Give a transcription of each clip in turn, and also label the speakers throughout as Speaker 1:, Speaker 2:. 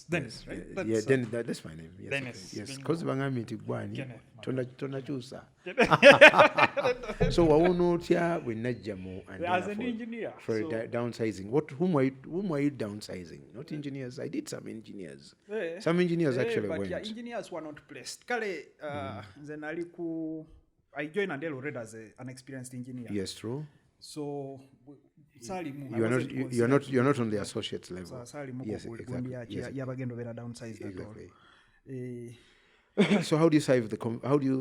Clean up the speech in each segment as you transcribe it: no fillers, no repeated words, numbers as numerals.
Speaker 1: Dennis, right?
Speaker 2: That's my name. Yes,
Speaker 1: Dennis.
Speaker 2: okay. Yes, because Bangamiti Gwani,
Speaker 1: Kenneth.
Speaker 2: Tona Chusa. So, I won't know here with Najamo and
Speaker 1: As an engineer.
Speaker 2: for downsizing. Whom are you downsizing? Not engineers. I did some engineers. Some engineers actually
Speaker 1: but
Speaker 2: went.
Speaker 1: Yeah, engineers were not placed. Kale, I joined Andel already as an experienced engineer.
Speaker 2: Yes, true.
Speaker 1: So
Speaker 2: you're not on the associate level. Yes, exactly. So how do you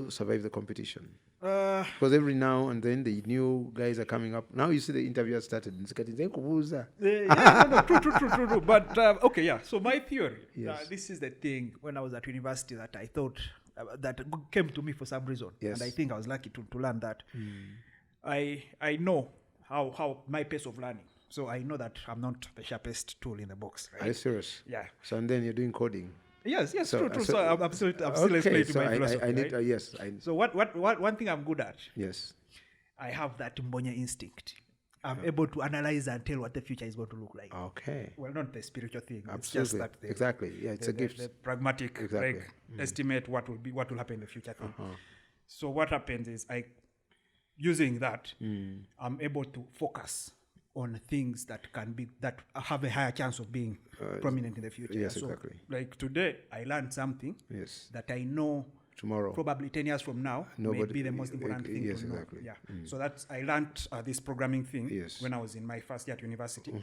Speaker 2: survive the competition? Because every now and then the new guys are coming up. Now you see the interview has started.
Speaker 1: True. But okay, yeah. So my theory, this is the thing when I was at university that I thought that came to me for some reason, and I think I was lucky to learn that. I know how my pace of learning. So I know that I'm not the sharpest tool in the box. Right?
Speaker 2: Are you serious?
Speaker 1: Yeah.
Speaker 2: So and then you're doing coding.
Speaker 1: Yes, true. So I'm still explaining to my philosophy.
Speaker 2: I need
Speaker 1: right? So what one thing I'm good at?
Speaker 2: Yes.
Speaker 1: I have that Mbonya instinct. I'm able to analyze and tell what the future is going to look like.
Speaker 2: Okay.
Speaker 1: Well, not the spiritual thing.
Speaker 2: Absolutely.
Speaker 1: It's just that
Speaker 2: exactly. Yeah, it's a gift.
Speaker 1: The pragmatic, estimate what will happen in the future thing. So what happens is using that, I'm able to focus on things that have a higher chance of being prominent in the future.
Speaker 2: Yes,
Speaker 1: so,
Speaker 2: exactly.
Speaker 1: Like today, I learned something that I know
Speaker 2: tomorrow,
Speaker 1: probably 10 years from now, may be the most important thing to know.
Speaker 2: Exactly.
Speaker 1: Yeah. So I learned this programming thing when I was in my first year at university,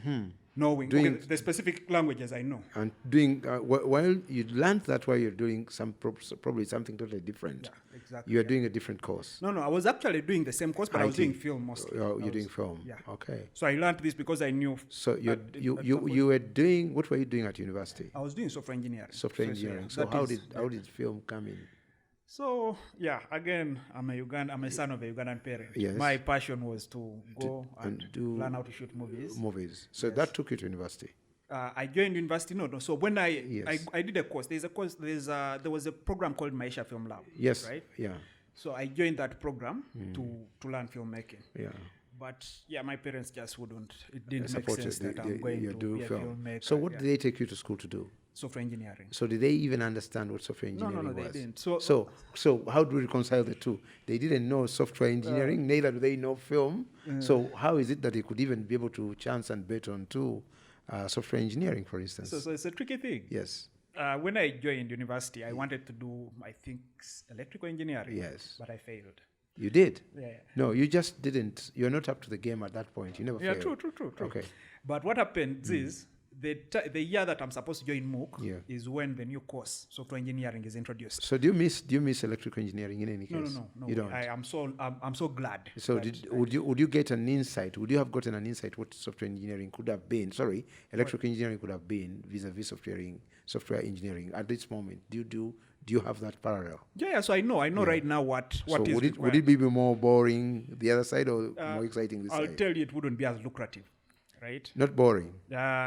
Speaker 1: knowing the specific languages I know. And
Speaker 2: doing, while you learned that while you're doing probably something totally different.
Speaker 1: Yeah, exactly.
Speaker 2: You are doing a different course.
Speaker 1: No, I was actually doing the same course, but I was doing film mostly.
Speaker 2: You're doing film?
Speaker 1: Yeah.
Speaker 2: Okay.
Speaker 1: So I learned this because I knew.
Speaker 2: So you were doing, what were you doing at university?
Speaker 1: I was doing software engineering.
Speaker 2: Software engineering. So how did film come in?
Speaker 1: So again, I'm a son of a Ugandan parent.
Speaker 2: Yes.
Speaker 1: My passion was to go and learn how to shoot movies.
Speaker 2: So that took you to university.
Speaker 1: I joined university. No. So when I did a course, there was a program called Maisha Film Lab.
Speaker 2: Yes.
Speaker 1: Right.
Speaker 2: Yeah.
Speaker 1: So I joined that program to learn filmmaking.
Speaker 2: Yeah.
Speaker 1: But my parents just wouldn't. It didn't make sense that I'm going to be a filmmaker.
Speaker 2: So what did they take you to school to do?
Speaker 1: Software engineering.
Speaker 2: So did they even understand what software engineering was?
Speaker 1: No, they didn't.
Speaker 2: So how do we reconcile the two? They didn't know software engineering, neither do they know film. So how is it that they could even be able to chance and bet on software engineering, for instance?
Speaker 1: So it's a tricky thing.
Speaker 2: Yes.
Speaker 1: When I joined university, I wanted to do, I think, electrical engineering.
Speaker 2: Yes.
Speaker 1: But I failed.
Speaker 2: You did?
Speaker 1: Yeah.
Speaker 2: No, you just didn't. You're not up to the game at that point. You never failed.
Speaker 1: Yeah, true.
Speaker 2: Okay.
Speaker 1: But what happens is, the year that I'm supposed to join MOOC is when the new course, software engineering, is introduced.
Speaker 2: So do you miss electrical engineering in any case?
Speaker 1: No.
Speaker 2: You don't.
Speaker 1: I'm so glad.
Speaker 2: So would you get an insight? Would you have gotten an insight what software engineering could have been? Sorry, electrical engineering could have been vis-a-vis software engineering at this moment. Do you have that parallel?
Speaker 1: Yeah. So I know right now what
Speaker 2: so
Speaker 1: is
Speaker 2: required. Would it be more boring the other side or more exciting this side?
Speaker 1: I'll tell you, it wouldn't be as lucrative. Right?
Speaker 2: Not boring.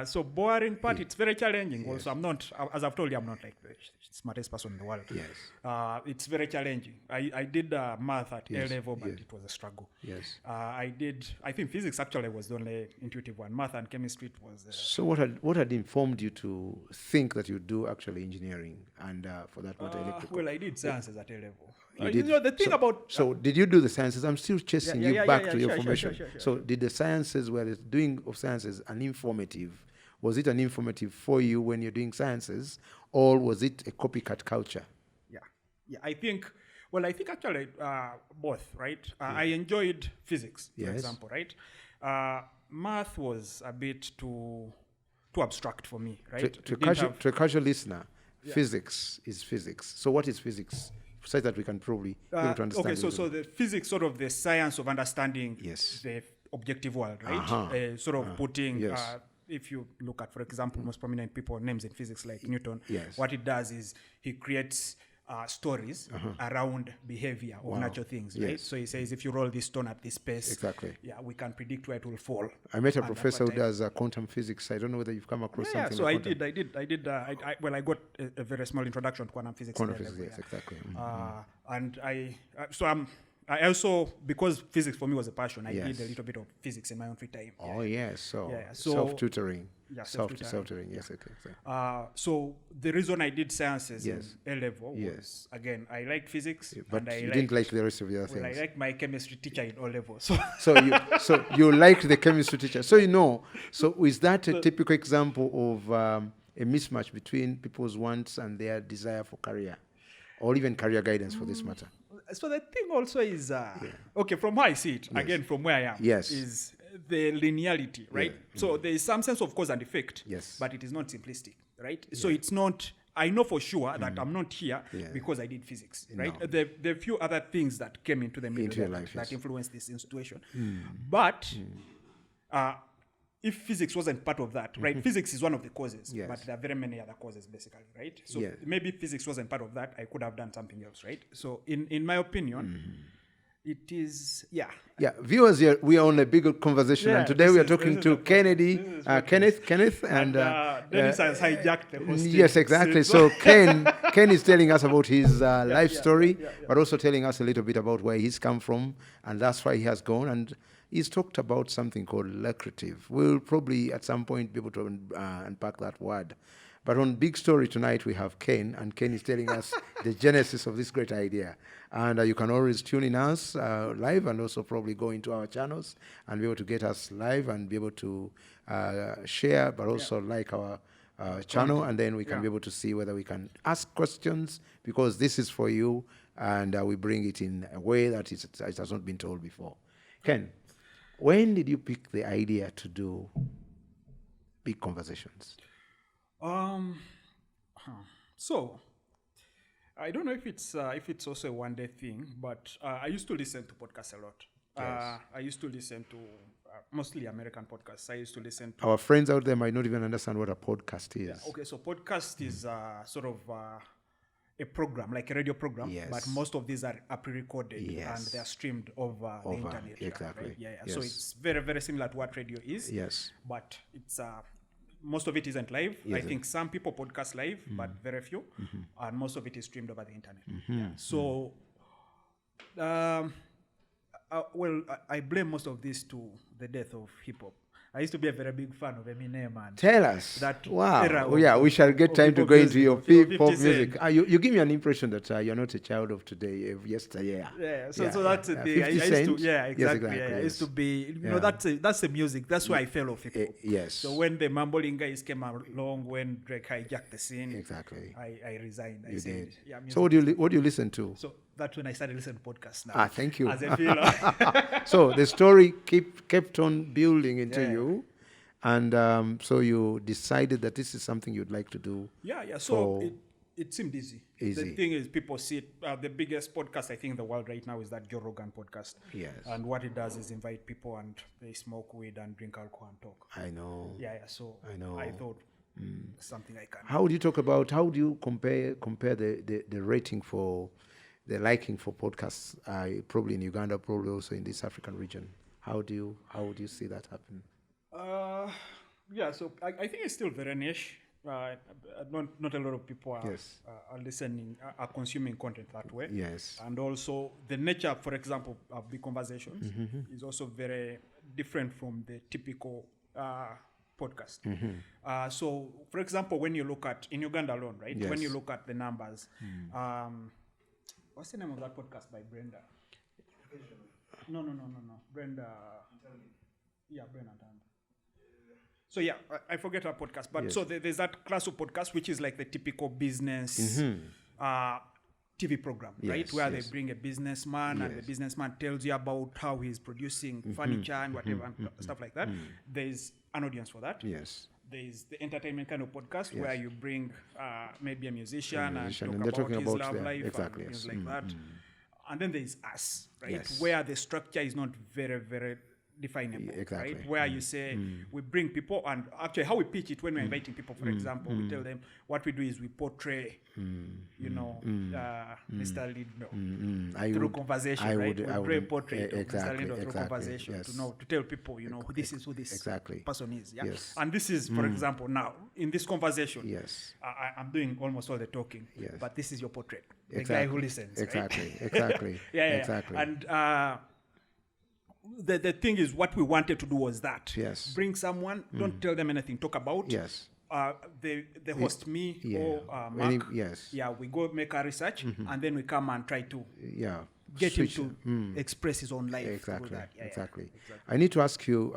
Speaker 1: So boring part, it's very challenging. Yes. Also, I'm not, as I've told you, I'm not like the smartest person in the world.
Speaker 2: Yes.
Speaker 1: It's very challenging. I did math at A level, but it was a struggle.
Speaker 2: Yes.
Speaker 1: I think physics actually was the only intuitive one. Math and chemistry was.
Speaker 2: So what had informed you to think that you do actually engineering and for that matter electrical?
Speaker 1: Well, I did sciences at A level.
Speaker 2: The thing about... So did you do the sciences? I'm still chasing you back to your formation. Sure. So did the sciences, were the doing of sciences an informative? Was it an informative for you when you're doing sciences, or was it a copycat culture?
Speaker 1: Yeah. I think actually both, right? I enjoyed physics, for example, right? Math was a bit too abstract for me, right?
Speaker 2: To a casual listener, physics is physics. So what is physics? So that we can probably be able to understand.
Speaker 1: Okay, so the physics, sort of the science of understanding the objective world, right? Sort of putting, if you look at, for example, most prominent people, names in physics like Newton, what it does is he creates stories around behavior of natural things, right? So he says, if you roll this stone at this pace, we can predict where it will fall.
Speaker 2: I met a professor who does quantum physics. I don't know whether you've come across something.
Speaker 1: So like I got a very small introduction to quantum physics.
Speaker 2: Quantum physics, yes, exactly.
Speaker 1: And so I also, because physics for me was a passion, I did a little bit of physics in my own free time.
Speaker 2: Oh, yes. So self-tutoring.
Speaker 1: Yeah,
Speaker 2: self-tutoring. Yes, okay.
Speaker 1: So the reason I did sciences in A-level was, again, I liked physics.
Speaker 2: But
Speaker 1: and
Speaker 2: you didn't like the rest of the other things.
Speaker 1: I liked my chemistry teacher in O-level.
Speaker 2: So you liked the chemistry teacher. So is that a typical example of a mismatch between people's wants and their desire for career? Or even career guidance for this matter?
Speaker 1: So the thing also is, okay, from how I see it, again, from where I am, is the linearity, right? Yeah. So there is some sense of cause and effect, but it is not simplistic, right? Yeah. So it's not, I know for sure that I'm not here because I did physics, right? No. There are a few other things that came into the middle that influenced this situation. But if physics wasn't part of that, right? Physics is one of the causes, but there are very many other causes, basically, right? So maybe physics wasn't part of that, I could have done something else, right? So in my opinion, it is, Yeah,
Speaker 2: viewers, here we are on a big conversation, and today we are talking to Kenneth, and
Speaker 1: Dennis has hijacked the hosting.
Speaker 2: Yes, exactly. So Ken is telling us about his life story, but also telling us a little bit about where he's come from, and that's why he has gone. And he's talked about something called lucrative. We'll probably at some point be able to unpack that word. But on Big Story tonight, we have Ken, and Ken is telling us the genesis of this great idea. And you can always tune in us live, and also probably go into our channels and be able to get us live and be able to share, but also like our channel, and then we can be able to see whether we can ask questions, because this is for you, and we bring it in a way that it has not been told before. Ken, when did you pick the idea to do Big Conversations?
Speaker 1: So I don't know if it's also a one-day thing, but I used to listen to podcasts a lot. I used to listen to mostly American podcasts. I used to listen to...
Speaker 2: Our friends out there might not even understand what a podcast is.
Speaker 1: Yeah, okay, so podcast is sort of a program, like a radio program, but most of these are pre-recorded and they are streamed over the internet.
Speaker 2: Exactly.
Speaker 1: Right? So it's very, very similar to what radio is.
Speaker 2: Yes.
Speaker 1: But it's... most of it isn't live. I think some people podcast live, but very few. And most of it is streamed over the internet. So, I blame most of this to the death of hip-hop. I used to be a very big fan of Eminem. And
Speaker 2: tell us. We shall get time to go into your pop music. You give me an impression that you're not a child of today, of yesteryear.
Speaker 1: So that's the thing. I used to, exactly. I used to be, that's the music. That's why I fell off hip-hop.
Speaker 2: Yes.
Speaker 1: So when the mumbling guys came along, when Drake hijacked the scene,
Speaker 2: exactly,
Speaker 1: I resigned.
Speaker 2: You did. So what do you listen to?
Speaker 1: So that's when I started listening to podcasts now.
Speaker 2: Thank you.
Speaker 1: As a feeler.
Speaker 2: So the story kept on building into you. And so you decided that this is something you'd like to do.
Speaker 1: So it seemed easy. The thing is, people see it. The biggest podcast I think in the world right now is that Joe Rogan podcast. Yes. And what it does is invite people and they smoke weed and drink alcohol and talk.
Speaker 2: I know.
Speaker 1: So I know. I thought something I can.
Speaker 2: How do you compare the rating for the liking for podcasts? Probably in Uganda, probably also in this African region. How do you see that happen?
Speaker 1: So I think it's still very niche. Not a lot of people are listening, are consuming content that way.
Speaker 2: Yes.
Speaker 1: And also the nature, for example, of Big Conversations is also very different from the typical podcast. So, for example, when you look at, in Uganda alone, right? When you look at the numbers, what's the name of that podcast by Brenda? No. Brenda. Yeah, Brenda. So I forget her podcast, but so there's that class of podcast which is like the typical business TV program, right? Where they bring a businessman and the businessman tells you about how he's producing furniture and whatever and stuff like that. There's an audience for that.
Speaker 2: Yes.
Speaker 1: There's the entertainment kind of podcast where you bring maybe a musician and talk about his love life and things like that. And then there's us, right? Where the structure is not very, very definable,
Speaker 2: exactly.
Speaker 1: Right? Where you say we bring people, and actually how we pitch it when we're inviting people, for example, we tell them what we do is we portray, Mr. Lindo through conversation, right? We draw a portrait of Mr. Lindo through conversation to tell people, this is who this person is. Yeah? Yes. And this is, for example, now in this conversation, I'm doing almost all the talking, but this is your portrait, the guy who listens.
Speaker 2: Exactly.
Speaker 1: Right?
Speaker 2: Exactly.
Speaker 1: Exactly. And the thing is, what we wanted to do was that.
Speaker 2: Yes.
Speaker 1: Bring someone, don't tell them anything, talk about.
Speaker 2: Yes.
Speaker 1: They host me or Mark. We go make our research and then we come and try to get
Speaker 2: switch
Speaker 1: him to express his own life.
Speaker 2: Exactly.
Speaker 1: Exactly.
Speaker 2: I need to ask you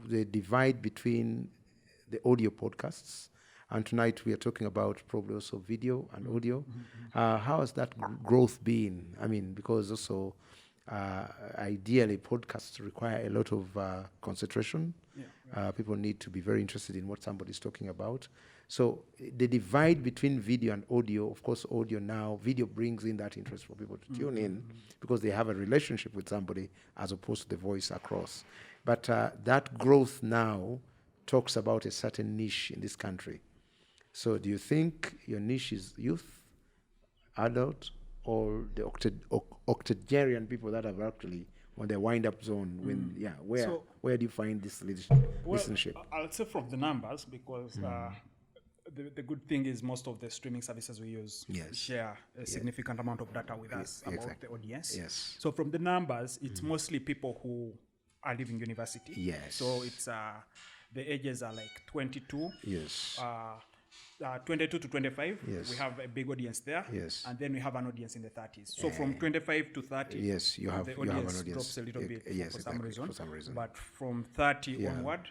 Speaker 2: the divide between the audio podcasts, and tonight we are talking about probably also video and audio. How has that growth been? I mean, because also ideally podcasts require a lot of concentration. People need to be very interested in what somebody's talking about. So the divide between video and audio, of course, audio now, video brings in that interest for people to tune in because they have a relationship with somebody as opposed to the voice across. But that growth now talks about a certain niche in this country. So do you think your niche is youth, adult, or the octogenarian people that are actually on their wind-up zone? Where do you find this listenership?
Speaker 1: I'll say from the numbers, because the good thing is most of the streaming services we use share a significant amount of data with us about the audience.
Speaker 2: Yes.
Speaker 1: So from the numbers, it's mostly people who are leaving university.
Speaker 2: Yes.
Speaker 1: So it's the ages are like 22.
Speaker 2: Yes.
Speaker 1: 22 to 25,
Speaker 2: yes.
Speaker 1: we have a big audience there,
Speaker 2: yes.
Speaker 1: and then we have an audience in the 30s. So from 25 to 30,
Speaker 2: yes,
Speaker 1: the audience drops a little bit for some reason. But from 30 onward,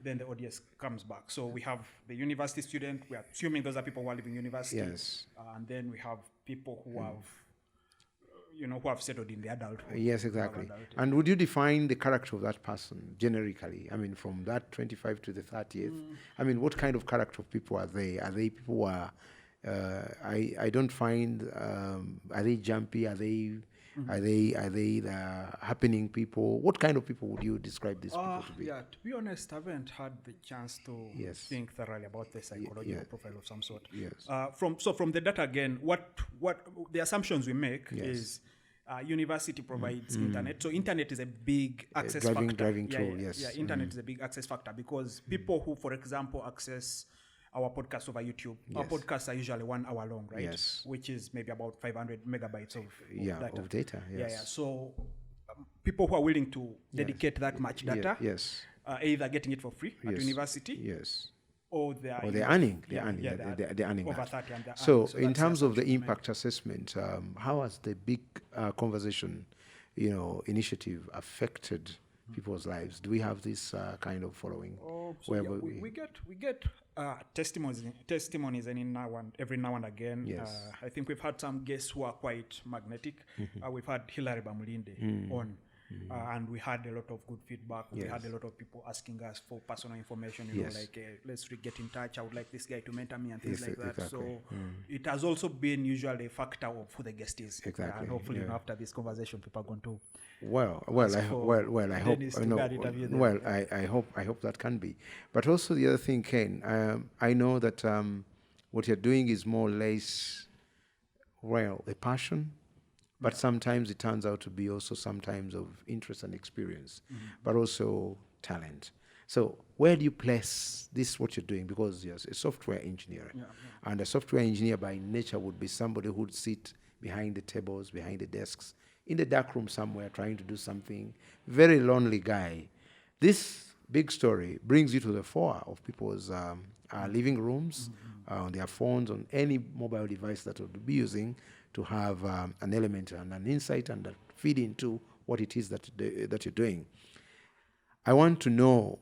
Speaker 1: then the audience comes back. So we have the university student. We are assuming those are people who are leaving university.
Speaker 2: Yes.
Speaker 1: And then we have people who have, who have settled in the adulthood.
Speaker 2: Yes, exactly. And would you define the character of that person generically? I mean, from that 25 to the 30th, I mean, what kind of character of people are they? Are they people who are, I don't find, are they jumpy? Are they the happening people? What kind of people would you describe these people to be?
Speaker 1: To be honest, I haven't had the chance to think thoroughly about the psychological profile of some sort.
Speaker 2: Yes.
Speaker 1: From the data again, what the assumptions we make is university provides internet. So internet is a big access factor.
Speaker 2: Driving tool, yes.
Speaker 1: Yeah, internet is a big access factor because people who, for example, access our podcast over YouTube, our podcasts are usually 1 hour long, right?
Speaker 2: Yes.
Speaker 1: Which is maybe about 500 megabytes of
Speaker 2: data. Yes.
Speaker 1: So people who are willing to dedicate that much data, are either getting it for free at university, or they're
Speaker 2: earning. They're earning
Speaker 1: over
Speaker 2: that.
Speaker 1: 30 and
Speaker 2: so in terms of the impact assessment, how has the big conversation, initiative affected people's lives? Do we have this kind of following?
Speaker 1: We get testimonies every now and again.
Speaker 2: Yes.
Speaker 1: I think we've had some guests who are quite magnetic. We've had Hilary Bamulinde on. And we had a lot of good feedback. We had a lot of people asking us for personal information, let's get in touch. I would like this guy to mentor me and things like that.
Speaker 2: Exactly.
Speaker 1: So it has also been usually a factor of who the guest is.
Speaker 2: Exactly.
Speaker 1: And hopefully after this conversation, people are going to.
Speaker 2: I hope that can be. But also the other thing, Ken, I know that what you're doing is more or less, a passion. But sometimes it turns out to be also sometimes of interest and experience, but also talent. So where do you place this, what you're doing? Because you're a software engineer. And a software engineer by nature would be somebody who would sit behind the tables, behind the desks, in the dark room somewhere trying to do something. Very lonely guy. This big story brings you to the fore of people's living rooms, on their phones, on any mobile device that would be using, to have an element and an insight and feed into what it is that you're doing. I want to know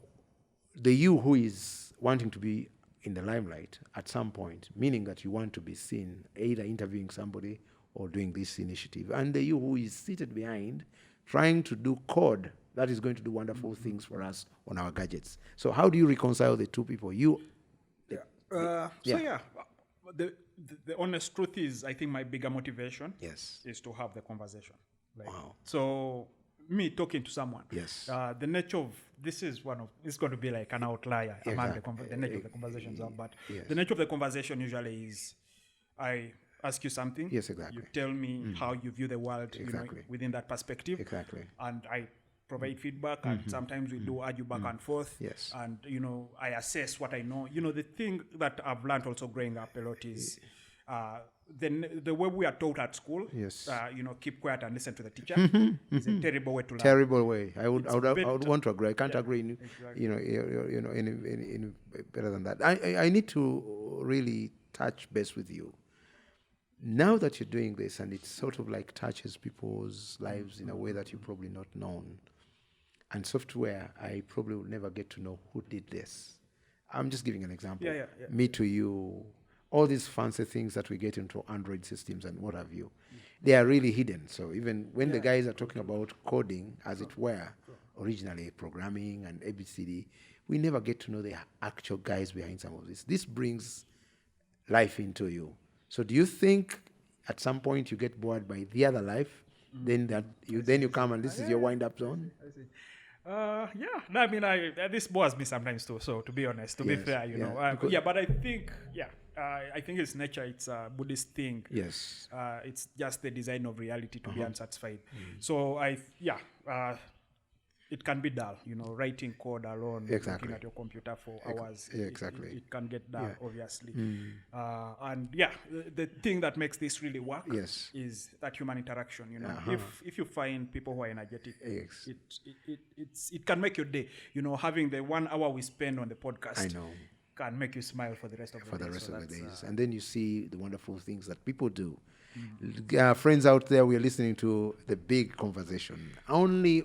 Speaker 2: the you who is wanting to be in the limelight at some point, meaning that you want to be seen, either interviewing somebody or doing this initiative, and the you who is seated behind, trying to do code that is going to do wonderful things for us on our gadgets. So how do you reconcile the two people?
Speaker 1: The honest truth is, I think my bigger motivation is to have the conversation. So me talking to someone.
Speaker 2: Yes.
Speaker 1: The nature of this is it's going to be like an outlier among the nature of the conversations, but the nature of the conversation usually is I ask you something.
Speaker 2: Yes, exactly.
Speaker 1: You tell me how you view the world, within that perspective.
Speaker 2: Exactly.
Speaker 1: And I provide feedback, and sometimes we do argue back and forth.
Speaker 2: Yes.
Speaker 1: And I assess what I know. The thing that I've learned also growing up a lot is the way we are taught at school.
Speaker 2: Yes.
Speaker 1: Keep quiet and listen to the teacher. It's a terrible way to learn.
Speaker 2: Terrible way. I would want to agree. I can't agree. Any better than that. I need to really touch base with you. Now that you're doing this, and it sort of like touches people's lives in a way that you've probably not known. And software, I probably will never get to know who did this. I'm just giving an example. Me to you, all these fancy things that we get into Android systems and what have you, they are really hidden. So even when the guys are talking about coding, as it were, originally programming and ABCD, we never get to know the actual guys behind some of this. This brings life into you. So do you think at some point you get bored by the other life, then you come and this is your wind-up zone?
Speaker 1: I see. No, I mean, this bores me sometimes too. So to be honest, to be fair, but I think, I think it's nature. It's a Buddhist thing.
Speaker 2: Yes.
Speaker 1: It's just the design of reality to be unsatisfied. So it can be dull, writing code alone, looking at your computer for hours.
Speaker 2: Exactly.
Speaker 1: It can get dull, obviously. And the thing that makes this really work is that human interaction. If you find people who are energetic, it can make your day. Having the 1 hour we spend on the podcast, I know, can make you smile for the rest of the day.
Speaker 2: For the rest of the days. And then you see the wonderful things that people do. Friends out there, we are listening to the Big Conversation only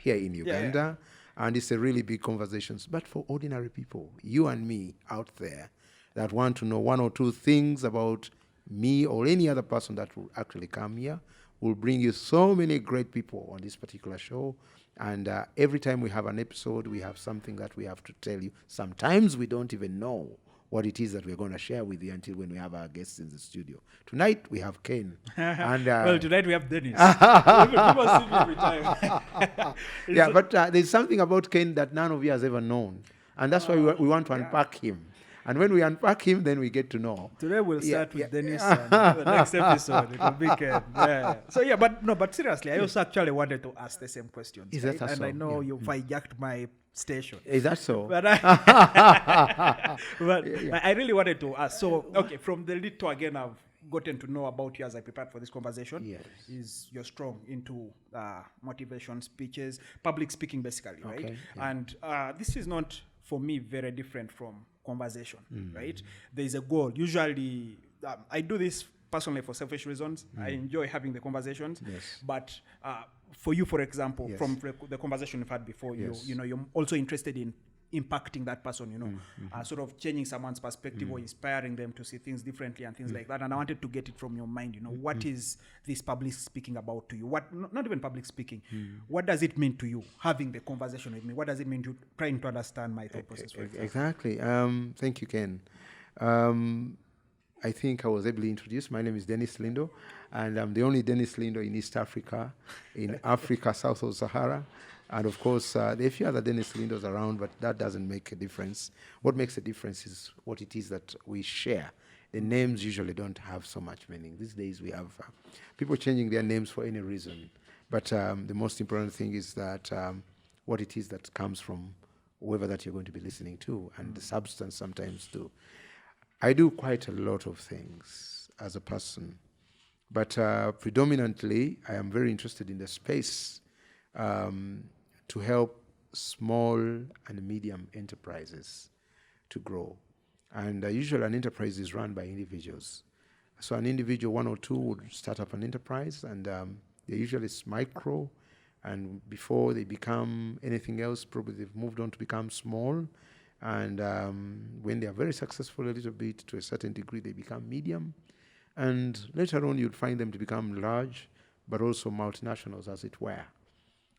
Speaker 2: here in Uganda, and it's a really big conversation. But for ordinary people, you and me out there that want to know 1 or 2 things about me or any other person that will actually come here, we'll bring you so many great people on this particular show. And every time we have an episode, we have something that we have to tell you. Sometimes we don't even know what it is that we're going to share with you until when we have our guests in the studio. Tonight, we have Ken. And,
Speaker 1: well, tonight we have Dennis. People see me every time.
Speaker 2: But there's something about Ken that none of you has ever known. And that's why we want to unpack him. And when we unpack him, then we get to know.
Speaker 1: Today we'll start with Dennis, and the next episode it will be Ken. So but seriously, I also actually wanted to ask the same questions.
Speaker 2: Is that so?
Speaker 1: And I know you've hijacked my station.
Speaker 2: Is that so?
Speaker 1: But I really wanted to ask. So, from the little again I've gotten to know about you as I prepared for this conversation, is you're strong into motivation speeches, public speaking basically, right? And this is not, for me, very different from conversation, right? There is a goal. Usually, I do this personally for selfish reasons. I enjoy having the conversations, but for you, for example, from the conversation we've had before, you're also interested in impacting that person, sort of changing someone's perspective or inspiring them to see things differently and things like that. And I wanted to get it from your mind, what is this public speaking about to you? What, not even public speaking, what does it mean to you, having the conversation with me? What does it mean to trying to understand my thought process?
Speaker 2: Exactly. Thank you, Ken. I think I was able to introduce. My name is Dennis Lindo, and I'm the only Dennis Lindo in East Africa, in Africa, south of Sahara. And of course, there are a few other Dennis Lindos around, but that doesn't make a difference. What makes a difference is what it is that we share. The names usually don't have so much meaning. These days we have people changing their names for any reason. But the most important thing is that what it is that comes from whoever that you're going to be listening to, and the substance sometimes too. I do quite a lot of things as a person, but predominantly I am very interested in the space to help small and medium enterprises to grow. And usually an enterprise is run by individuals. So an individual, 1 or 2, would start up an enterprise, and they're usually micro, and before they become anything else, probably they've moved on to become small. And when they are very successful a little bit, to a certain degree, they become medium. And later on, you'd find them to become large, but also multinationals, as it were.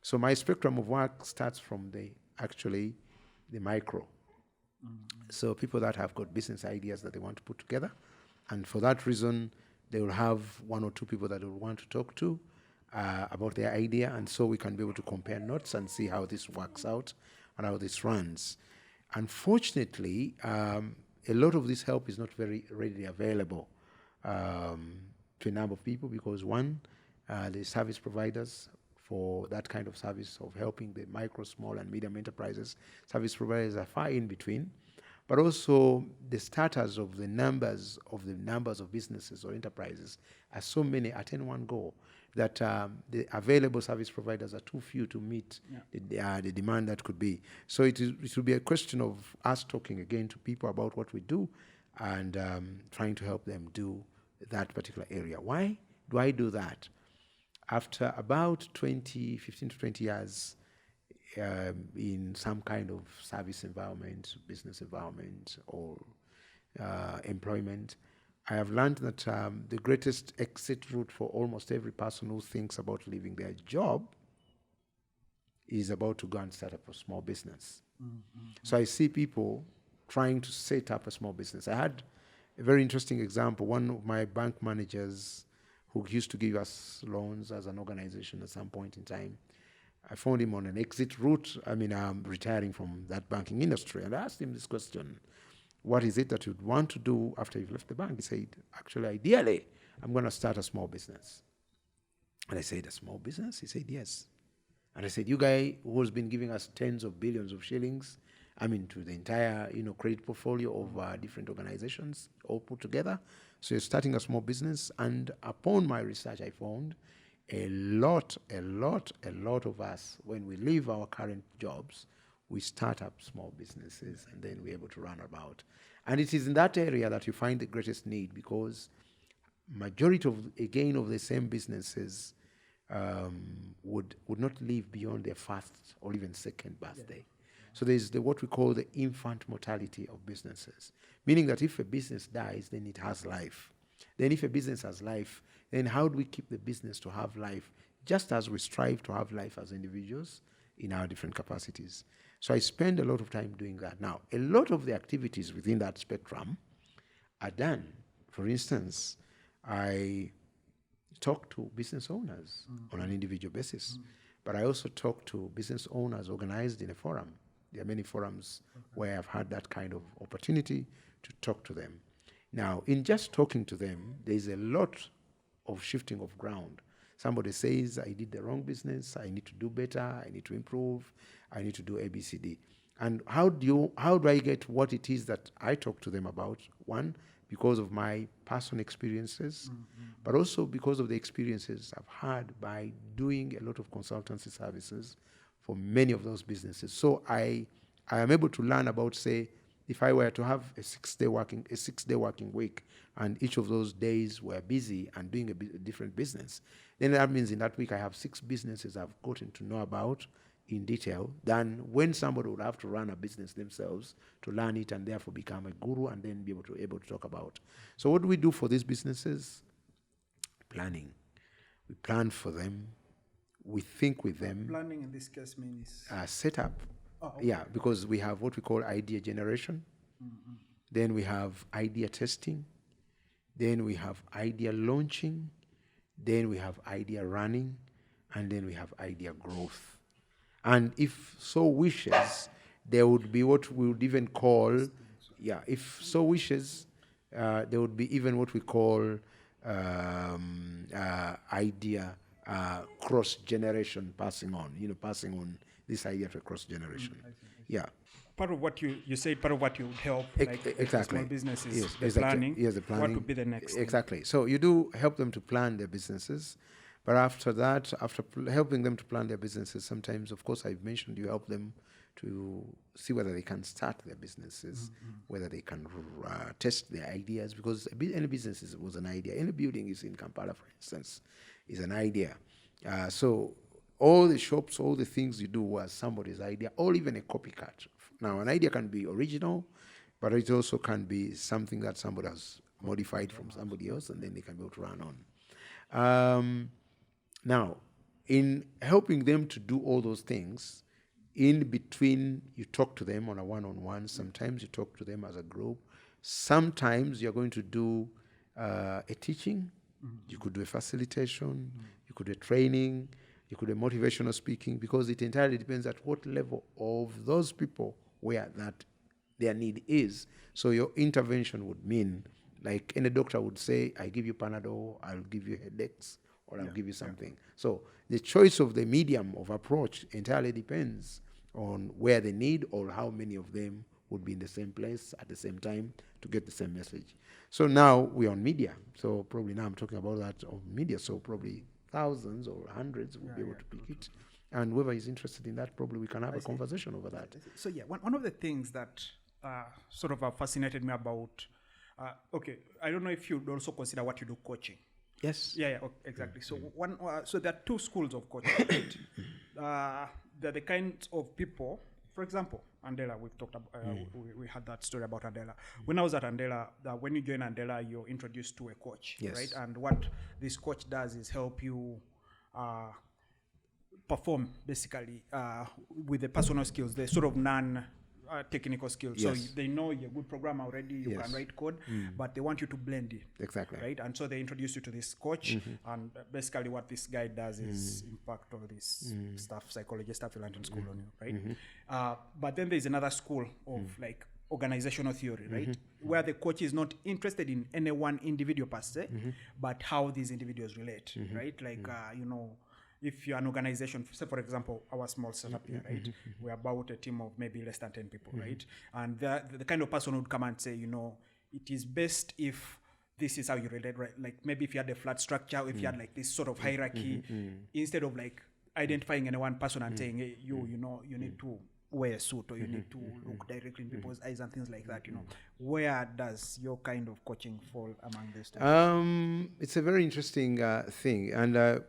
Speaker 2: So my spectrum of work starts from the micro. So people that have got business ideas that they want to put together, and for that reason, they will have 1 or 2 people that they will want to talk to, about their idea, and so we can be able to compare notes and see how this works out and how this runs. Unfortunately, a lot of this help is not very readily available to a number of people because, one, the service providers for that kind of service of helping the micro, small, and medium enterprises, service providers are far in between. But also the starters of the numbers of businesses or enterprises are so many at any one go that the available service providers are too few to meet the demand that could be. So it will be a question of us talking again to people about what we do and trying to help them do that particular area. Why do I do that? After about 15 to 20 years in some kind of service environment, business environment, or employment, I have learned that the greatest exit route for almost every person who thinks about leaving their job is about to go and start up a small business. Mm-hmm. So I see people trying to set up a small business. I had a very interesting example. One of my bank managers who used to give us loans as an organization at some point in time, I found him on an exit route. I mean, I'm retiring from that banking industry. And I asked him this question: what is it that you'd want to do after you've left the bank? He said, actually, ideally, I'm going to start a small business. And I said, a small business? He said, yes. And I said, you guy who's been giving us tens of billions of shillings, I mean, to the entire, credit portfolio of different organizations all put together. So you're starting a small business. And upon my research, I found a lot of us, when we leave our current jobs, we start up small businesses and then we're able to run about. And it is in that area that you find the greatest need, because majority of the same businesses would not live beyond their first or even second birthday. Yeah. So there's what we call the infant mortality of businesses, meaning that if a business dies, then it has life. Then if a business has life, then how do we keep the business to have life, just as we strive to have life as individuals in our different capacities? So I spend a lot of time doing that. Now, a lot of the activities within that spectrum are done. For instance, I talk to business owners on an individual basis, but I also talk to business owners organized in a forum. There are many forums where I've had that kind of opportunity to talk to them. Now, in just talking to them, there's a lot of shifting of ground. Somebody says, I did the wrong business, I need to do better, I need to improve, I need to do ABCD. And how do I get what it is that I talk to them about? One, because of my personal experiences, but also because of the experiences I've had by doing a lot of consultancy services for many of those businesses. So I am able to learn about, say, if I were to have a six-day working week, and each of those days were busy and doing a different business, then that means in that week I have 6 businesses I've gotten to know about in detail than when somebody would have to run a business themselves to learn it and therefore become a guru and then be able to talk about. So what do we do for these businesses? Planning. We plan for them. We think with them.
Speaker 1: Planning in this case means?
Speaker 2: Setup. Oh, okay. Yeah, because we have what we call idea generation. Mm-hmm. Then we have idea testing. Then we have idea launching. Then we have idea running. And then we have idea growth. And if so wishes, there would be what we would even call, if so wishes, there would be even what we call idea cross-generation passing on this idea to cross-generation. I see. Yeah.
Speaker 1: Part of what you said, part of what you would help,
Speaker 2: exactly.
Speaker 1: Small businesses,
Speaker 2: yes,
Speaker 1: the
Speaker 2: exactly.
Speaker 1: planning.
Speaker 2: Yes, the planning.
Speaker 1: What would be the next
Speaker 2: Exactly.
Speaker 1: thing?
Speaker 2: So you do help them to plan their businesses. But after that, helping them to plan their businesses, sometimes, of course, I've mentioned you help them to see whether they can start their businesses, whether they can test their ideas, because any business was an idea. Any building is in Kampala, for instance, is an idea. So all the shops, all the things you do was somebody's idea, or even a copycat. Now, an idea can be original, but it also can be something that somebody has modified from somebody else, and then they can be able to run on. Now, in helping them to do all those things, in between, you talk to them on a one-on-one. Sometimes you talk to them as a group. Sometimes you're going to do a teaching You could do a facilitation, you could do a training, you could do motivational speaking, because it entirely depends at what level of those people where that their need is. So your intervention would mean, like any doctor would say, I give you Panadol, I'll give you headaches, or I'll give you something. So the choice of the medium of approach entirely depends on where they need or how many of them would be in the same place at the same time to get the same message. So now we're on media. So probably now I'm talking about that on media. So probably thousands or hundreds will be able to pick it. And whoever is interested in that, probably we can have a conversation over that.
Speaker 1: So yeah, one of the things that sort of fascinated me about, I don't know if you'd also consider what you do coaching.
Speaker 2: Yes.
Speaker 1: Yeah, exactly. So so there are two schools of coaching. Right? They're the kinds of people, for example, Andela, we've talked about, we had that story about Andela. When I was at Andela, when you join Andela, you're introduced to a coach, right? And what this coach does is help you perform, basically, with the personal skills, the sort of technical skills. So they know you're a good programmer already, you can write code, but they want you to blend it.
Speaker 2: Exactly.
Speaker 1: Right? And so they introduce you to this coach, and basically what this guy does is impact all this stuff, psychology stuff you learned in school on you, right? But then there's another school of like organizational theory, right? Where the coach is not interested in any one individual per se, but how these individuals relate, right? Like, if you're an organization, say for example, our small setup here, right? We're about a team of maybe less than 10 people, right? And the kind of person who would come and say, it is best if this is how you relate, right? Like maybe if you had a flat structure, if you had like this sort of hierarchy, instead of like identifying any one person and saying, hey, you need to wear a suit, or you need to look directly in people's eyes and things like that, Where does your kind of coaching fall among these two?
Speaker 2: It's a very interesting thing. And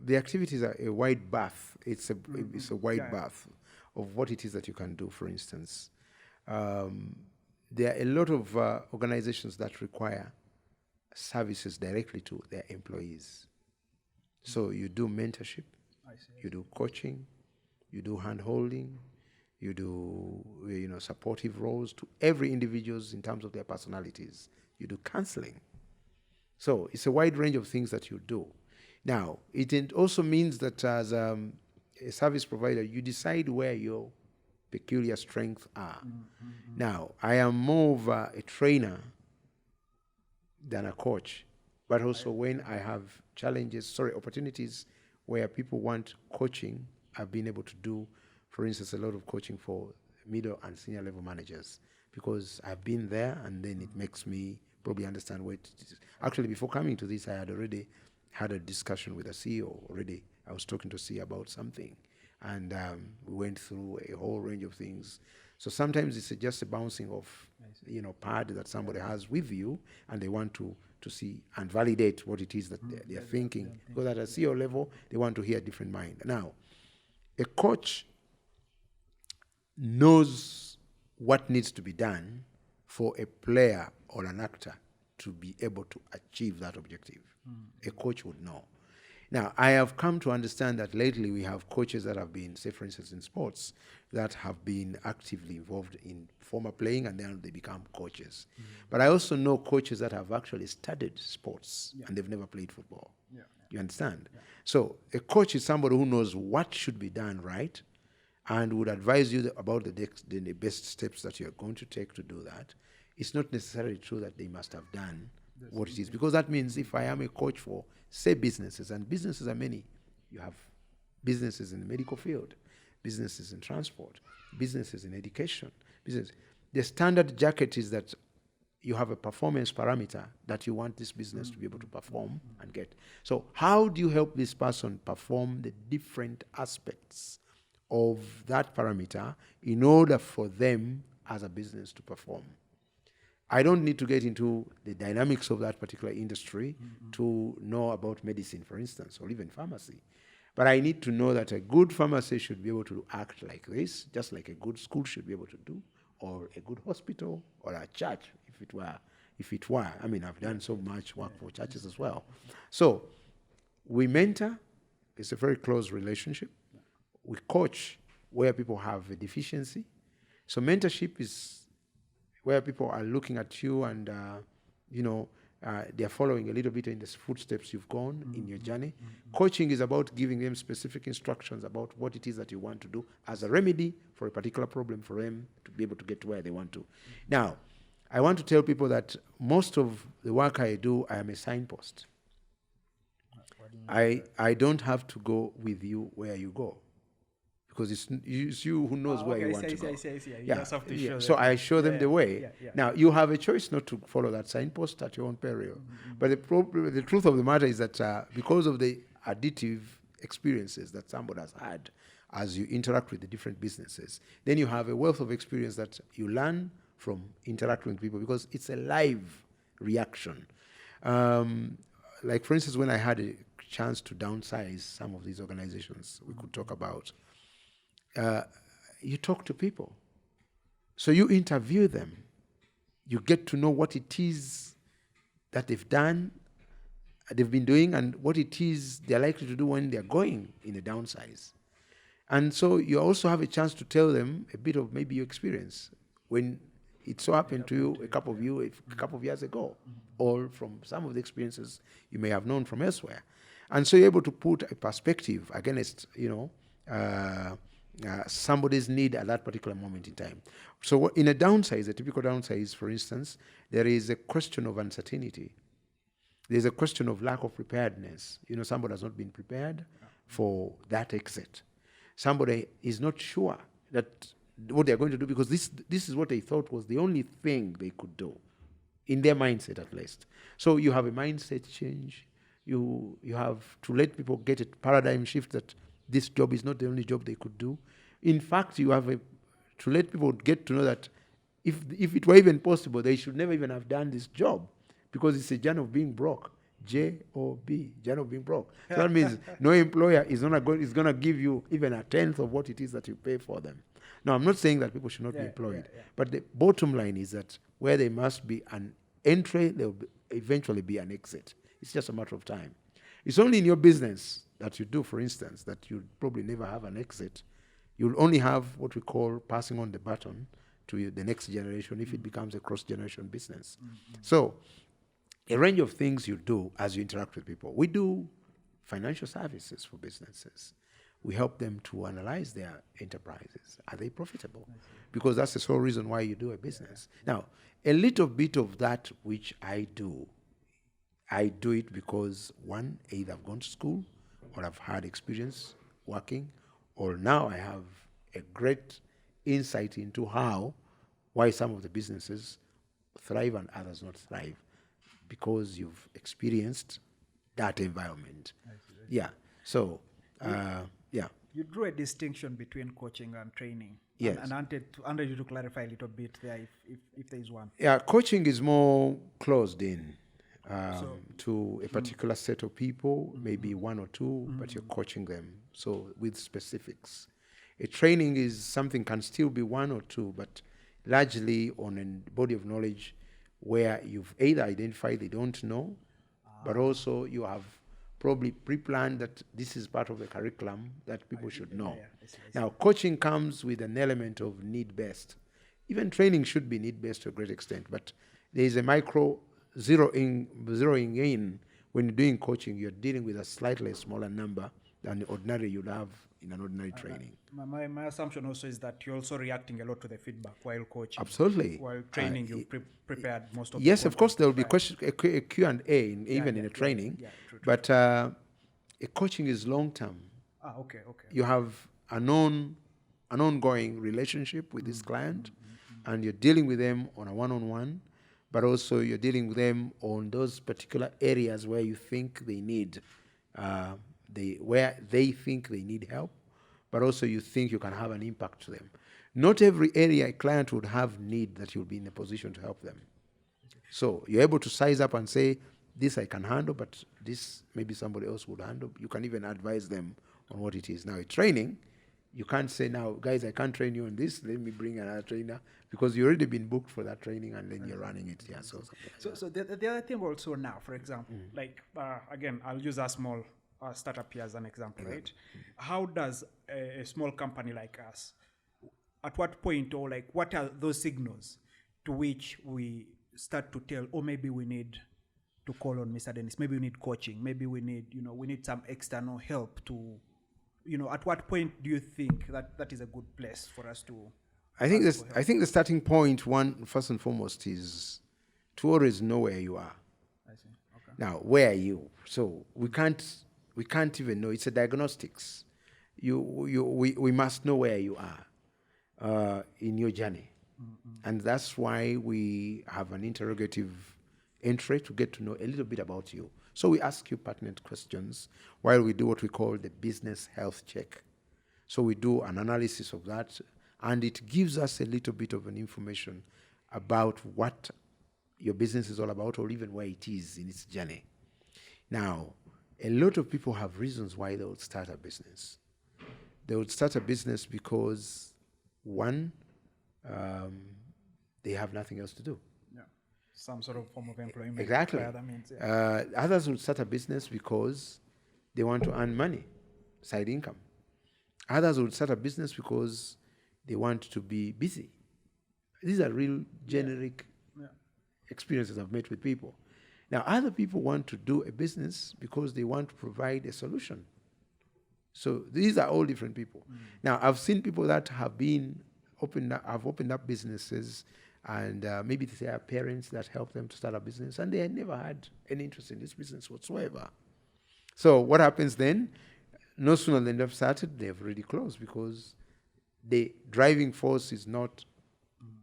Speaker 2: the activities are a wide bath. It's a wide bath of what it is that you can do. For instance, there are a lot of organizations that require services directly to their employees. So you do mentorship, you do coaching, you do hand-holding, you do supportive roles to every individual in terms of their personalities. You do counseling. So it's a wide range of things that you do. Now, it also means that as a service provider, you decide where your peculiar strengths are. Now, I am more of a trainer than a coach, but also when I have opportunities where people want coaching, I've been able to do, for instance, a lot of coaching for middle and senior level managers, because I've been there, and then it makes me probably understand what it is. Actually, before coming to this, I had already had a discussion with a CEO already. I was talking to a CEO about something, and we went through a whole range of things. So sometimes it's just a bouncing off, pad that somebody has with you, and they want to see and validate what it is that they're thinking. Because at a CEO level, they want to hear a different mind. Now, a coach knows what needs to be done for a player or an actor to be able to achieve that objective. A coach would know. Now, I have come to understand that lately we have coaches that have been, say for instance in sports, that have been actively involved in former playing, and then they become coaches. But I also know coaches that have actually studied sports and they've never played football. You understand? So a coach is somebody who knows what should be done right, and would advise you about the best steps that you're going to take to do that. It's not necessarily true that they must have done what it is, because that means if I am a coach for, say, businesses, and businesses are many. You have businesses in the medical field, businesses in transport, businesses in education. The standard jacket is that you have a performance parameter that you want this business to be able to perform and get. So how do you help this person perform the different aspects of that parameter in order for them as a business to perform? I don't need to get into the dynamics of that particular industry to know about medicine, for instance, or even pharmacy. But I need to know that a good pharmacy should be able to act like this, just like a good school should be able to do, or a good hospital, or a church, if it were. I mean, I've done so much work for churches as well. So we mentor. It's a very close relationship. We coach where people have a deficiency. So mentorship is where people are looking at you and, they are following a little bit in the footsteps you've gone in your journey. Coaching is about giving them specific instructions about what it is that you want to do as a remedy for a particular problem for them to be able to get to where they want to. Now, I want to tell people that most of the work I do, I am a signpost. I don't have to go with you where you go, because it's you who knows where you want to go. So I show them the way. Now, you have a choice not to follow that signpost at your own peril. But the truth of the matter is that because of the additive experiences that somebody has had as you interact with the different businesses, then you have a wealth of experience that you learn from interacting with people, because it's a live reaction. Like, for instance, when I had a chance to downsize some of these organizations we could talk about, you talk to people. So you interview them. You get to know what it is that they've been doing, and what it is they're likely to do when they're going in a downsize. And so you also have a chance to tell them a bit of maybe your experience when it so happened to you a couple of years ago, or from some of the experiences you may have known from elsewhere. And so you're able to put a perspective against, somebody's need at that particular moment in time. So in a typical downsize, for instance, there is a question of uncertainty. There's a question of lack of preparedness. Somebody has not been prepared for that exit. Somebody is not sure that what they're going to do, because this is what they thought was the only thing they could do, in their mindset at least. So you have a mindset change. You have to let people get a paradigm shift that this job is not the only job they could do. In fact, you have to let people get to know that if it were even possible, they should never even have done this job, because it's a journey of being broke. J.O.B, journey of being broke. So that means no employer is going to give you even a tenth of what it is that you pay for them. Now, I'm not saying that people should not be employed, but the bottom line is that where there must be an entry, there will eventually be an exit. It's just a matter of time. It's only in your business that you do, for instance, that you'll probably never have an exit. You'll only have what we call passing on the baton to the next generation if it becomes a cross-generation business. So a range of things you do as you interact with people. We do financial services for businesses. We help them to analyze their enterprises. Are they profitable? Because that's the sole reason why you do a business. Now, a little bit of that which I do it because, one, either I've gone to school, or I've had experience working, or now I have a great insight into why some of the businesses thrive and others not thrive, because you've experienced that environment. Yeah. So,
Speaker 1: You drew a distinction between coaching and training.
Speaker 2: Yes.
Speaker 1: And I wanted you to clarify a little bit there if there is one.
Speaker 2: Yeah, coaching is more closed in to a particular set of people, maybe one or two, but you're coaching them. So with specifics. A training is something can still be one or two, but largely on a body of knowledge where you've either identified they don't know, but also you have probably pre-planned that this is part of the curriculum that people should know. I see. Now, coaching comes with an element of need-based. Even training should be need-based to a great extent, but there is a micro zeroing in. When you're doing coaching, you're dealing with a slightly smaller number than ordinarily you'd have in an ordinary training.
Speaker 1: My assumption also is that you're also reacting a lot to the feedback while coaching.
Speaker 2: Absolutely.
Speaker 1: While training, you've prepared most of
Speaker 2: yes,
Speaker 1: the
Speaker 2: of course, there will be a Q&A in a training,
Speaker 1: true.
Speaker 2: But a coaching is long-term.
Speaker 1: Okay.
Speaker 2: You have an ongoing relationship with this client, and you're dealing with them on a one-on-one, but also you're dealing with them on those particular areas where you think they need where they think they need help, but also you think you can have an impact to them. Not every area a client would have need that you'll be in a position to help them. So you're able to size up and say, this I can handle, but this maybe somebody else would handle. You can even advise them on what it is. Now, in training, you can't say, now, guys, I can't train you on this. Let me bring another trainer, because you've already been booked for that training, and then you're running it. Yeah.
Speaker 1: So the other thing also now, for example, again, I'll use a small startup here as an example, right? How does a small company like us, at what point, or what are those signals to which we start to tell, maybe we need call on Mr. Dennis? Maybe we need coaching. Maybe we need, we need some external help to, at what point do you think that is a good place for us to?
Speaker 2: I think the starting point, first and foremost, is to always know where you are.
Speaker 1: I see. Okay.
Speaker 2: Now, where are you? So we can't even know. It's a diagnostics. We must know where you are in your journey. Mm-hmm. And that's why we have an interrogative entry to get to know a little bit about you. So we ask you pertinent questions while we do what we call the business health check. So we do an analysis of that, and it gives us a little bit of an information about what your business is all about, or even where it is in its journey. Now, a lot of people have reasons why they would start a business. They would start a business because, one, they have nothing else to do.
Speaker 1: Yeah, some sort of form of employment.
Speaker 2: Exactly.
Speaker 1: That means, yeah.
Speaker 2: Others would start a business because they want to earn money, side income. Others would start a business because they want to be busy. These are real generic experiences I've met with people. Now, other people want to do a business because they want to provide a solution. So these are all different people. Now, I've seen people that have opened up businesses, and maybe they have parents that help them to start a business, and they had never had any interest in this business whatsoever. So what happens then? No sooner than they've started, they've already closed, because the driving force is not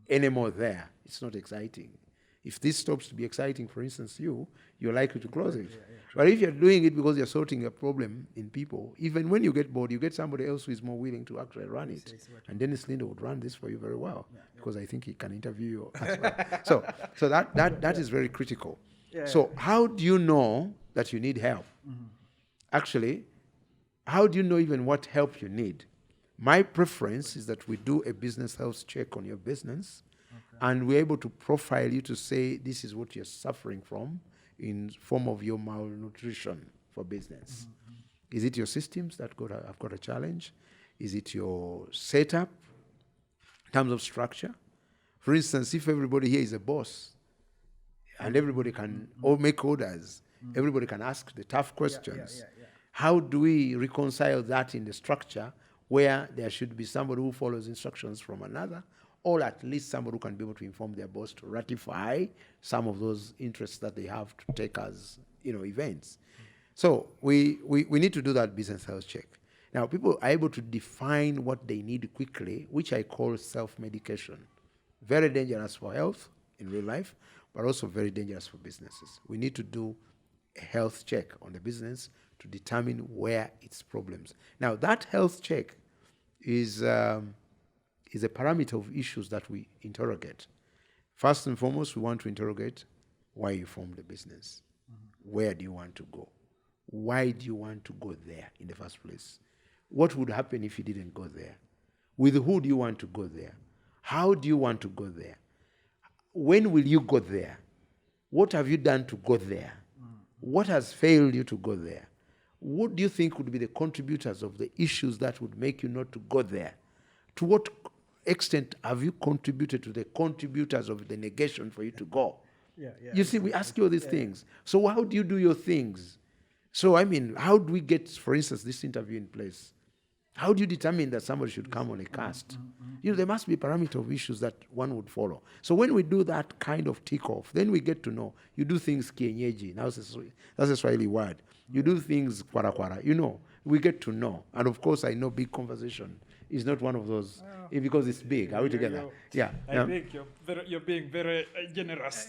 Speaker 2: anymore there. It's not exciting. If this stops to be exciting, for instance, you're likely to close it. But if you're doing it because you're sorting a problem in people, even when you get bored, you get somebody else who is more willing to actually run it. And Dennis Lindo would run this for you very well, because I think he can interview you as well. So that is very critical. So how do you know that you need help? Mm-hmm. Actually, how do you know even what help you need? My preference is that we do a business health check on your business, and we're able to profile you to say this is what you're suffering from in form of your malnutrition for business. Mm-hmm. Is it your systems that have got a challenge? Is it your setup in terms of structure? For instance, if everybody here is a boss and everybody can make orders, everybody can ask the tough questions, how do we reconcile that in the structure where there should be somebody who follows instructions from another, or at least somebody who can be able to inform their boss to ratify some of those interests that they have to take as events. So we need to do that business health check. Now, people are able to define what they need quickly, which I call self-medication. Very dangerous for health in real life, but also very dangerous for businesses. We need to do a health check on the business to determine where its problems. Now, that health check is a parameter of issues that we interrogate. First and foremost, we want to interrogate why you formed the business. Mm-hmm. Where do you want to go? Why do you want to go there in the first place? What would happen if you didn't go there? With who do you want to go there? How do you want to go there? When will you go there? What have you done to go there? Mm-hmm. What has failed you to go there? What do you think would be the contributors of the issues that would make you not to go there? To what extent have you contributed to the contributors of the negation for you to go? You see, we ask you all these things. So how do you do your things? So, how do we get, for instance, this interview in place? How do you determine that somebody should come on a cast? There must be a parameter of issues that one would follow. So when we do that kind of tick-off, then we get to know. You do things kienyeji. Now that's a Swahili word. You do things kwara. We get to know. And of course, I know Big Conversation is not one of those, because it's big. Are we together?
Speaker 1: I think you're being very generous.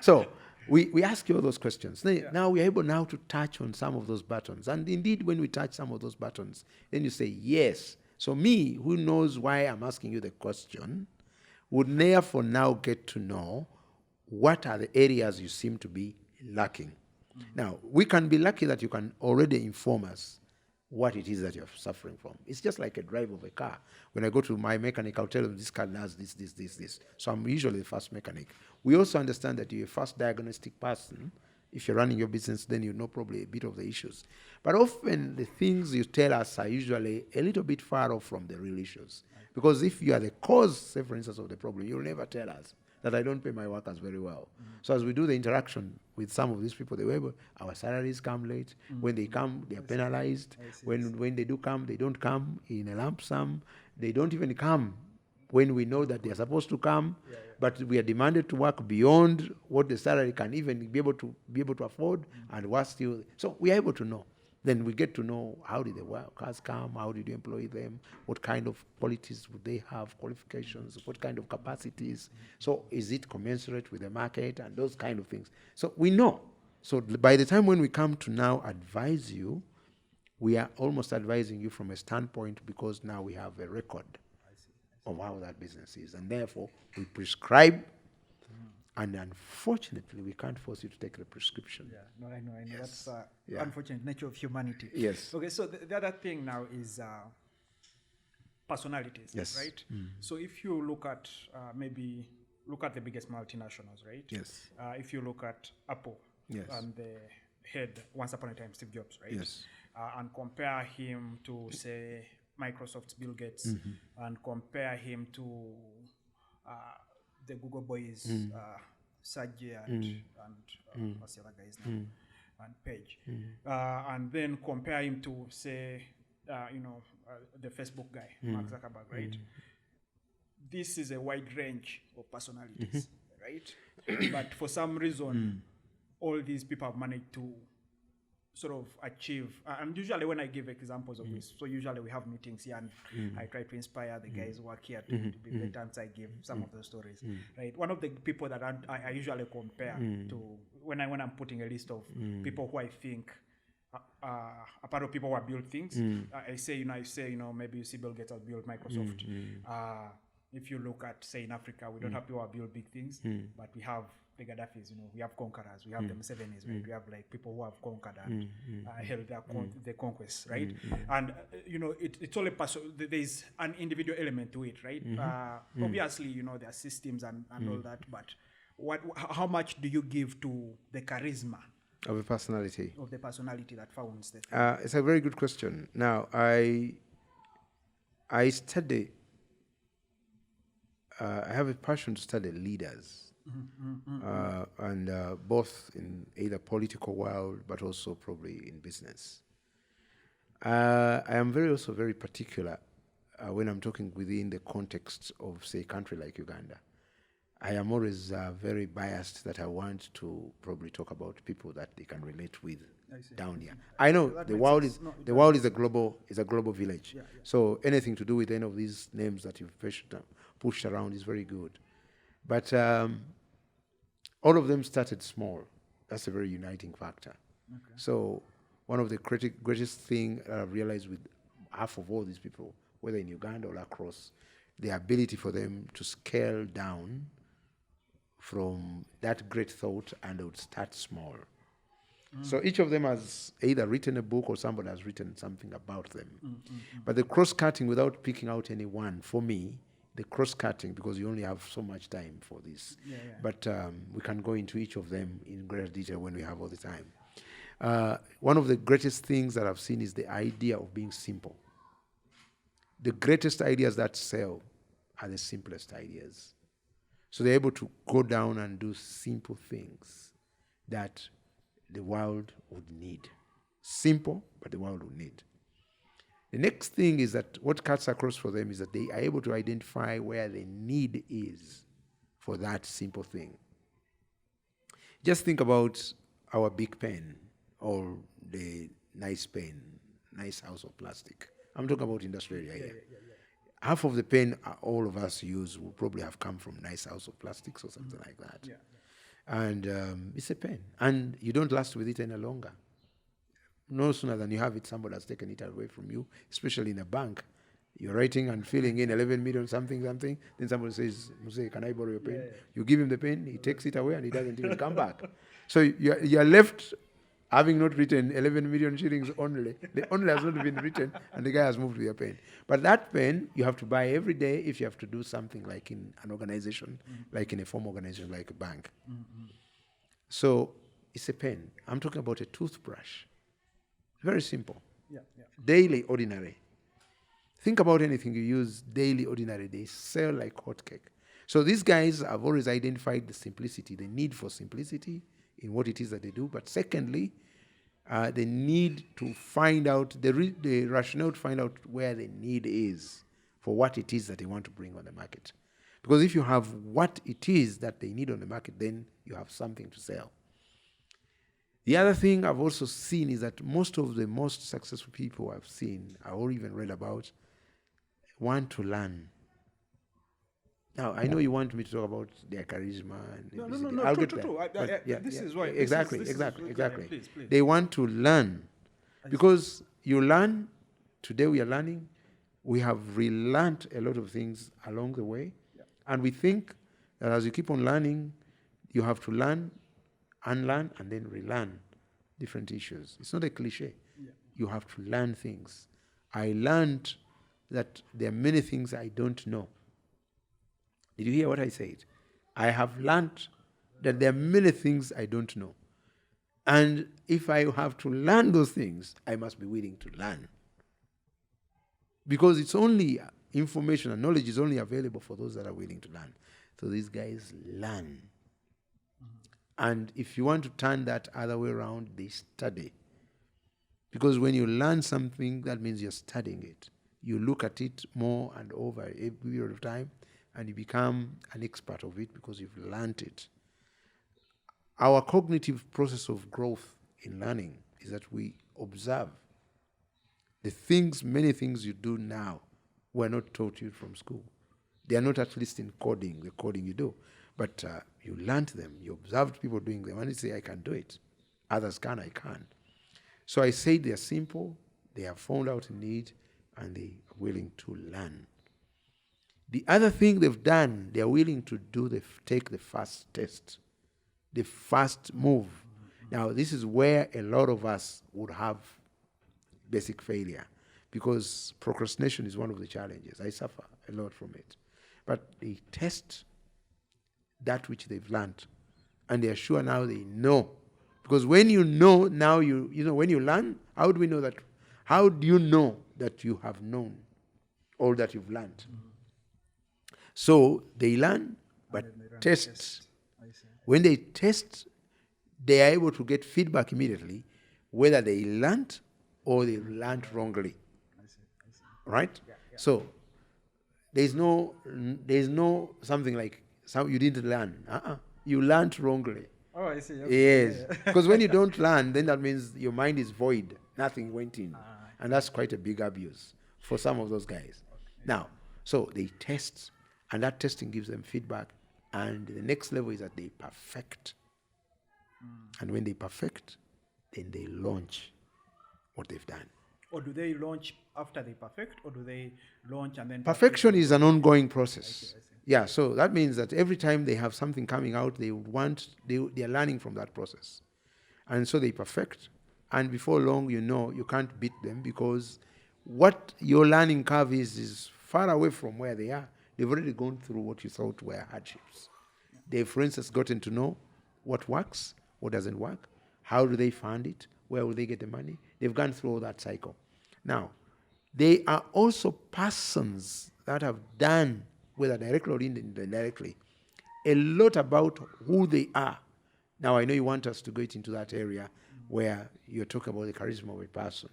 Speaker 2: So we ask you all those questions. Now we're able now to touch on some of those buttons. And indeed, when we touch some of those buttons, then you say, yes. So me, who knows why I'm asking you the question, would therefore now get to know what are the areas you seem to be lacking. Mm-hmm. Now, we can be lucky that you can already inform us what it is that you're suffering from. It's just like a drive of a car. When I go to my mechanic, I'll tell them this car does this. So I'm usually the first mechanic. We also understand that you're a first diagnostic person. If you're running your business, then you know probably a bit of the issues. But often the things you tell us are usually a little bit far off from the real issues. Because if you are the cause, say for instance, of the problem, you'll never tell us. that I don't pay my workers very well. So as we do the interaction with some of these people, our salaries come late. When they come, they are penalized. When they do come, they don't come in a lump sum. They don't even come when we know that they are supposed to come, but we are demanded to work beyond what the salary can even be able to afford, and we're still. So we are able to know. Then we get to know, how did the workers come, how did you employ them, what kind of qualities would they have, qualifications, what kind of capacities. So is it commensurate with the market, and those kind of things. So we know. So by the time when we come to now advise you, we are almost advising you from a standpoint, because now we have a record of how that business is. And therefore, we prescribe, and unfortunately, we can't force you to take the prescription.
Speaker 1: Yeah, no, I know. Yes. That's unfortunate nature of humanity.
Speaker 2: Yes.
Speaker 1: Okay, so the other thing now is personalities,
Speaker 2: yes.
Speaker 1: right? So if you look at look at the biggest multinationals, right?
Speaker 2: Yes.
Speaker 1: If you look at Apple,
Speaker 2: yes.
Speaker 1: and the head, once upon a time, Steve Jobs, right?
Speaker 2: Yes.
Speaker 1: And compare him to, say, Microsoft's Bill Gates, and compare him to the Google boys, Sergey and what's the other guy's name, and Page, and then compare him to, say, the Facebook guy, Mark Zuckerberg, right? This is a wide range of personalities, right? But for some reason, all these people have managed to sort of achieve, and usually when I give examples of this, so usually we have meetings here, and I try to inspire the guys who work here to be the times I give some of those stories, right? One of the people that I usually compare to, when I'm putting a list of people who I think a part of people who have built things, I say, maybe you see Bill Gates has built Microsoft. If you look at, say, in Africa, we don't have people who have built big things, but we have the Gaddafis, we have conquerors, we have the Musevenis, right? We have like people who have conquered and held the conquest, right? And it's all there's an individual element to it, right? Obviously, there are systems and all that, but how much do you give to the charisma
Speaker 2: of the personality
Speaker 1: that founds the thing?
Speaker 2: It's a very good question. Now, I study. I have a passion to study leaders. And both in either political world, but also probably in business. I am very particular when I'm talking within the context of, say, a country like Uganda. I am always very biased that I want to probably talk about people that they can relate with down here. I know the world is a global village. Yeah. So anything to do with any of these names that you've pushed around is very good. But all of them started small. That's a very uniting factor. Okay. So one of the greatest thing I've realized with half of all these people, whether in Uganda or across, the ability for them to scale down from that great thought, and they would start small. So each of them has either written a book or somebody has written something about them. But the cross-cutting, without picking out any one, for me, the cross-cutting, because you only have so much time for this. But we can go into each of them in greater detail when we have all the time. One of the greatest things that I've seen is the idea of being simple. The greatest ideas that sell are the simplest ideas. So they're able to go down and do simple things that the world would need. Simple, but the world would need. The next thing is that what cuts across for them is that they are able to identify where the need is for that simple thing. Just think about our big pen or the nice pen, nice house of plastic. I'm talking about industrial area. Half of the pen all of us use will probably have come from nice house of plastics or something like that. And it's a pen. And you don't last with it any longer. No sooner than you have it, somebody has taken it away from you, especially in a bank. You're writing and filling in 11 million something, then somebody says, Muse, can I borrow your pen? You give him the pen, he takes it away, and he doesn't even come back. So you're left having not written 11 million shillings only. The only has not been written, and the guy has moved with your pen. But that pen, you have to buy every day if you have to do something like in an organization, like in a formal organization, like a bank. So it's a pen. I'm talking about a toothbrush. Very simple. Daily, ordinary. Think about anything you use daily, ordinary. They sell like hotcake. So these guys have always identified the simplicity, the need for simplicity in what it is that they do. But secondly, they need to find out, the rationale to find out where the need is for what it is that they want to bring on the market. Because if you have what it is that they need on the market, then you have something to sell. The other thing I've also seen is that most of the most successful people I've seen, or even read about, want to learn. Now, I know you want me to talk about their charisma. And
Speaker 1: no,
Speaker 2: I'll
Speaker 1: true,
Speaker 2: get there.
Speaker 1: true. This is why.
Speaker 2: Exactly.
Speaker 1: Please.
Speaker 2: They want to learn. Because you learn, today we are learning, we have relearned a lot of things along the way. Yeah. And we think that as you keep on learning, you have to learn, unlearn, and then relearn different issues. It's not a cliche. Yeah. You have to learn things. I learned that there are many things I don't know. Did you hear what I said? I have learned that there are many things I don't know. And if I have to learn those things, I must be willing to learn. Because it's only information and knowledge is only available for those that are willing to learn. So these guys learn. And if you want to turn that other way around, they study. Because when you learn something, that means you're studying it. You look at it more and over a period of time, and you become an expert of it because you've learned it. Our cognitive process of growth in learning is that we observe. Many things you do now were not taught you from school. They are not at least in coding, the coding you do. But you learned them, you observed people doing them, and you say, I can do it. Others can, I can. So I say they are simple, they have found out a need, and they are willing to learn. The other thing they've done, they are willing to take the first test, the first move. Now, this is where a lot of us would have basic failure, because procrastination is one of the challenges. I suffer a lot from it. But they test that which they've learned, and they are sure now they know. Because when you know, now when you learn, how do we know that? How do you know that you have known all that you've learned? So they learn, but test. When they test, they are able to get feedback immediately, whether they learned or they learned wrongly. I see. Right? Yeah. So there's no something like you didn't learn. You learned wrongly.
Speaker 1: Oh, I see.
Speaker 2: Okay. Yes. Because when you don't learn, then that means your mind is void. Nothing went in. And that's quite a big abuse for some of those guys. Okay. Now, so they test, and that testing gives them feedback. And the next level is that they perfect. And when they perfect, then they launch what they've done.
Speaker 1: Or do they launch after they perfect, or do they launch and then...
Speaker 2: Perfection is an ongoing process. I see. Yeah, so that means that every time they have something coming out, they are learning from that process. And so they perfect. And before long, you can't beat them, because what your learning curve is far away from where they are. They've already gone through what you thought were hardships. They've, for instance, gotten to know what works, what doesn't work, how do they fund it, where will they get the money. They've gone through all that cycle. Now, they are also persons that have done, whether directly or indirectly, a lot about who they are. Now, I know you want us to go into that area where you're talking about the charisma of a person.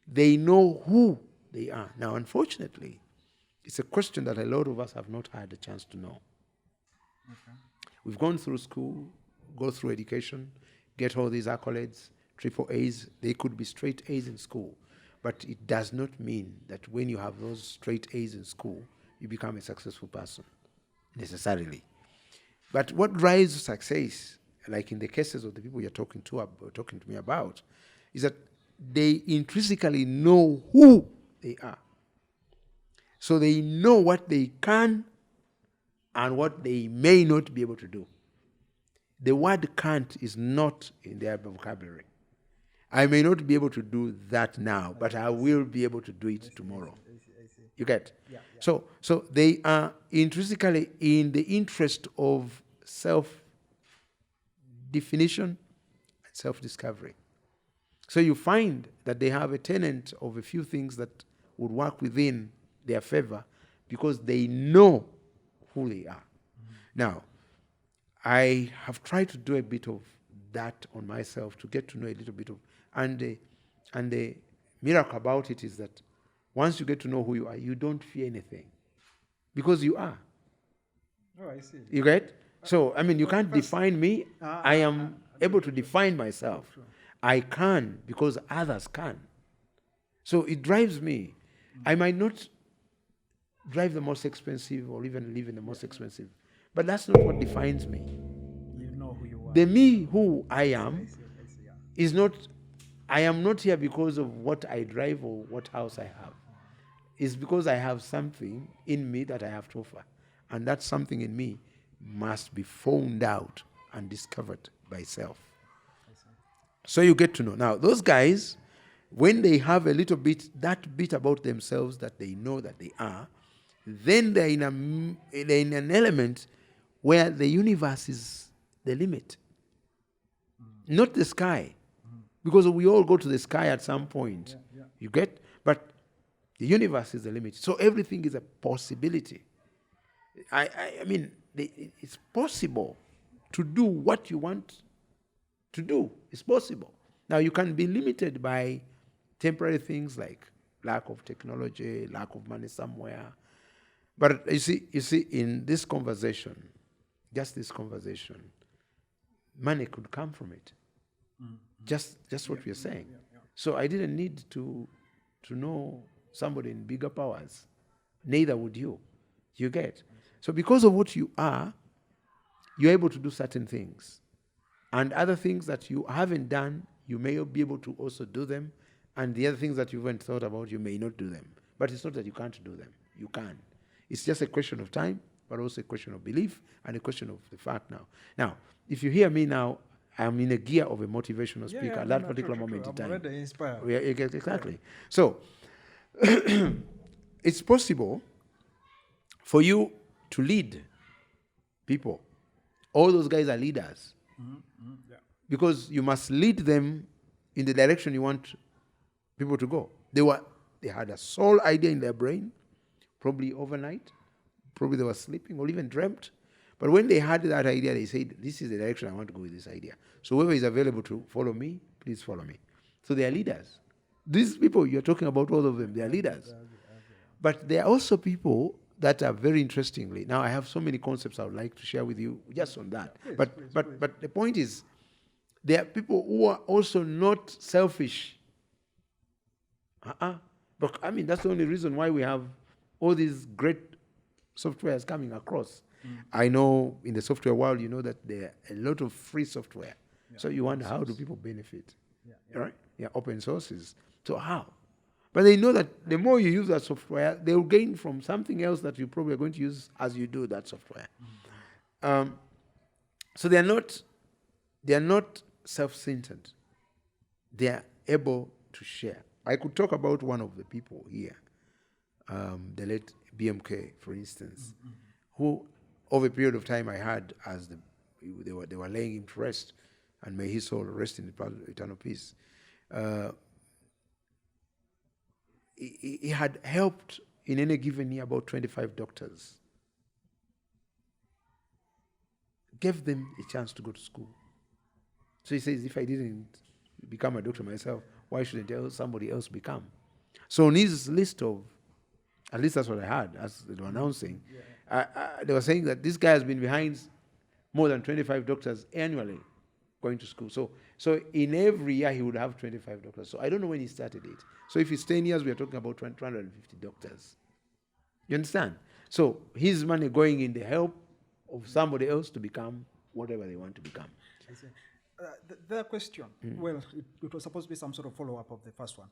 Speaker 2: They know who they are. Now, unfortunately, it's a question that a lot of us have not had a chance to know. Okay. We've gone through school, go through education, get all these accolades, triple A's. They could be straight A's in school. But it does not mean that when you have those straight A's in school, you become a successful person, necessarily. But what drives success, like in the cases of the people you're talking to me about, is that they intrinsically know who they are. So they know what they can and what they may not be able to do. The word can't is not in their vocabulary. I may not be able to do that now, but I will be able to do it tomorrow. I see. You get? Yeah. So they are intrinsically in the interest of self-definition and self-discovery. So you find that they have a tenet of a few things that would work within their favor because they know who they are. Now, I have tried to do a bit of that on myself to get to know a little bit of, and the miracle about it is that once you get to know who you are, you don't fear anything, because you are.
Speaker 1: Oh, I see.
Speaker 2: You get? So, I mean, you can't define me. I am able to define myself. I can because others can. So it drives me. I might not drive the most expensive or even live in the most expensive, but that's not what defines me.
Speaker 1: You know who you are.
Speaker 2: The me who I am is not, I am not here because of what I drive or what house I have. It's because I have something in me that I have to offer. And that something in me must be found out and discovered by self. So you get to know. Now, those guys, when they have a little bit, that bit about themselves that they know that they are, then they're in an element where the universe is the limit, not the sky. Because we all go to the sky at some point. You get? But the universe is the limit. So everything is a possibility. I mean, it's possible to do what you want to do. It's possible. Now, you can be limited by temporary things like lack of technology, lack of money somewhere. But you see, in this conversation, just this conversation, money could come from it. Just what we are saying. So I didn't need to know somebody in bigger powers. Neither would you. You get? So because of what you are, you're able to do certain things. And other things that you haven't done, you may be able to also do them. And the other things that you haven't thought about, you may not do them. But it's not that you can't do them. You can. It's just a question of time, but also a question of belief and a question of the fact now. Now, if you hear me now, I'm in a gear of a motivational speaker at that particular moment in time.
Speaker 1: I'm already inspired.
Speaker 2: Yeah, exactly. Yeah. So, it's possible for you to lead people. All those guys are leaders. Because you must lead them in the direction you want people to go. They had a sole idea in their brain, probably overnight, probably they were sleeping or even dreamt. But when they had that idea, they said, this is the direction I want to go with this idea. So whoever is available to follow me, please follow me. So they are leaders. These people, you're talking about all of them, they are leaders. But there are also people that are very interestingly, now I have so many concepts I would like to share with you just on that. But the point is, there are people who are also not selfish. But I mean, that's the only reason why we have all these great softwares coming across. I know in the software world, you know that there are a lot of free software. So you wonder, how do people benefit? Right? Open sources. So how? But they know that the more you use that software, they will gain from something else that you probably are going to use as you do that software. So they are not self-centered. They are able to share. I could talk about one of the people here, the late BMK, for instance, who over a period of time I had as they were laying him to rest, and may his soul rest in eternal peace. He had helped in any given year about 25 doctors. Gave them a chance to go to school. So he says, if I didn't become a doctor myself, why shouldn't somebody else become? So on his list of, at least that's what I heard as they were announcing, they were saying that this guy has been behind more than 25 doctors annually going to school. So in every year he would have 25 doctors. So I don't know when he started it. So if it's 10 years, we are talking about 250 doctors. You understand? So his money going in the help of somebody else to become whatever they want to become.
Speaker 1: I see. The question, well, it was supposed to be some sort of follow-up of the first one.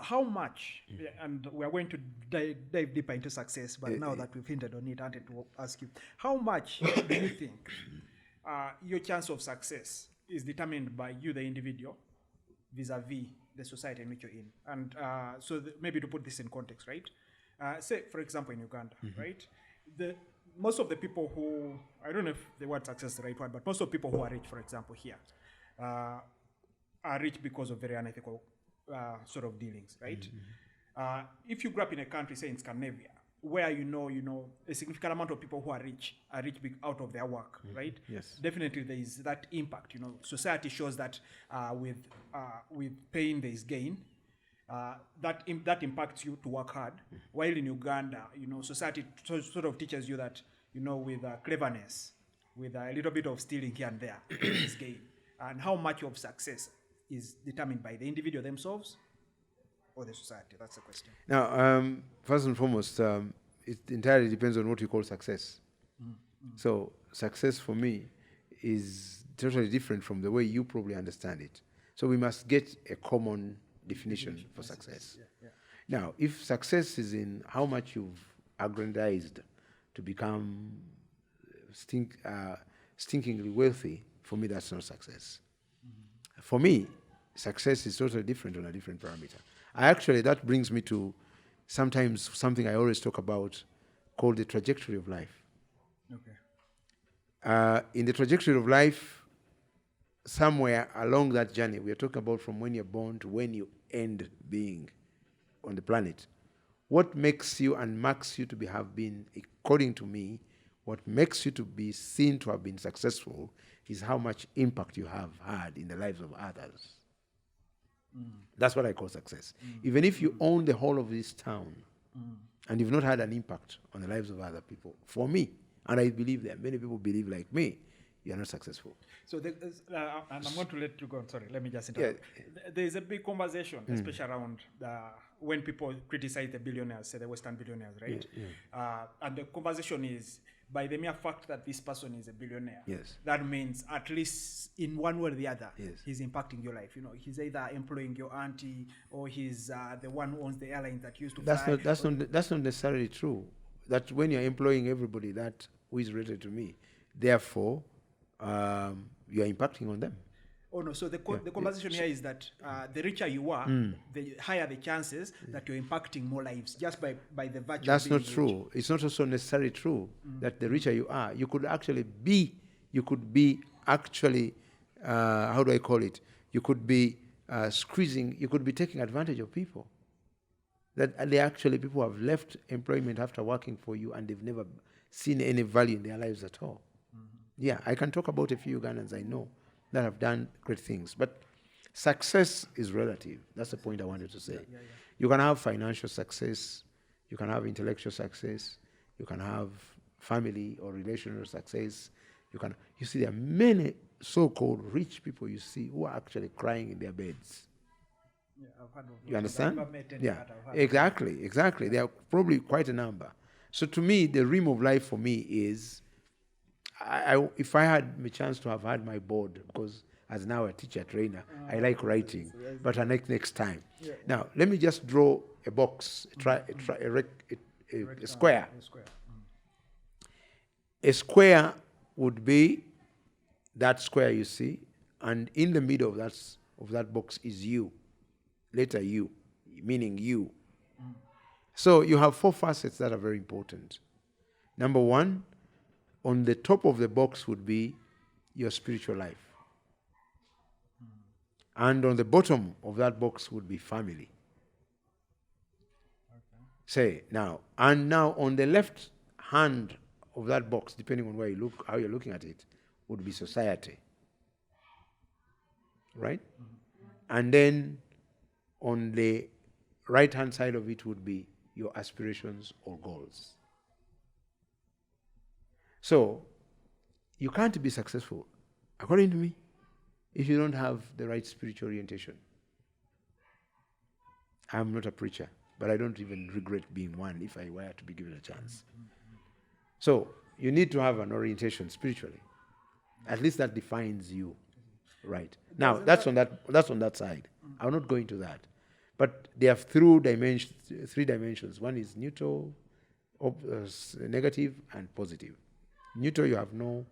Speaker 1: How much, and we are going to dive deeper into success, but now that we've hinted on it, I wanted to ask you, how much do you think your chance of success is determined by you, the individual, vis-a-vis the society in which you're in? And so maybe to put this in context, right? Say, for example, in Uganda, right? Most of the people who, I don't know if the word success is the right word, but most of the people who are rich, for example, here, are rich because of very unethical sort of dealings, right? If you grew up in a country, say in Scandinavia, where a significant amount of people who are rich out of their work, right?
Speaker 2: Yes.
Speaker 1: Definitely there is that impact. Society shows that with pain there is gain. That impacts you to work hard. While in Uganda, society sort of teaches you that, with cleverness, with a little bit of stealing here and there, is gain. And how much of success is determined by the individual themselves or the society? That's the question.
Speaker 2: Now, first and foremost, it entirely depends on what you call success. So success for me is totally different from the way you probably understand it. So we must get a common definition for success.
Speaker 1: Yeah.
Speaker 2: Now, if success is in how much you've aggrandized to become stinkingly wealthy, for me, that's not success. For me, success is totally different on a different parameter. That brings me to sometimes something I always talk about called the trajectory of life.
Speaker 1: Okay.
Speaker 2: In the trajectory of life, somewhere along that journey, we are talking about from when you're born to when you end being on the planet. What makes you and marks you to have been, according to me, what makes you to be seen to have been successful is how much impact you have had in the lives of others. That's what I call success. Even if you own the whole of this town and you've not had an impact on the lives of other people, for me, and I believe that many people believe like me, you are not successful.
Speaker 1: So, and I'm going to let you go. Sorry, let me just interrupt. Yeah. There is a big conversation, especially around when people criticize the billionaires, say the Western billionaires, right?
Speaker 2: Yeah.
Speaker 1: And the conversation is, by the mere fact that this person is a billionaire,
Speaker 2: yes,
Speaker 1: that means at least in one way or the other,
Speaker 2: yes,
Speaker 1: he's impacting your life. He's either employing your auntie or he's the one who owns the airlines that used to fly.
Speaker 2: That's not necessarily true. That when you're employing everybody that who is related to me, therefore, you are impacting on them.
Speaker 1: Oh no! So the conversation here is that the richer you are, the higher the chances that you're impacting more lives just by the virtue.
Speaker 2: That's
Speaker 1: of being
Speaker 2: not true.
Speaker 1: Rich.
Speaker 2: It's not also necessarily true that the richer you are, you could be actually, how do I call it? You could be squeezing. You could be taking advantage of people. That they actually people who have left employment after working for you and they've never seen any value in their lives at all. Yeah, I can talk about a few Ugandans I know that have done great things. But success is relative. That's the point I wanted to say.
Speaker 1: Yeah.
Speaker 2: You can have financial success. You can have intellectual success. You can have family or relational success. You see, there are many so-called rich people you see who are actually crying in their beds.
Speaker 1: Yeah, I've heard of
Speaker 2: you understand?
Speaker 1: Yeah,
Speaker 2: exactly. There are probably quite a number. So to me, the realm of life for me is, if I had a chance to have had my board, because as now a teacher trainer, I like writing, but next time. Yeah. Now, let me just draw a box, a square. A square would be that square you see, and in the middle of that box is you, letter U, meaning you. So you have 4 facets that are very important. Number 1, on the top of the box would be your spiritual life. And on the bottom of that box would be family. Okay. Now on the left hand of that box, depending on where you look, how you're looking at it, would be society. Right? And then on the right hand side of it would be your aspirations or goals. So, you can't be successful, according to me, if you don't have the right spiritual orientation. I'm not a preacher, but I don't even regret being one if I were to be given a chance. So, you need to have an orientation spiritually. At least that defines you. Right. Now, that's on that side. I'm not going to that. But they have 3 dimensions. One is neutral, negative, and positive. Neutral, you have no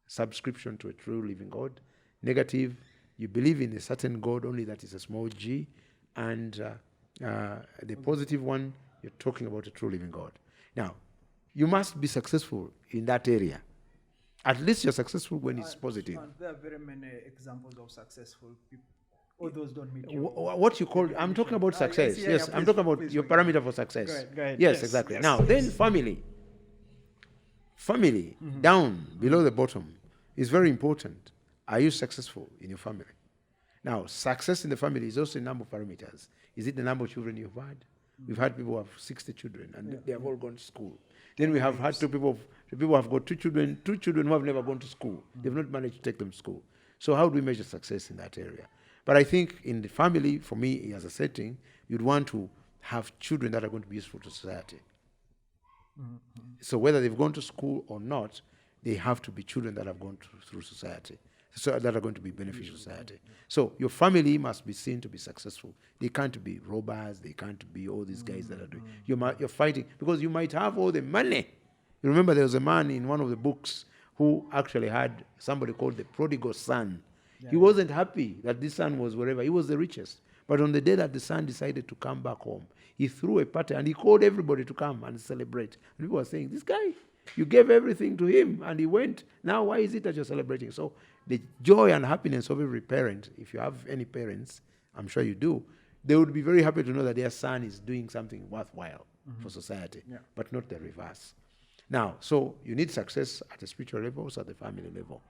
Speaker 2: subscription to a true living God. Negative, you believe in a certain God, only that is a small g. And the positive one, you're talking about a true living God. Now, you must be successful in that area. At least you're successful when it's positive.
Speaker 1: There are very many examples of successful Or those don't meet
Speaker 2: what you call, I'm talking about success. Yes, I'm talking about your parameter for success.
Speaker 1: Go ahead.
Speaker 2: Yes, exactly. Yes, now, then family. Family, down, below the bottom, is very important. Are you successful in your family? Now, success in the family is also a number of parameters. Is it the number of children you've had? We've had people who have 60 children, and they have all gone to school. Then we have had two people who have got two children who have never gone to school. They've not managed to take them to school. So how do we measure success in that area? But I think in the family, for me, as a setting, you'd want to have children that are going to be useful to society. So whether they've gone to school or not, they have to be children that have gone through society, so that are going to be beneficial to society. So your family must be seen to be successful. They can't be robbers. They can't be all these guys that are doing. You're fighting because you might have all the money. You remember there was a man in one of the books who actually had somebody called the prodigal son. Yeah. He wasn't happy that this son was wherever. He was the richest. But on the day that the son decided to come back home, he threw a party and he called everybody to come and celebrate. And people were saying, this guy, you gave everything to him and he went. Now why is it that you're celebrating? So the joy and happiness of every parent, if you have any parents, I'm sure you do, they would be very happy to know that their son is doing something worthwhile for society, but not the reverse. Now, so you need success at the spiritual level, also at the family level.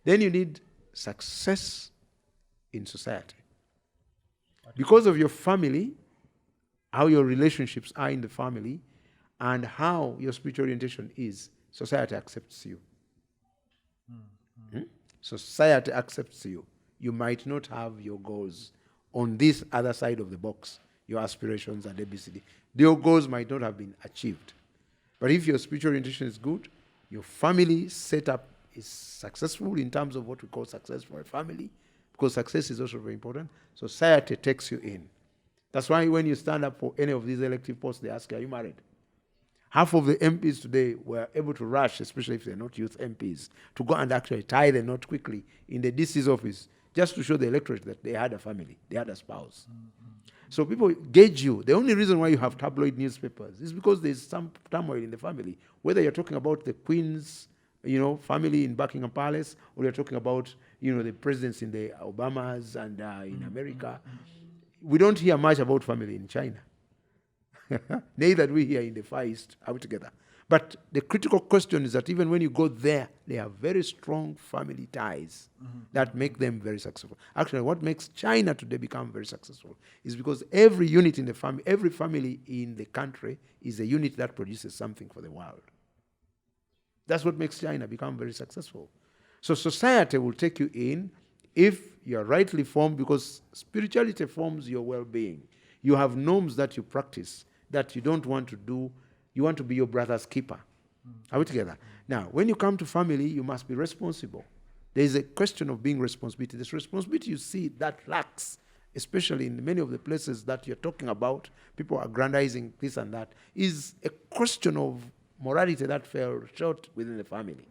Speaker 2: Then you need success in society. Because of your family, how your relationships are in the family, and how your spiritual orientation is, society accepts you. Society accepts you. You might not have your goals on this other side of the box, your aspirations and ABCD. Your goals might not have been achieved. But if your spiritual orientation is good, your family setup is successful in terms of what we call success for a family, because success is also very important. Society takes you in. That's why when you stand up for any of these elective posts, they ask you, are you married? Half of the MPs today were able to rush, especially if they're not youth MPs, to go and actually tie the knot quickly in the DC's office, just to show the electorate that they had a family, they had a spouse. So people gauge you. The only reason why you have tabloid newspapers is because there's some turmoil in the family. Whether you're talking about the Queen's, family in Buckingham Palace, or you're talking about, the presidents in the Obamas and in America, we don't hear much about family in China. Neither do we here in the Far East. Are we together? But the critical question is that even when you go there, they have very strong family ties that make them very successful. Actually, what makes China today become very successful is because every unit in the family, every family in the country is a unit that produces something for the world. That's what makes China become very successful. So society will take you in if you are rightly formed, because spirituality forms your well-being. You have norms that you practice that you don't want to do. You want to be your brother's keeper. Are we together? Now, when you come to family, you must be responsible. There is a question of being responsibility. This responsibility you see that lacks, especially in many of the places that you're talking about, people are aggrandizing this and that, is a question of morality that fell short within the family.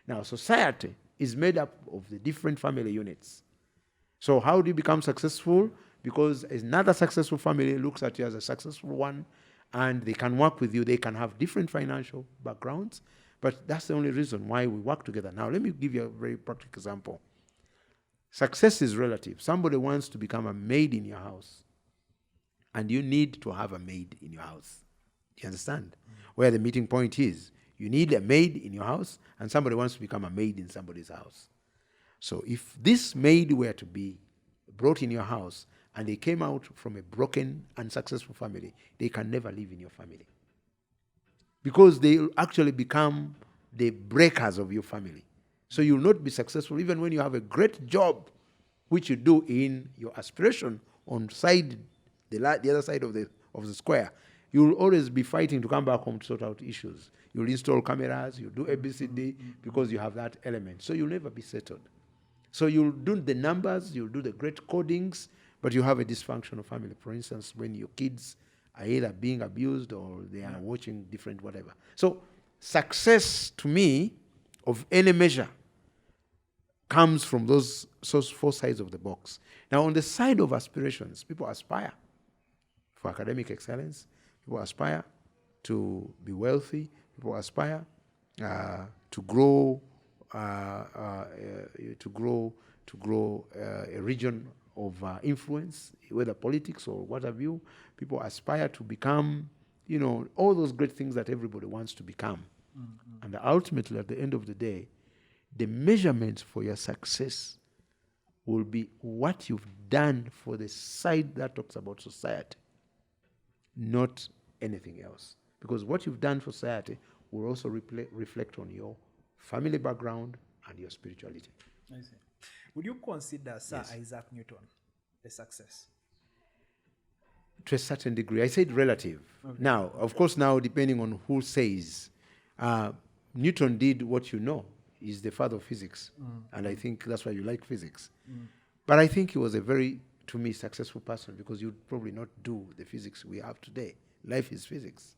Speaker 2: Now, society is made up of the different family units. So how do you become successful? Because another successful family looks at you as a successful one, and they can work with you. They can have different financial backgrounds, but that's the only reason why we work together. Now, let me give you a very practical example. Success is relative. Somebody wants to become a maid in your house, and you need to have a maid in your house. Do you understand? Where the meeting point is. You need a maid in your house, and somebody wants to become a maid in somebody's house. So if this maid were to be brought in your house, and they came out from a broken, unsuccessful family, they can never live in your family. Because they actually become the breakers of your family. So you'll not be successful even when you have a great job, which you do in your aspiration on the other side of the square. You'll always be fighting to come back home to sort out issues. You'll install cameras, you'll do ABCD, because you have that element. So you'll never be settled. So you'll do the numbers, you'll do the great codings, but you have a dysfunctional family. For instance, when your kids are either being abused or they are watching different whatever. So success, to me, of any measure, comes from those four sides of the box. Now, on the side of aspirations, people aspire for academic excellence. People aspire to be wealthy. People aspire to grow a region influence, whether politics or what have you. People aspire to become, all those great things that everybody wants to become. Mm-hmm. And ultimately, at the end of the day, the measurement for your success will be what you've done for the side that talks about society, not anything else. Because what you've done for society will also reflect on your family background and your spirituality.
Speaker 1: I see. Would you consider Sir Isaac Newton a success?
Speaker 2: To a certain degree. I said relative. Okay. Now, of course, depending on who says, Newton did what he's the father of physics. And I think that's why you like physics. But I think he was a very, to me, successful person, because you'd probably not do the physics we have today. Life is physics.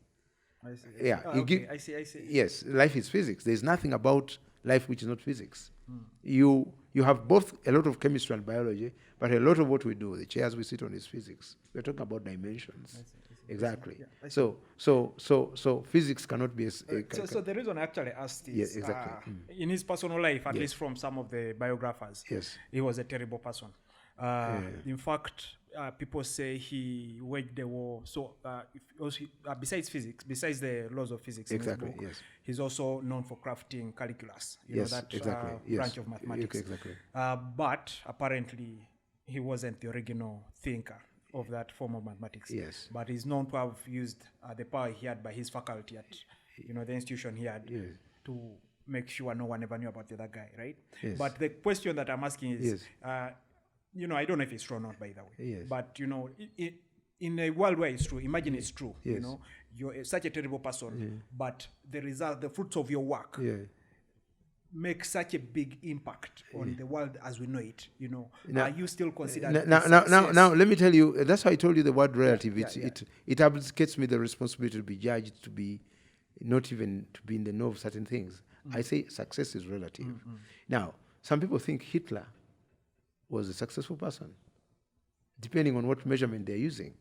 Speaker 1: I see.
Speaker 2: Yeah.
Speaker 1: Okay. I see.
Speaker 2: Yes, life is physics. There's nothing about life which is not physics. You have both a lot of chemistry and biology, but a lot of what we do, the chairs we sit on, is physics. We're talking about dimensions. I see. Exactly. Yeah, so physics cannot be
Speaker 1: so the reason I actually asked is in his personal life, at least from some of the biographers, he was a terrible person. In fact, people say he waged the war. So besides physics, besides the laws of physics in his book, he's also known for crafting calculus, branch of mathematics. But apparently, he wasn't the original thinker of that form of mathematics.
Speaker 2: Yes.
Speaker 1: But he's known to have used the power he had by his faculty at the institution he had to make sure no one ever knew about the other guy, right?
Speaker 2: Yes.
Speaker 1: But the question that I'm asking is, I don't know if it's true or not, by the way.
Speaker 2: Yes.
Speaker 1: But in a world where it's true, imagine it's true. You're such a terrible person, but the fruits of your work make such a big impact on the world as we know it. Now, are you still considered
Speaker 2: now let me tell you, that's why I told you the word relative. It abdicates me the responsibility to be judged, to be not even to be in the know of certain things. I say success is relative. Now, some people think Hitler was a successful person, depending on what measurement they're using.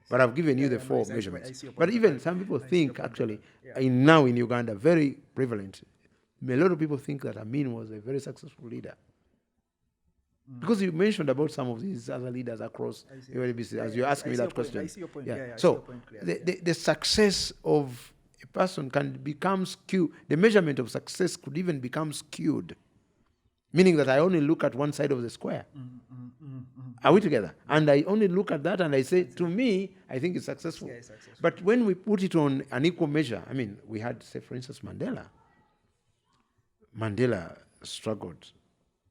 Speaker 2: But I've given you the four measurements. But even some people think, actually, now in Uganda, very prevalent, a lot of people think that Amin was a very successful leader. Because you mentioned about some of these other leaders across ULBC, as you asked me that question.
Speaker 1: I see your point.
Speaker 2: So the success of a person can become skewed. The measurement of success could even become skewed. Meaning that I only look at one side of the square. Are we together? And I only look at that and I say, to me, I think it's successful.
Speaker 1: Yeah, it's successful.
Speaker 2: But when we put it on an equal measure, we had, say, for instance, Mandela. Mandela struggled.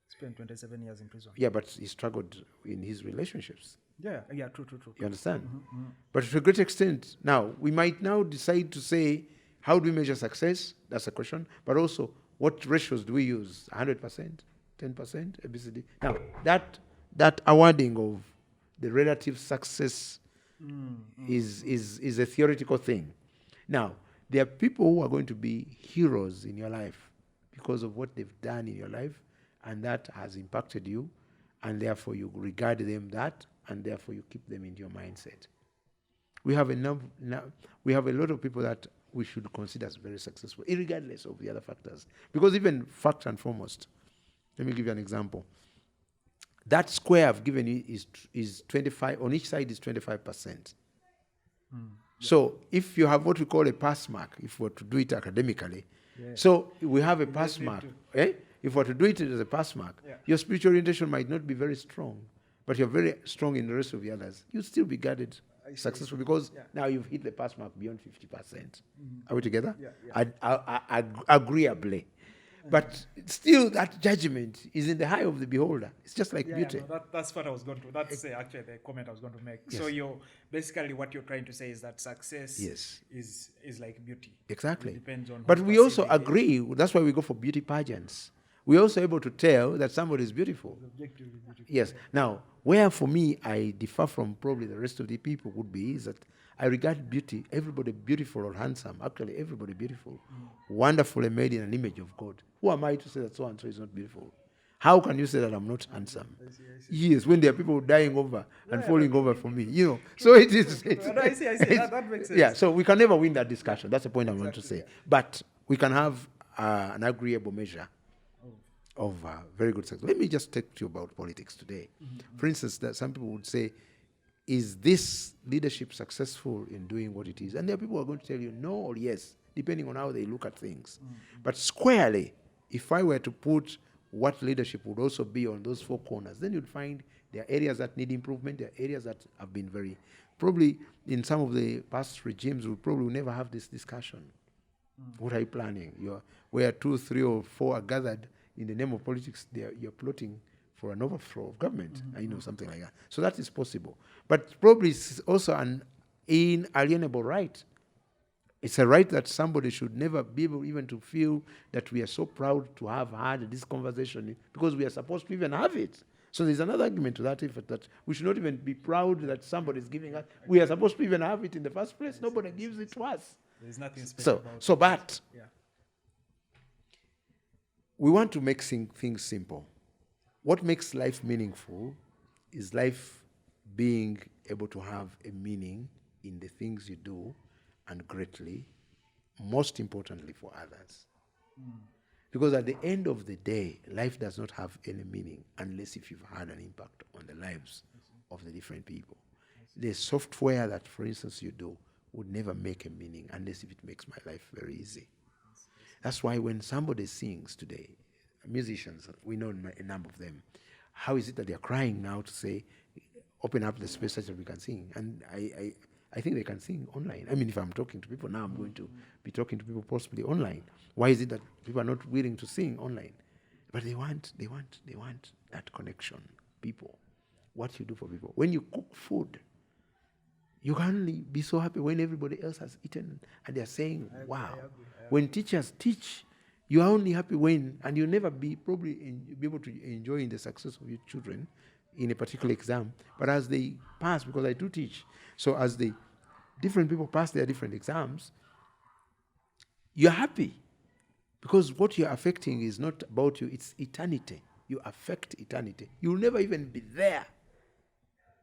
Speaker 1: Spent 27 years in prison.
Speaker 2: Yeah, but he struggled in his relationships.
Speaker 1: Yeah, true.
Speaker 2: You understand? But to a great extent, now, we might now decide to say, how do we measure success? That's a question. But also, what ratios do we use? 100%, 10%, ABCD. Now, that awarding of the relative success is a theoretical thing. Now, there are people who are going to be heroes in your life because of what they've done in your life, and that has impacted you, and therefore you regard them that, and therefore you keep them in your mindset. We have a lot of people that we should consider as very successful, regardless of the other factors. Because even first and foremost, let me give you an example. That square I've given you is 25, on each side is 25%. So if you have what we call a pass mark, if we were to do it academically, so we have a pass mark. If we were to do it as a pass mark, your spiritual orientation might not be very strong, but you're very strong in the rest of the others. You'll still be guarded successful because now you've hit the pass mark beyond 50%. Are we together? Agreeably. But still, that judgment is in the eye of the beholder. It's just like beauty.
Speaker 1: That's what I was going to. That's actually the comment I was going to make. Yes. So basically what you're trying to say is that success is like beauty.
Speaker 2: Exactly.
Speaker 1: It depends on.
Speaker 2: But we also agree. That's why we go for beauty pageants. We're also able to tell that somebody is beautiful.
Speaker 1: Objectively beautiful.
Speaker 2: Yes. Now, where for me I differ from probably the rest of the people would be is that I regard beauty, everybody beautiful or handsome, actually everybody beautiful, wonderfully made in an image of God. Who am I to say that so-and-so is not beautiful? How can you say that I'm not handsome? I see. Yes, when there are people dying over and falling over for me, So it is.
Speaker 1: I see. That makes sense.
Speaker 2: Yeah, so we can never win that discussion. That's the point I want to say. But we can have an agreeable measure of very good success. Let me just talk to you about politics today. For instance, that some people would say, is this leadership successful in doing what it is? And there are people who are going to tell you no or yes, depending on how they look at things. But squarely, if I were to put what leadership would also be on those four corners, then you'd find there are areas that need improvement, there are areas that have been very, probably in some of the past regimes, we probably will never have this discussion. What are you planning? Where 2, 3, or 4 are gathered in the name of politics, you're plotting for an overthrow of government, something like that. So that is possible. But probably it's also an inalienable right. It's a right that somebody should never be able even to feel that we are so proud to have had this conversation, because we are supposed to even have it. So there's another argument to that effect, that we should not even be proud that somebody is giving us. We are supposed to even have it in the first place. Nobody gives it to us.
Speaker 1: There's nothing special
Speaker 2: about it. But we want to make things simple. What makes life meaningful is life being able to have a meaning in the things you do, and greatly, most importantly, for others. Because at the end of the day, life does not have any meaning unless if you've had an impact on the lives of the different people. The software that, for instance, you do would never make a meaning unless if it makes my life very easy. That's why when somebody sings today, musicians, we know a number of them, how is it that they're crying now to say, open up the space so that we can sing? And I think they can sing online. I mean, if I'm talking to people now, I'm going to be talking to people possibly online. Why is it that people are not willing to sing online? But they want that connection. People, what you do for people. When you cook food, you can only be so happy when everybody else has eaten and they're saying, wow. I agree. When teachers teach, you are only happy when, and you'll never be be able to enjoy the success of your children in a particular exam. But as they pass, because I do teach, so as the different people pass their different exams, you're happy. Because what you're affecting is not about you, it's eternity. You affect eternity. You'll never even be there,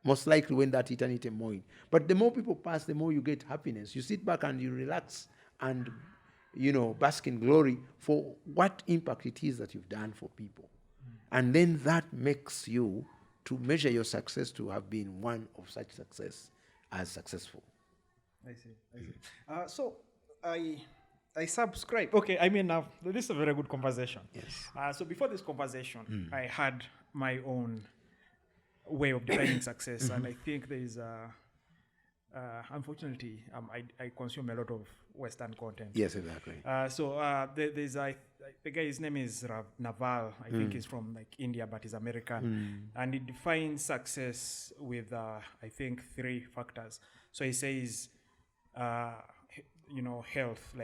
Speaker 2: most likely, when that eternity moves. But the more people pass, the more you get happiness. You sit back and you relax and, bask in glory for what impact it is that you've done for people. And then that makes you to measure your success to have been one of such success as successful.
Speaker 1: I see. So I subscribe. Okay, I mean, this is a very good conversation.
Speaker 2: Yes.
Speaker 1: So before this conversation, I had my own way of defining success, and I think there is unfortunately, I consume a lot of Western content.
Speaker 2: Yes, exactly.
Speaker 1: There's the guy, his name is Naval. I think he's from India, but he's American, and he defines success with I think 3 factors. So he says, health,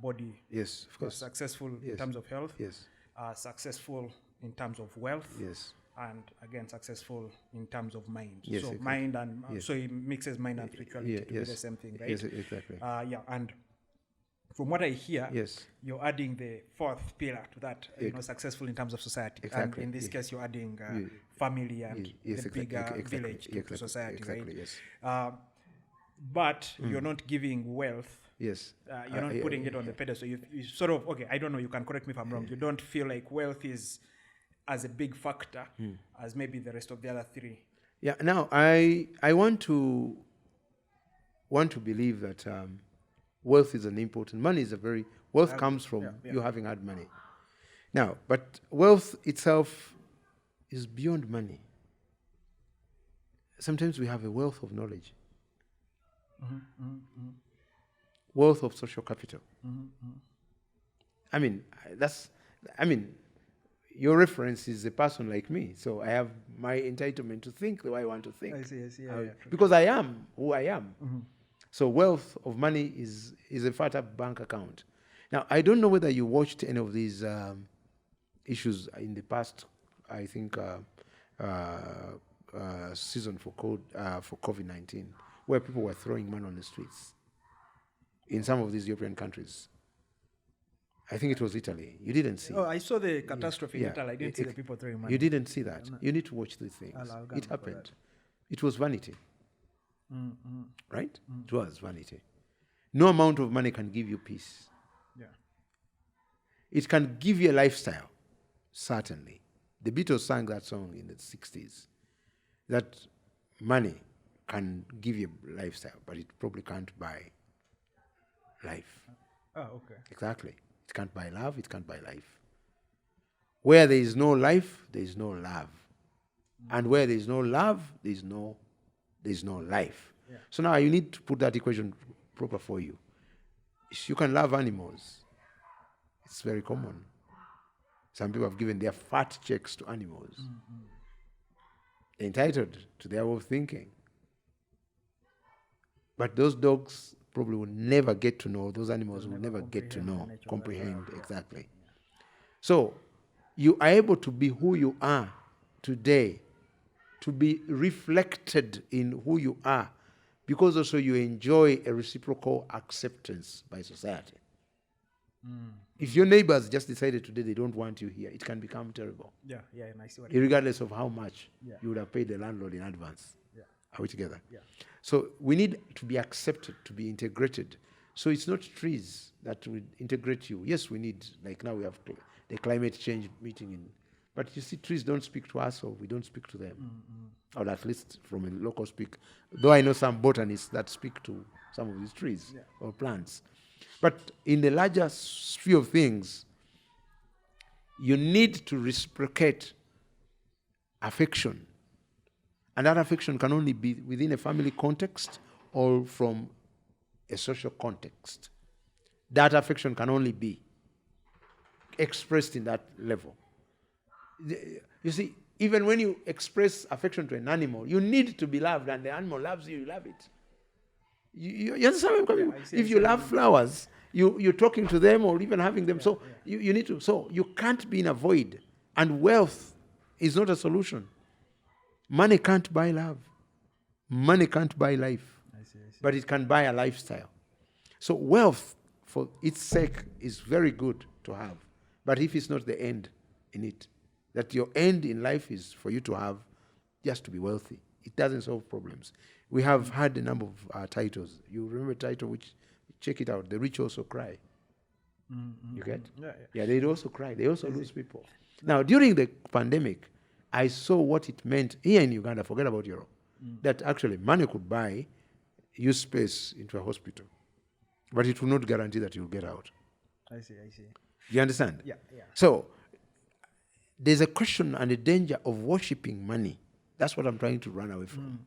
Speaker 1: body.
Speaker 2: Yes, of course.
Speaker 1: Successful in terms of health.
Speaker 2: Yes.
Speaker 1: Successful in terms of wealth.
Speaker 2: Yes.
Speaker 1: And again, successful in terms of mind.
Speaker 2: Yes,
Speaker 1: so
Speaker 2: exactly.
Speaker 1: Mind and so he mixes mind and spirituality to be the same thing, right?
Speaker 2: Yes, exactly.
Speaker 1: And from what I hear,
Speaker 2: yes,
Speaker 1: you're adding the 4th pillar to that. Successful in terms of society.
Speaker 2: Exactly.
Speaker 1: And in this case, you're adding family and the bigger village to society,
Speaker 2: exactly,
Speaker 1: right?
Speaker 2: Yes.
Speaker 1: But you're not giving wealth.
Speaker 2: Yes.
Speaker 1: You're not putting it on the pedestal. You sort of, okay, I don't know, you can correct me if I'm wrong. You don't feel like wealth is as a big factor as maybe the rest of the other 3.
Speaker 2: Yeah. Now, I want to believe that wealth is an important. Money is wealth comes from you having had money. Now, but wealth itself is beyond money. Sometimes we have a wealth of knowledge, wealth of social capital. Your reference is a person like me, so I have my entitlement to think the way I want to think.
Speaker 1: I see.
Speaker 2: Because I am who I am. So wealth of money is a fat up bank account. Now, I don't know whether you watched any of these issues in the past, I think, season for COVID-19, where people were throwing money on the streets in some of these European countries. I think it was Italy. You didn't see.
Speaker 1: Oh, I saw the catastrophe in Italy. I didn't see the people throwing money.
Speaker 2: You didn't see that. You need to watch these things. It happened. It was vanity. Right? It was vanity. No amount of money can give you peace.
Speaker 1: Yeah.
Speaker 2: It can give you a lifestyle, certainly. The Beatles sang that song in the 60s, that money can give you a lifestyle, but it probably can't buy life.
Speaker 1: Oh, okay.
Speaker 2: Exactly. It can't buy love, it can't buy life. Where there is no life, there is no love. And where there is no love, there is no life.
Speaker 1: Yeah.
Speaker 2: So now you need to put that equation proper for you. You can love animals. It's very common. Some people have given their fat checks to animals. They're entitled to their way of thinking. But those dogs probably will never get to know, those animals will never get to know, comprehend exactly. So you are able to be who you are today, to be reflected in who you are, because also you enjoy a reciprocal acceptance by society. If your neighbors just decided today they don't want you here, it can become terrible.
Speaker 1: Yeah, and I see what
Speaker 2: regardless of how much you would have paid the landlord in advance.
Speaker 1: Yeah.
Speaker 2: Are we together?
Speaker 1: Yeah.
Speaker 2: So we need to be accepted, to be integrated. So it's not trees that will integrate you. Yes, we need, like now we have the climate change meeting, but you see, trees don't speak to us, or we don't speak to them. Or at least from a local speak. Though I know some botanists that speak to some of these trees or plants. But in the larger sphere of things, you need to reciprocate affection. And that affection can only be within a family context or from a social context. That affection can only be expressed in that level. You see, even when you express affection to an animal, you need to be loved, and the animal loves you, you love it. You understand where I'm coming from? If you love flowers, you're talking to them or even having them. You need to. So you can't be in a void. And wealth is not a solution. Money can't buy love. Money can't buy life. I see. But it can buy a lifestyle. So wealth, for its sake, is very good to have. But if it's not the end in it, that your end in life is for you to have just to be wealthy, it doesn't solve problems. We have had a number of titles. You remember a title which, check it out, The Rich Also Cry. You get? Yeah, they also cry. They also lose people. Now, during the pandemic, I saw what it meant here in Uganda, forget about Europe, that actually money could buy you space into a hospital, but it will not guarantee that you'll get out.
Speaker 1: I see.
Speaker 2: You understand?
Speaker 1: Yeah.
Speaker 2: So, there's a question and a danger of worshipping money. That's what I'm trying to run away from.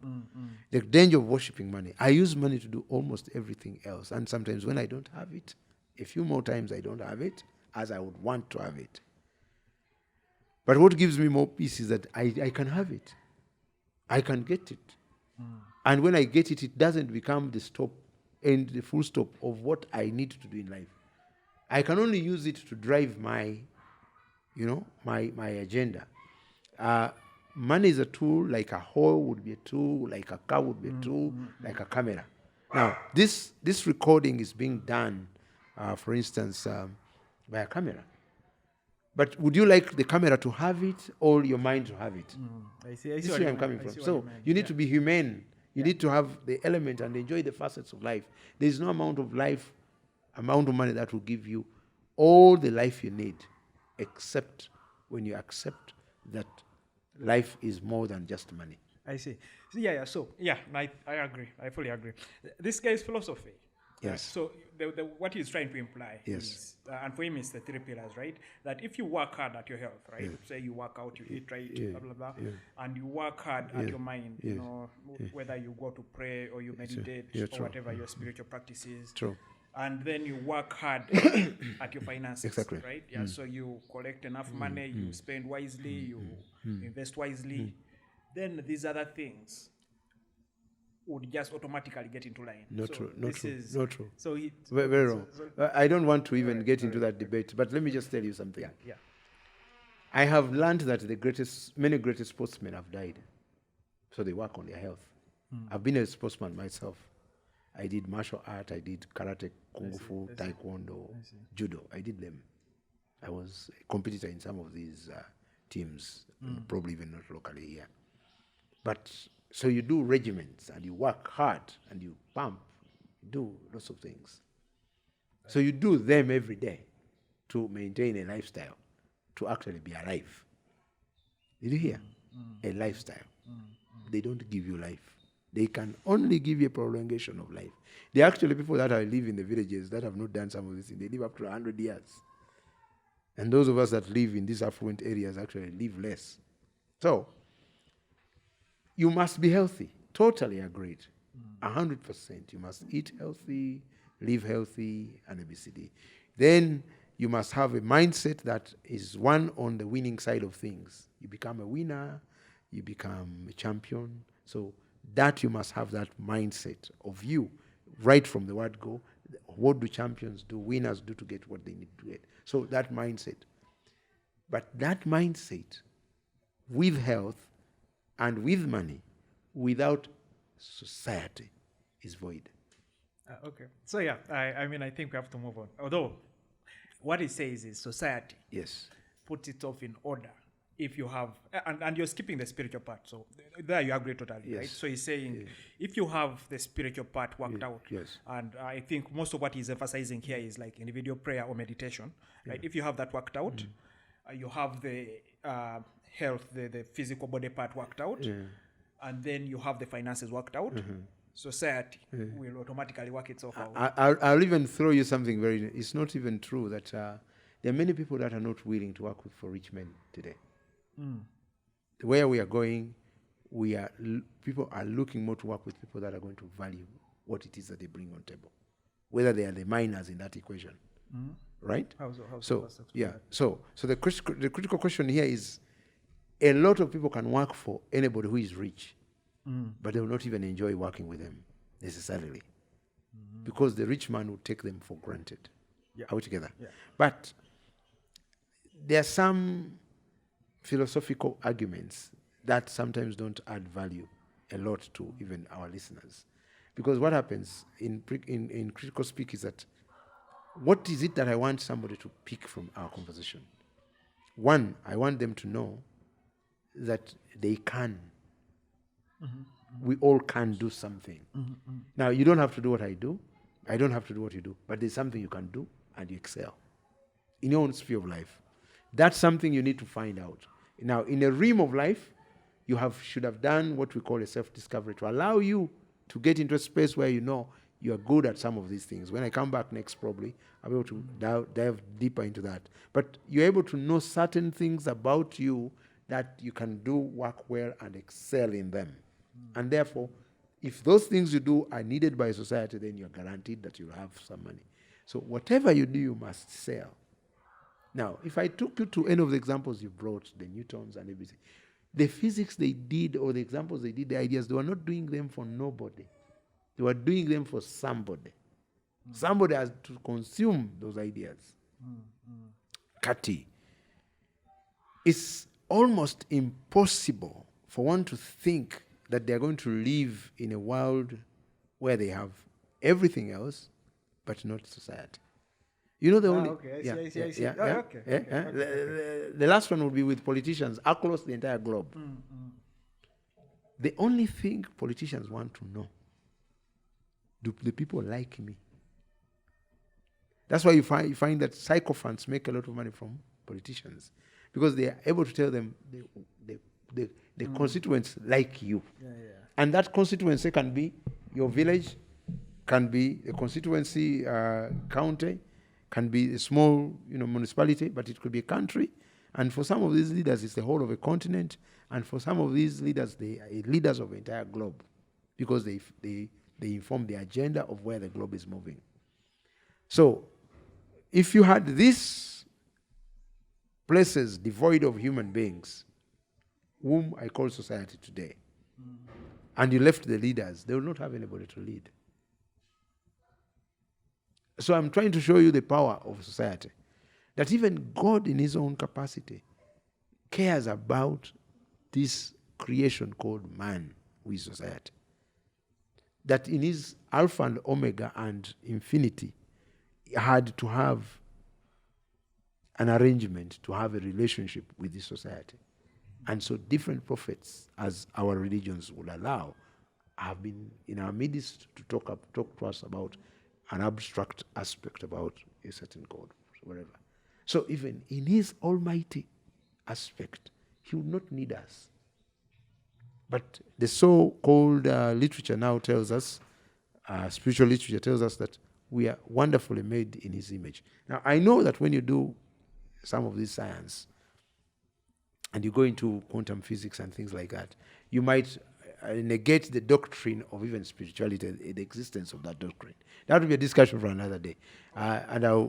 Speaker 2: The danger of worshipping money. I use money to do almost everything else. And sometimes when I don't have it, a few more times I don't have it as I would want to have it. But what gives me more peace is that I can have it. I can get it. And when I get it, it doesn't become the stop and the full stop of what I need to do in life. I can only use it to drive my agenda. Money is a tool, like a hoe would be a tool, like a car would be a tool, like a camera. Now, this recording is being done, for instance, by a camera. But would you like the camera to have it or your mind to have it?
Speaker 1: I see
Speaker 2: This is where I'm coming from. So you need to be humane. You need to have the element and enjoy the facets of life. There is no amount of money that will give you all the life you need, except when you accept that life is more than just money.
Speaker 1: I see. So, I agree. I fully agree. This guy's philosophy.
Speaker 2: Yes.
Speaker 1: Right? So what he's trying to imply is, and for him it's the three pillars, right? That if you work hard at your health, right? Say you work out, you eat right, blah, blah, blah, and you work hard at your mind, whether you go to pray or you meditate or whatever your spiritual practice is.
Speaker 2: True.
Speaker 1: And then you work hard at your finances, right? Yeah. So you collect enough money, you spend wisely, you invest wisely. Then these other things would just automatically get into line.
Speaker 2: Not true.
Speaker 1: So
Speaker 2: very wrong. I don't want to even get into that debate, but let me just tell you something.
Speaker 1: Yeah.
Speaker 2: I have learned that many greatest sportsmen have died, so they work on their health. I've been a sportsman myself. I did martial art, I did karate, kung fu, taekwondo, judo. I did them. I was a competitor in some of these teams, probably even not locally here. But so you do regiments and you work hard and you pump, you do lots of things. So you do them every day to maintain a lifestyle. to actually be alive. Did you hear? A lifestyle. They don't give you life. They can only give you a prolongation of life. There are actually people that live in the villages that have not done some of this thing. They live up to 100 years. And those of us that live in these affluent areas actually live less. So, you must be healthy. Totally agreed. 100%. You must eat healthy, live healthy, and ABCD. Then you must have a mindset that is one on the winning side of things. You become a winner, you become a champion. So that you must have that mindset of you, right from the word go. What do champions do, winners do to get what they need to get? So that mindset. But that mindset with health and with money, without society, is void.
Speaker 1: Okay. So yeah, I mean, I think we have to move on. Although, what it says is society.
Speaker 2: Yes.
Speaker 1: Put itself in order. If you have, and you're skipping the spiritual part, so there you agree totally, yes. Right? So he's saying, if you have the spiritual part worked out,
Speaker 2: yes.
Speaker 1: And I think most of what he's emphasizing here is like individual prayer or meditation, right? If you have that worked out, you have the health, the physical body part worked out, and then you have the finances worked out, society will automatically work itself out.
Speaker 2: I'll even throw you something it's not even true that there are many people that are not willing to work for rich men today. Where we are going, people are looking more to work with people that are going to value what it is that they bring on table, whether they are the miners in that equation, right? So the critical question here is, a lot of people can work for anybody who is rich, but they will not even enjoy working with them necessarily, because the rich man will take them for granted. Are we together? But there are some philosophical arguments that sometimes don't add value a lot to even our listeners. Because what happens in critical speak is that, what is it that I want somebody to pick from our conversation? One, I want them to know that they can. We all can do something. Now, you don't have to do what I do. I don't have to do what you do. But there's something you can do, and you excel in your own sphere of life. That's something you need to find out. Now, in a realm of life, you should have done what we call a self-discovery to allow you to get into a space where you know you are good at some of these things. When I come back next, probably, I'll be able to dive deeper into that. But you're able to know certain things about you that you can do work well and excel in them. And therefore, if those things you do are needed by society, then you're guaranteed that you'll have some money. So whatever you do, you must sell. Now, if I took you to any of the examples you brought, the Newtons and everything, the physics they did, or the examples they did, the ideas, they were not doing them for nobody. They were doing them for somebody. Somebody has to consume those ideas. Kati. It's almost impossible for one to think that they're going to live in a world where they have everything else, but not society. You know the only...
Speaker 1: Okay, I see.
Speaker 2: The last one would be with politicians across the entire globe. The only thing politicians want to know, do the people like me? That's why you find that sycophants make a lot of money from politicians, because they are able to tell them the constituents like you. And that constituency can be your village, can be a constituency county, can be a small municipality, but it could be a country. And for some of these leaders, it's the whole of a continent. And for some of these leaders, they are leaders of the entire globe, because they inform the agenda of where the globe is moving. So if you had these places devoid of human beings, whom I call society today, and you left the leaders, they will not have anybody to lead. So I'm trying to show you the power of society, that even God in his own capacity cares about this creation called man, who is society. That in his Alpha and Omega and infinity, he had to have an arrangement to have a relationship with this society. And so different prophets, as our religions will allow, have been in our midst to talk to us about an abstract aspect about a certain God, whatever. So even in his almighty aspect, he would not need us. But the so-called literature now tells us, spiritual literature tells us that we are wonderfully made in his image. Now, I know that when you do some of this science and you go into quantum physics and things like that, you might negate the doctrine of even spirituality, the existence of that doctrine. That will be a discussion for another day. And I'll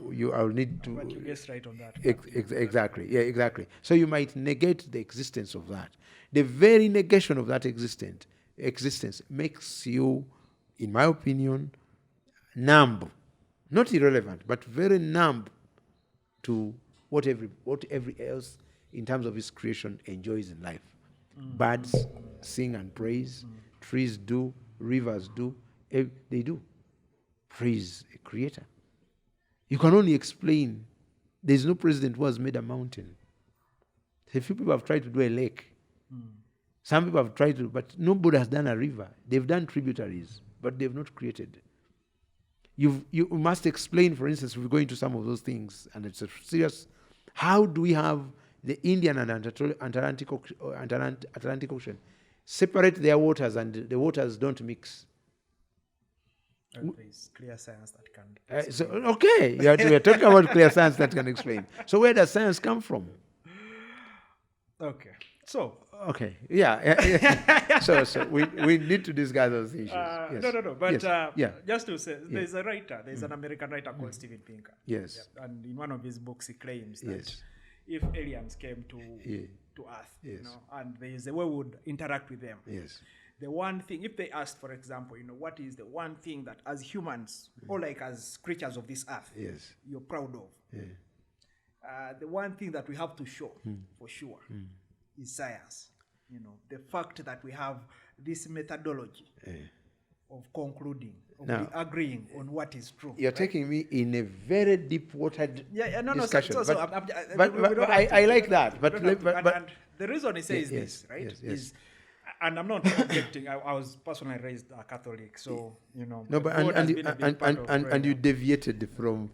Speaker 2: need to...
Speaker 1: But you guess right on that.
Speaker 2: Exactly. Yeah, exactly. So you might negate the existence of that. The very negation of that existence makes you, in my opinion, numb. Not irrelevant, but very numb to what every else in terms of his creation enjoys in life. Birds sing and praise. Trees do. Rivers do. They do. Praise a creator. You can only explain. There's no president who has made a mountain. A few people have tried to do a lake. Some people have tried to, but nobody has done a river. They've done tributaries, but they've not created. You must explain, for instance, if we go into some of those things, and it's a serious, how do we have the Indian and Atlantic Ocean separate their waters and the waters don't mix?
Speaker 1: There is clear science that can
Speaker 2: explain. Okay, we're talking about clear science that can explain. So where does science come from?
Speaker 1: Okay, so...
Speaker 2: Okay, yeah. So we need to discuss those issues. Yes.
Speaker 1: No. But
Speaker 2: yes.
Speaker 1: Just to say, there's a writer, there's an American writer called Steven Pinker.
Speaker 2: Yes.
Speaker 1: Yeah. And in one of his books, he claims that
Speaker 2: yes.
Speaker 1: if aliens came to Earth,
Speaker 2: yes.
Speaker 1: and there is a way we would interact with them.
Speaker 2: Yes.
Speaker 1: The one thing, if they asked, for example, what is the one thing that as humans, or like as creatures of this earth,
Speaker 2: yes.
Speaker 1: you're proud of?
Speaker 2: Yeah.
Speaker 1: The one thing that we have to show, for sure, is science. The fact that we have this methodology of concluding, of agreeing on what is true.
Speaker 2: You're taking me in a very deep watered discussion.
Speaker 1: But
Speaker 2: I like that. But
Speaker 1: the reason he says this, right, is, and I'm not objecting. I was personally raised a Catholic, so
Speaker 2: No, but and you deviated from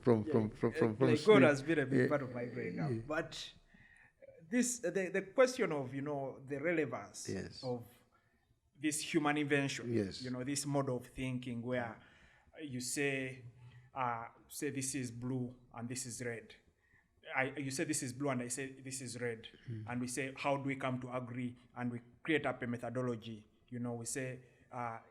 Speaker 1: like God has been a big part of my growing up, but. The question of the relevance of this human invention, this mode of thinking where you say this is blue and this is red. You say this is blue and I say this is red, and we say how do we come to agree, and we create up a methodology. We say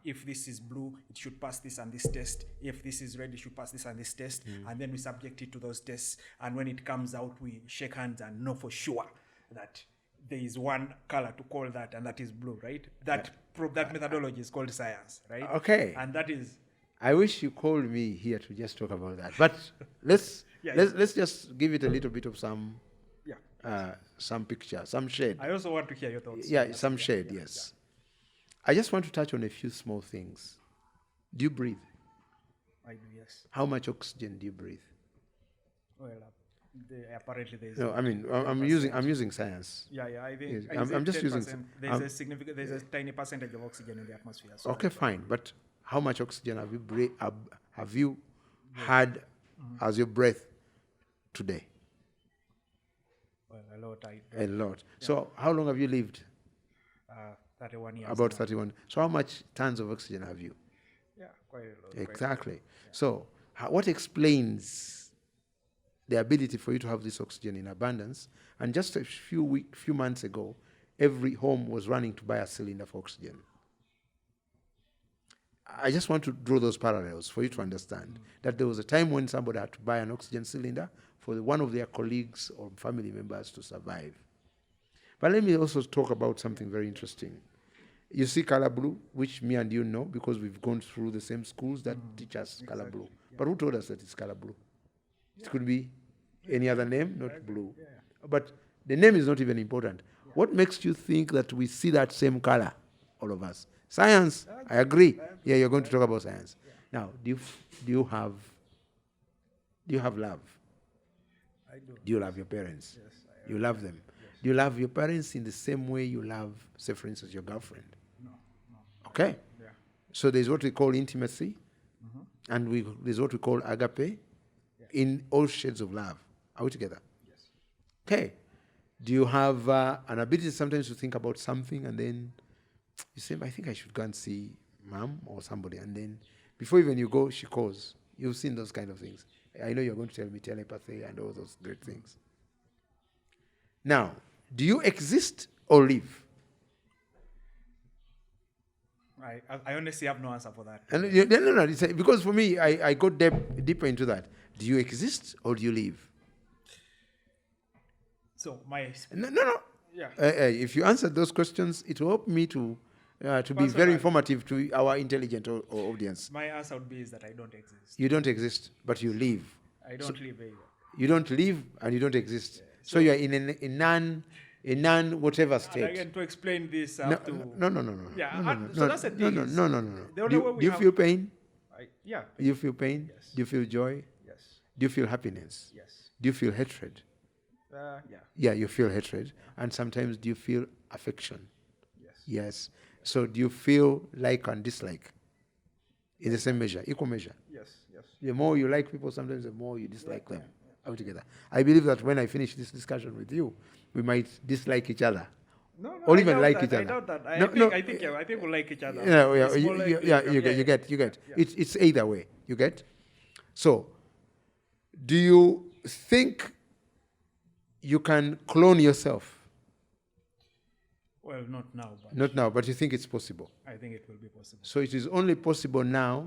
Speaker 1: if this is blue, it should pass this and this test. If this is red, it should pass this and this test, and then we subject it to those tests. And when it comes out, we shake hands and know for sure that there is one color to call that, and that is blue, right? That methodology is called science, right?
Speaker 2: Okay.
Speaker 1: And that is...
Speaker 2: I wish you called me here to just talk about that. But let's just give it a little bit of some picture, some shade.
Speaker 1: I also want to hear your thoughts.
Speaker 2: Yeah, some shade, yes. I just want to touch on a few small things. Do you breathe?
Speaker 1: I do, yes.
Speaker 2: How much oxygen do you breathe?
Speaker 1: Well, apparently there's...
Speaker 2: No, I mean, I'm using science.
Speaker 1: Yeah, I think...
Speaker 2: Yes. I'm just using...
Speaker 1: There's a tiny percentage of oxygen in the atmosphere. So
Speaker 2: okay, fine. But how much oxygen have you had as your breath today?
Speaker 1: Well, a lot.
Speaker 2: A lot. Yeah. So how long have you lived?
Speaker 1: 31 years.
Speaker 2: About 31. So how much tons of oxygen have you?
Speaker 1: Yeah, quite a lot.
Speaker 2: Exactly. Yeah. So what explains the ability for you to have this oxygen in abundance? And just a few months ago, every home was running to buy a cylinder for oxygen. I just want to draw those parallels for you to understand that there was a time when somebody had to buy an oxygen cylinder for one of their colleagues or family members to survive. But let me also talk about something very interesting. You see color blue, which me and you know because we've gone through the same schools that teach us color blue. Yeah. But who told us that it's color blue? It could be any other name, not blue. Yeah. But the name is not even important. Yeah. What makes you think that we see that same color, all of us? Science, I agree. Yeah, you're going to talk about science. Yeah. Now, do you have love?
Speaker 1: I do.
Speaker 2: Do you love your parents?
Speaker 1: Yes.
Speaker 2: You love them. Yes. Do you love your parents in the same way you love, say, for instance, your girlfriend?
Speaker 1: No.
Speaker 2: Okay.
Speaker 1: Yeah.
Speaker 2: So there's what we call intimacy, and there's what we call agape, in all shades of love. Are we together?
Speaker 1: Yes.
Speaker 2: Okay. Do you have an ability sometimes to think about something and then you say, I think I should go and see mom or somebody, and then before even you go, she calls. You've seen those kind of things. I know you're going to tell me telepathy and all those great things. Now, do you exist or live?
Speaker 1: I honestly have no answer for that.
Speaker 2: No. Because for me, I go deeper into that. Do you exist or do you live?
Speaker 1: So my...
Speaker 2: No.
Speaker 1: Yeah.
Speaker 2: If you answer those questions, it will help me to be very informative to our intelligent audience.
Speaker 1: My answer would be is that I don't exist.
Speaker 2: You don't exist, but you live.
Speaker 1: I don't live either.
Speaker 2: You don't live and you don't exist. Yeah. So you are in a non whatever state.
Speaker 1: Again, to explain this,
Speaker 2: no.
Speaker 1: Yeah. So that's the thing.
Speaker 2: No. Do you feel pain?
Speaker 1: Yeah.
Speaker 2: Do you feel pain?
Speaker 1: Yes.
Speaker 2: Do you feel joy?
Speaker 1: Yes.
Speaker 2: Do you feel happiness?
Speaker 1: Yes.
Speaker 2: Do you feel hatred?
Speaker 1: Yeah.
Speaker 2: Yeah, you feel hatred. Yeah. And sometimes do you feel affection? Yes. So do you feel like and dislike in the same measure, equal measure?
Speaker 1: Yes.
Speaker 2: The more you like people, sometimes the more you dislike them altogether. I believe that when I finish this discussion with you, we might dislike each other.
Speaker 1: No,
Speaker 2: or even like each other.
Speaker 1: I doubt that. I think we like each other.
Speaker 2: You get. Yeah. It's either way. You get? So, do you think you can clone yourself?
Speaker 1: Well, not now.
Speaker 2: Not now, but you think it's possible?
Speaker 1: I think it will be possible.
Speaker 2: So it is only possible now.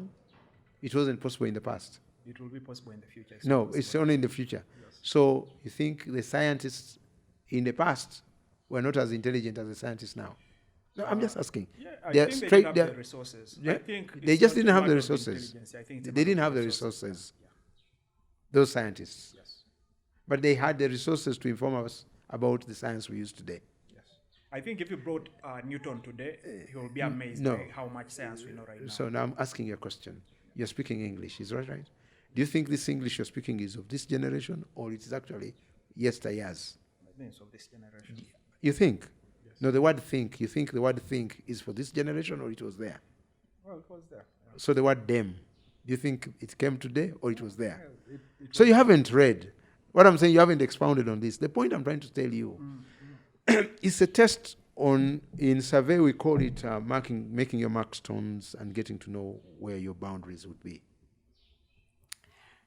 Speaker 2: It wasn't possible in the past.
Speaker 1: It will be possible in the future.
Speaker 2: It's only in the future. Yes. So you think the scientists in the past were not as intelligent as the scientists now? No, I'm just asking.
Speaker 1: Yeah, I think they didn't have the resources.
Speaker 2: Yeah, I think they just didn't have the resources. They didn't have the resources. Yeah. Those scientists.
Speaker 1: Yes.
Speaker 2: But they had the resources to inform us about the science we use today.
Speaker 1: I think if you brought Newton today, he will be amazed by how much science we know right now.
Speaker 2: So now I'm asking you a question. You're speaking English, is that right? Do you think this English you're speaking is of this generation or it is actually yesteryears?
Speaker 1: I think it's of this generation.
Speaker 2: You think? Yes. No, the word think. You think the word think is for this generation or it was there?
Speaker 1: Well, it was there. Yeah.
Speaker 2: So the word them, do you think it came today or it was there? Yeah, it so you haven't read. What I'm saying, you haven't expounded on this. The point I'm trying to tell you, it's a test in survey, we call it making your mark stones and getting to know where your boundaries would be.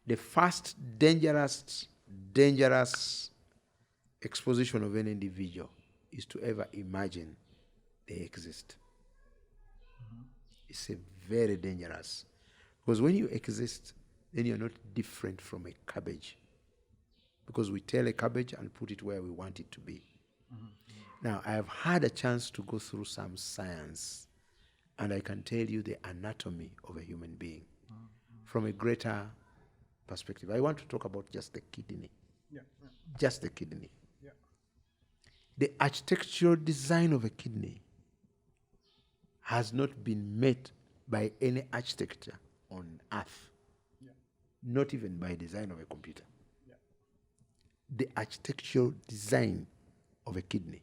Speaker 2: The first dangerous exposition of any individual is to ever imagine they exist. Mm-hmm. It's a very dangerous. Because when you exist, then you're not different from a cabbage. Because we tell a cabbage and put it where we want it to be. Mm-hmm. Now, I have had a chance to go through some science, and I can tell you the anatomy of a human being from a greater perspective. I want to talk about just the kidney. Yeah. Just the kidney. Yeah. The architectural design of a kidney has not been met by any architecture on earth, not even by design of a computer. Yeah. The architectural design of a kidney.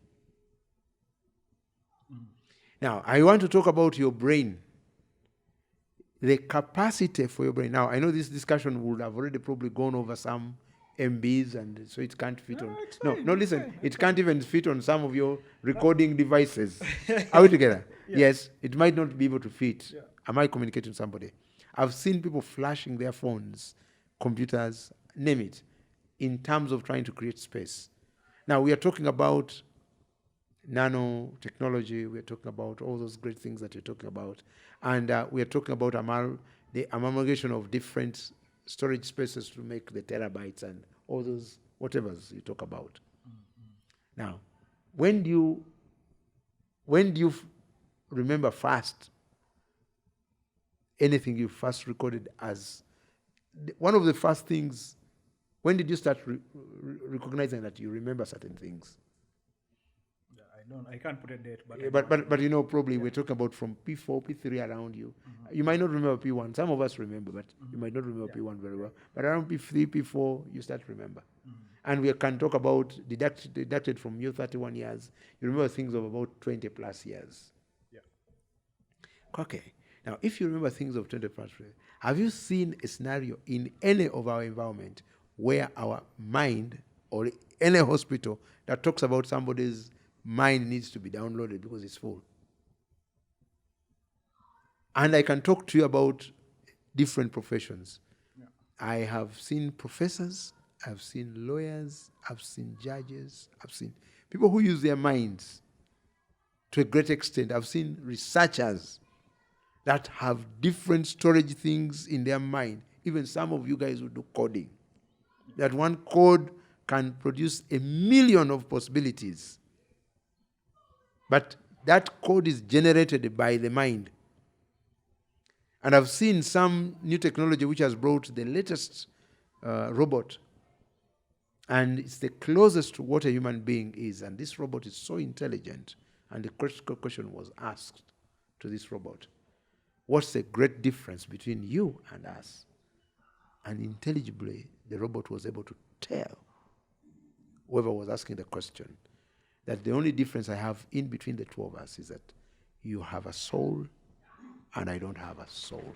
Speaker 2: Now, I want to talk about your brain. The capacity for your brain. Now, I know this discussion would have already probably gone over some MBs, and so it can't fit on... Listen. It can't even fit on some of your recording devices. Are we together? Yeah. Yes, it might not be able to fit. Yeah. Am I communicating with somebody? I've seen people flashing their phones, computers, name it, in terms of trying to create space. Now, we are talking about nanotechnology, we're talking about all those great things that you're talking about, and we're talking about the amalgamation of different storage spaces to make the terabytes and all those whatevers you talk about. Mm-hmm. Now, when do you remember first anything you first recorded as one of the first things? When did you start recognizing that you remember certain things?
Speaker 1: I can't put a date, but
Speaker 2: probably we're talking about from P4, P3 around you. Mm-hmm. You might not remember P1. Some of us remember, but you might not remember P1 very well. But around P3, P4, you start to remember. Mm-hmm. And we can talk about deducted from your 31 years. You remember things of about 20 plus years. Yeah. Okay. Now, if you remember things of 20 plus years, have you seen a scenario in any of our environment where our mind or any hospital that talks about somebody's mind needs to be downloaded because it's full. And I can talk to you about different professions. Yeah. I have seen professors, I've seen lawyers, I've seen judges, I've seen people who use their minds to a great extent. I've seen researchers that have different storage things in their mind. Even some of you guys who do coding. That one code can produce 1 million of possibilities. But that code is generated by the mind. And I've seen some new technology which has brought the latest robot. And it's the closest to what a human being is. And this robot is so intelligent. And the critical question was asked to this robot. What's the great difference between you and us? And intelligibly, the robot was able to tell whoever was asking the question that the only difference I have in between the two of us is that you have a soul and I don't have a soul.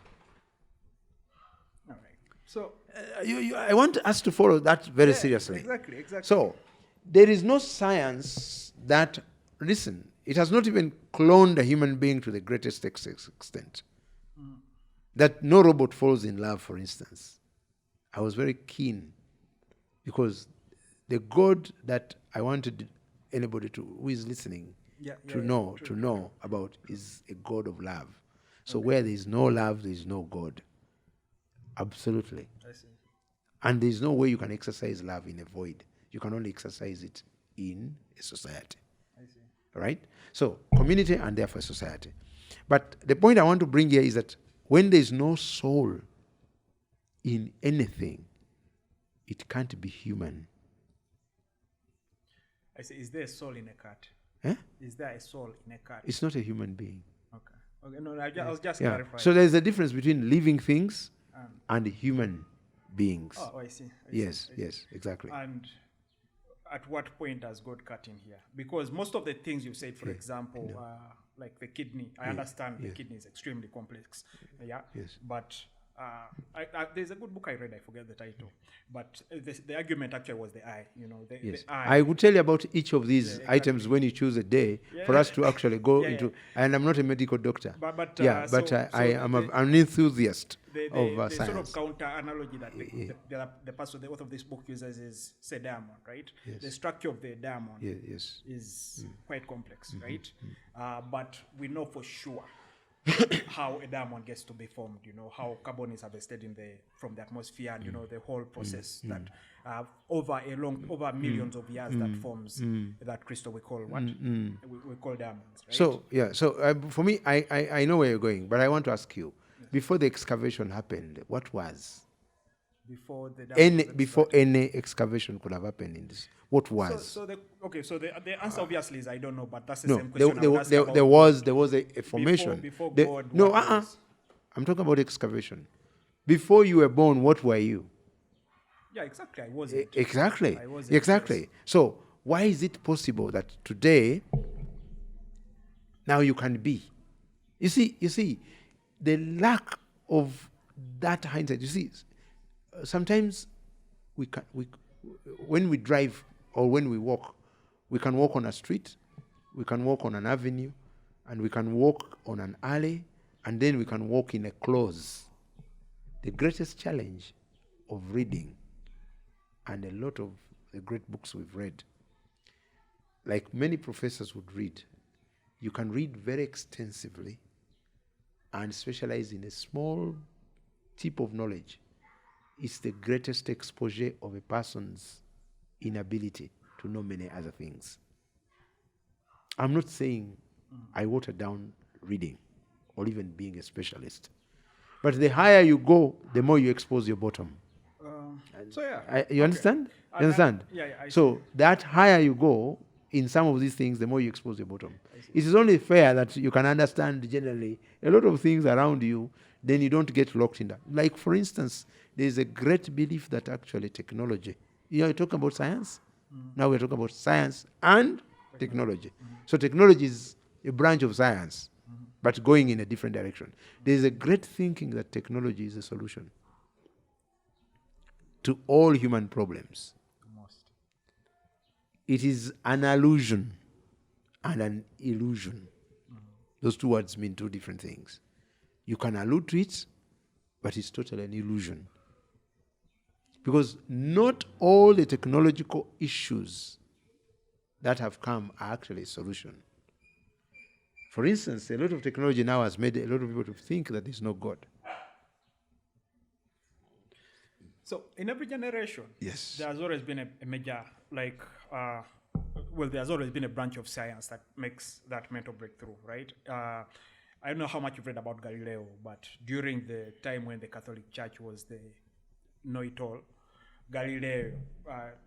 Speaker 1: All right. So
Speaker 2: I want us to follow that very seriously.
Speaker 1: Exactly.
Speaker 2: So there is no science that, listen, it has not even cloned a human being to the greatest extent. That no robot falls in love, for instance. I was very keen because the God that I wanted anybody who is listening to know about is a God of love. So where there is no love, there is no God. Absolutely.
Speaker 1: I see.
Speaker 2: And there is no way you can exercise love in a void. You can only exercise it in a society.
Speaker 1: I see.
Speaker 2: Right? So community and therefore society. But the point I want to bring here is that when there is no soul in anything, it can't be human.
Speaker 1: I say, is there a soul in a cat?
Speaker 2: Eh?
Speaker 1: Is there a soul in a cat?
Speaker 2: It's not a human being.
Speaker 1: Okay. No, I was just clarifying.
Speaker 2: So there's a difference between living things and human beings.
Speaker 1: Oh, I see.
Speaker 2: Yes, exactly.
Speaker 1: And at what point does God cut in here? Because most of the things you said, for example, like the kidney, I understand the kidney is extremely complex. Yeah.
Speaker 2: Yes.
Speaker 1: But there's a good book I read, I forget the title, but the argument actually was the eye. The eye.
Speaker 2: I would tell you about each of these items when you choose a day for us to actually go into. And I'm not a medical doctor. But I am an enthusiast of
Speaker 1: the
Speaker 2: science.
Speaker 1: Sort of counter analogy that the person, the author of this book uses is say diamond, right?
Speaker 2: Yes.
Speaker 1: The structure of the diamond is quite complex, right? But we know for sure how a diamond gets to be formed, how carbon is harvested from the atmosphere, and the whole process that over millions of years that forms that crystal we call we call diamonds, right?
Speaker 2: So for me, I know where you're going, but I want to ask you, before the excavation happened, what was?
Speaker 1: Before
Speaker 2: any excavation could have happened in this, what was?
Speaker 1: So the answer obviously is I don't know, but that's the same question.
Speaker 2: There was a formation.
Speaker 1: Before God.
Speaker 2: I'm talking about excavation. Before you were born, what were you?
Speaker 1: Yeah, exactly. I wasn't.
Speaker 2: Exactly.
Speaker 1: I wasn't,
Speaker 2: exactly. Yes. So why is it possible that today, now you can be? You see, the lack of that hindsight. You see, sometimes when we drive or when we walk, we can walk on a street, we can walk on an avenue, and we can walk on an alley, and then we can walk in a close. The greatest challenge of reading, and a lot of the great books we've read, like many professors would read, you can read very extensively and specialize in a small tip of knowledge. It's the greatest exposure of a person's inability to know many other things. I'm not saying I water down reading or even being a specialist. But the higher you go, the more you expose your bottom. You understand? You understand? So that higher you go in some of these things, the more you expose your bottom. It is only fair that you can understand generally a lot of things around you, then you don't get locked in that. Like, for instance, there is a great belief that actually technology, you're talking about science? Now we're talking about science and technology. So technology is a branch of science, but going in a different direction. There is a great thinking that technology is a solution to all human problems. it is an allusion and an illusion. Those two words mean two different things. You can allude to it, but it's totally an illusion. Because not all the technological issues that have come are actually a solution. For instance, a lot of technology now has made a lot of people to think that there's no God.
Speaker 1: So in every generation,
Speaker 2: yes,
Speaker 1: there has always been a major, there's always been a branch of science that makes that mental breakthrough, right? I don't know how much you've read about Galileo, but during the time when the Catholic Church was the know-it-all, Galileo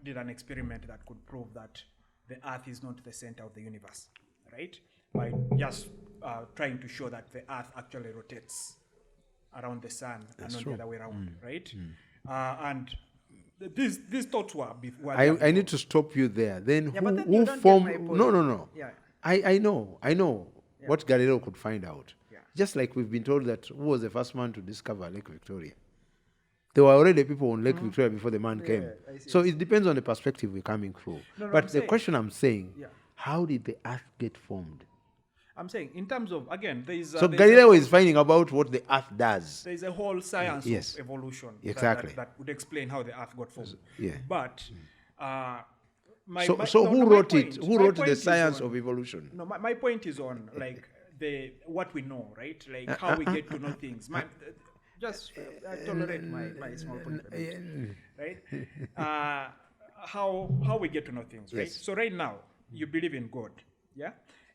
Speaker 1: did an experiment that could prove that the Earth is not the center of the universe, right? By just trying to show that the Earth actually rotates around the sun.
Speaker 2: That's
Speaker 1: and not
Speaker 2: true.
Speaker 1: the other way around, right? And these thoughts were
Speaker 2: I need to stop you there. Then
Speaker 1: who
Speaker 2: formed? No.
Speaker 1: Yeah.
Speaker 2: I know what Galileo could find out.
Speaker 1: Yeah.
Speaker 2: Just like we've been told that who was the first man to discover Lake Victoria. There were already people on Lake Victoria before the man came. So it depends on the perspective we're coming through. But the question I'm saying, how did the Earth get formed?
Speaker 1: I'm saying, in terms of, again, there is...
Speaker 2: So Galileo is finding about what the Earth does.
Speaker 1: There is a whole science of evolution that would explain how the Earth got formed.
Speaker 2: Yeah.
Speaker 1: But...
Speaker 2: who wrote it? Who wrote the science of evolution?
Speaker 1: No, my point is on, what we know, right? Like, how we get to know things. Just tolerate my small point, right? How we get to know things, right?
Speaker 2: Yes.
Speaker 1: So right now, you believe in God, yeah?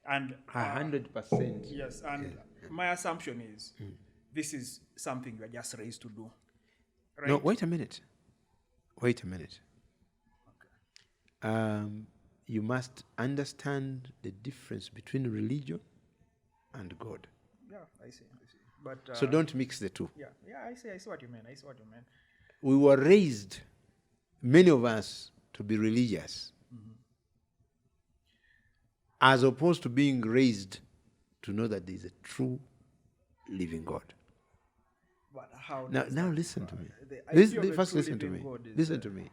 Speaker 1: And
Speaker 2: 100%.
Speaker 1: Yes, and my assumption is this is something you are just raised to do. Right?
Speaker 2: No, wait a minute. Okay. You must understand the difference between religion and God.
Speaker 1: Yeah, I see. But
Speaker 2: so don't mix the two.
Speaker 1: Yeah, I see what you mean.
Speaker 2: We were raised, many of us, to be religious. As opposed to being raised to know that there is a true living God.
Speaker 1: But how?
Speaker 2: Now listen to me. First listen to me. Listen to me.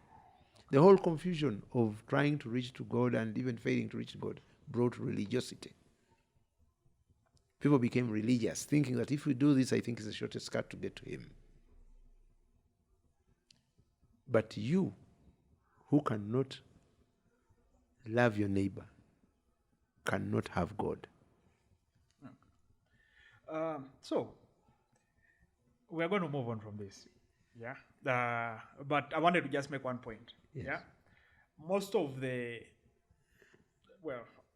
Speaker 2: The whole confusion of trying to reach to God and even failing to reach God brought religiosity. People became religious, thinking that if we do this, I think it's the shortest cut to get to Him. But you, who cannot love your neighbor, cannot have God.
Speaker 1: So, we're going to move on from this. Yeah. But I wanted to just make one point.
Speaker 2: Yes.
Speaker 1: Yeah. Most of the,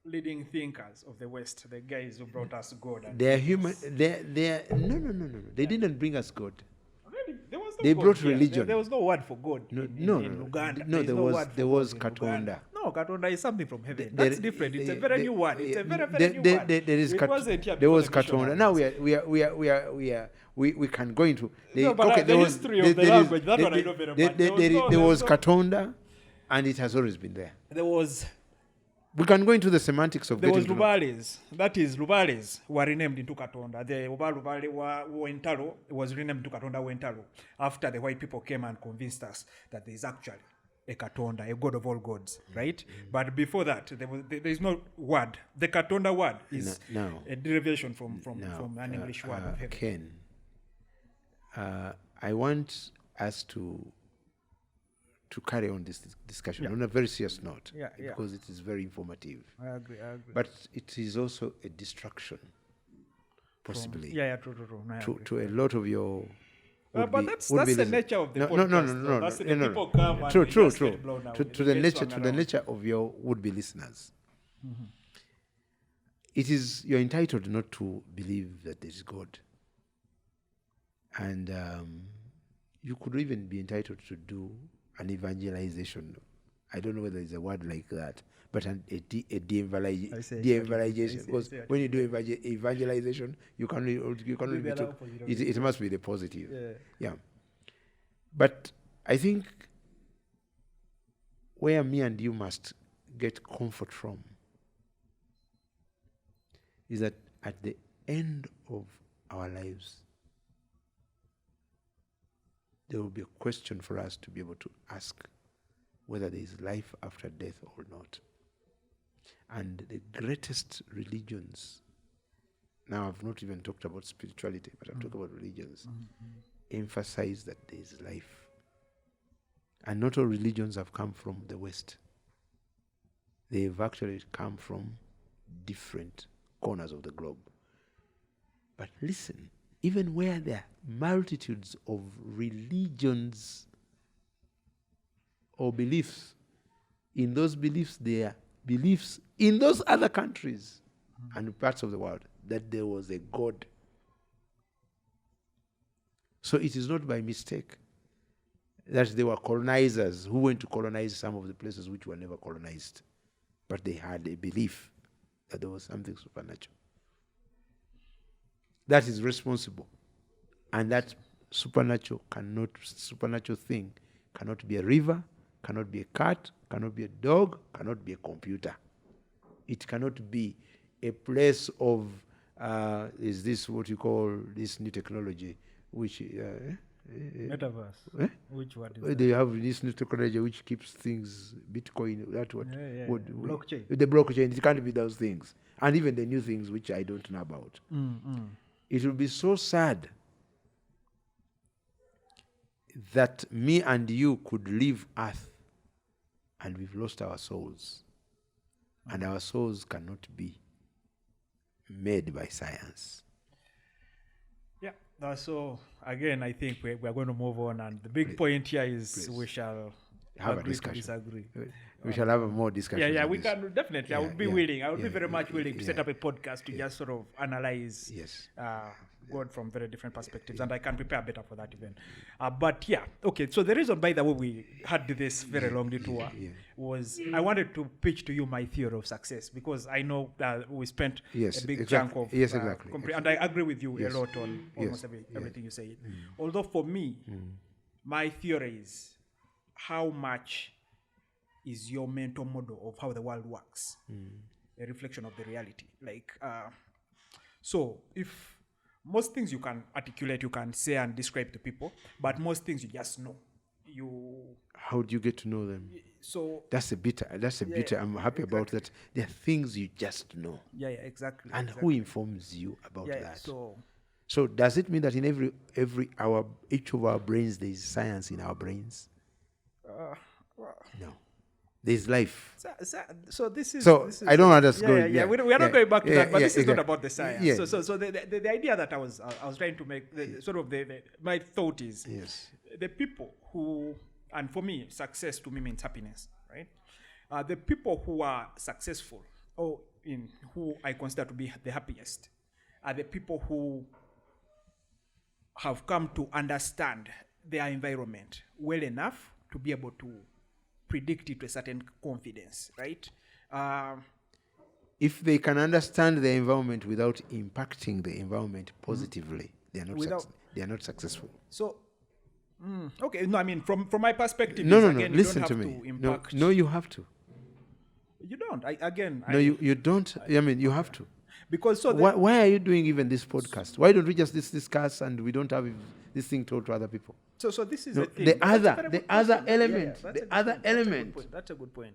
Speaker 1: leading thinkers of the West, the guys who brought us God.
Speaker 2: They are human. No. They didn't bring us God.
Speaker 1: Really? There was no
Speaker 2: they
Speaker 1: God
Speaker 2: brought
Speaker 1: here.
Speaker 2: religion.
Speaker 1: There was no word for God in Uganda.
Speaker 2: No, there was Katonda.
Speaker 1: No, Katonda is something from heaven. That's different. It's a very new word. It's a very new word.
Speaker 2: There was Katonda. Now we can go into
Speaker 1: the history of the language. That one I know very much.
Speaker 2: There was Katonda, and it has always been there. We can go into the semantics of
Speaker 1: there was Lubares. That is, Lubares were renamed into Katonda. The Lubale Wentaro was renamed to Katonda Wentaro after the white people came and convinced us that there is actually a Katonda, a God of all gods, right? Mm-hmm. But before that, there is no word. The Katonda word is a derivation from an English word of heaven.
Speaker 2: Ken, I want us to carry on this discussion on a very serious note, because it is very informative.
Speaker 1: I agree.
Speaker 2: But it is also a distraction, possibly.
Speaker 1: True.
Speaker 2: To a lot of your.
Speaker 1: But that's the nature of the podcast. That's the people come and
Speaker 2: true. To the nature of your would-be listeners. Mm-hmm. It is, you're entitled not to believe that there is God, and you could even be entitled to do an evangelization. I don't know whether it's a word like that, but a de-evangelization. Because when you do evangelization, you can only be told it must be the positive. Yeah. But I think where me and you must get comfort from is that at the end of our lives, there will be a question for us to be able to ask whether there is life after death or not. And the greatest religions, now I've not even talked about spirituality, but I'm talking about religions, emphasize that there is life. And not all religions have come from the West. They've actually come from different corners of the globe. But listen, even where there are multitudes of religions or beliefs, in those beliefs, there are beliefs in those other countries and parts of the world that there was a God. So it is not by mistake that there were colonizers who went to colonize some of the places which were never colonized. But they had a belief that there was something supernatural that is responsible. And that supernatural thing cannot be a river, cannot be a cat, cannot be a dog, cannot be a computer. It cannot be a place of, is this what you call this new technology, which...
Speaker 1: Metaverse. Which one is
Speaker 2: they have this new technology which keeps things, Bitcoin, that what?
Speaker 1: Blockchain.
Speaker 2: The blockchain, it can't be those things. And even the new things which I don't know about. It will be so sad that me and you could leave Earth and we've lost our souls. And our souls cannot be made by science.
Speaker 1: Yeah. So, again, I think we're going to move on. And the big point here is we shall
Speaker 2: have
Speaker 1: agree
Speaker 2: a discussion.
Speaker 1: to disagree.
Speaker 2: We shall have a more discussion.
Speaker 1: Yeah, we can definitely. I would be willing. I would be very much willing to set up a podcast to just sort of analyze God from very different perspectives, and I can prepare better for that even. But yeah, okay. So the reason, by the way, we had this very long detour was I wanted to pitch to you my theory of success, because I know that we spent a big chunk of and I agree with you a lot on almost everything you say. Although for me, my theory is how much is your mental model of how the world works a reflection of the reality. Like, so if most things you can articulate, you can say and describe to people, but most things you just know.
Speaker 2: How do you get to know them?
Speaker 1: So
Speaker 2: that's a bit. I'm happy about that. There are things you just know.
Speaker 1: Yeah, exactly.
Speaker 2: And who informs you about that?
Speaker 1: So
Speaker 2: does it mean that in each of our brains there is science in our brains? No. There's life.
Speaker 1: So this is.
Speaker 2: I don't understand.
Speaker 1: We are not going back to that, but this is not about the science. So the idea that I was trying to make, my thought is, the people who, and for me, success to me means happiness, right? The people who are successful, or in who I consider to be the happiest, are the people who have come to understand their environment well enough to be able to predict it to a certain confidence, right?
Speaker 2: If they can understand the environment without impacting the environment positively, they are not successful.
Speaker 1: So, okay, no, I mean, from my perspective,
Speaker 2: no, listen to me. No, you have to.
Speaker 1: You don't.
Speaker 2: You don't. I mean, you have to.
Speaker 1: Because
Speaker 2: why are you doing even this podcast? Why don't we just discuss and we don't have this thing told to other people?
Speaker 1: So this is
Speaker 2: the other element.
Speaker 1: That's a good point.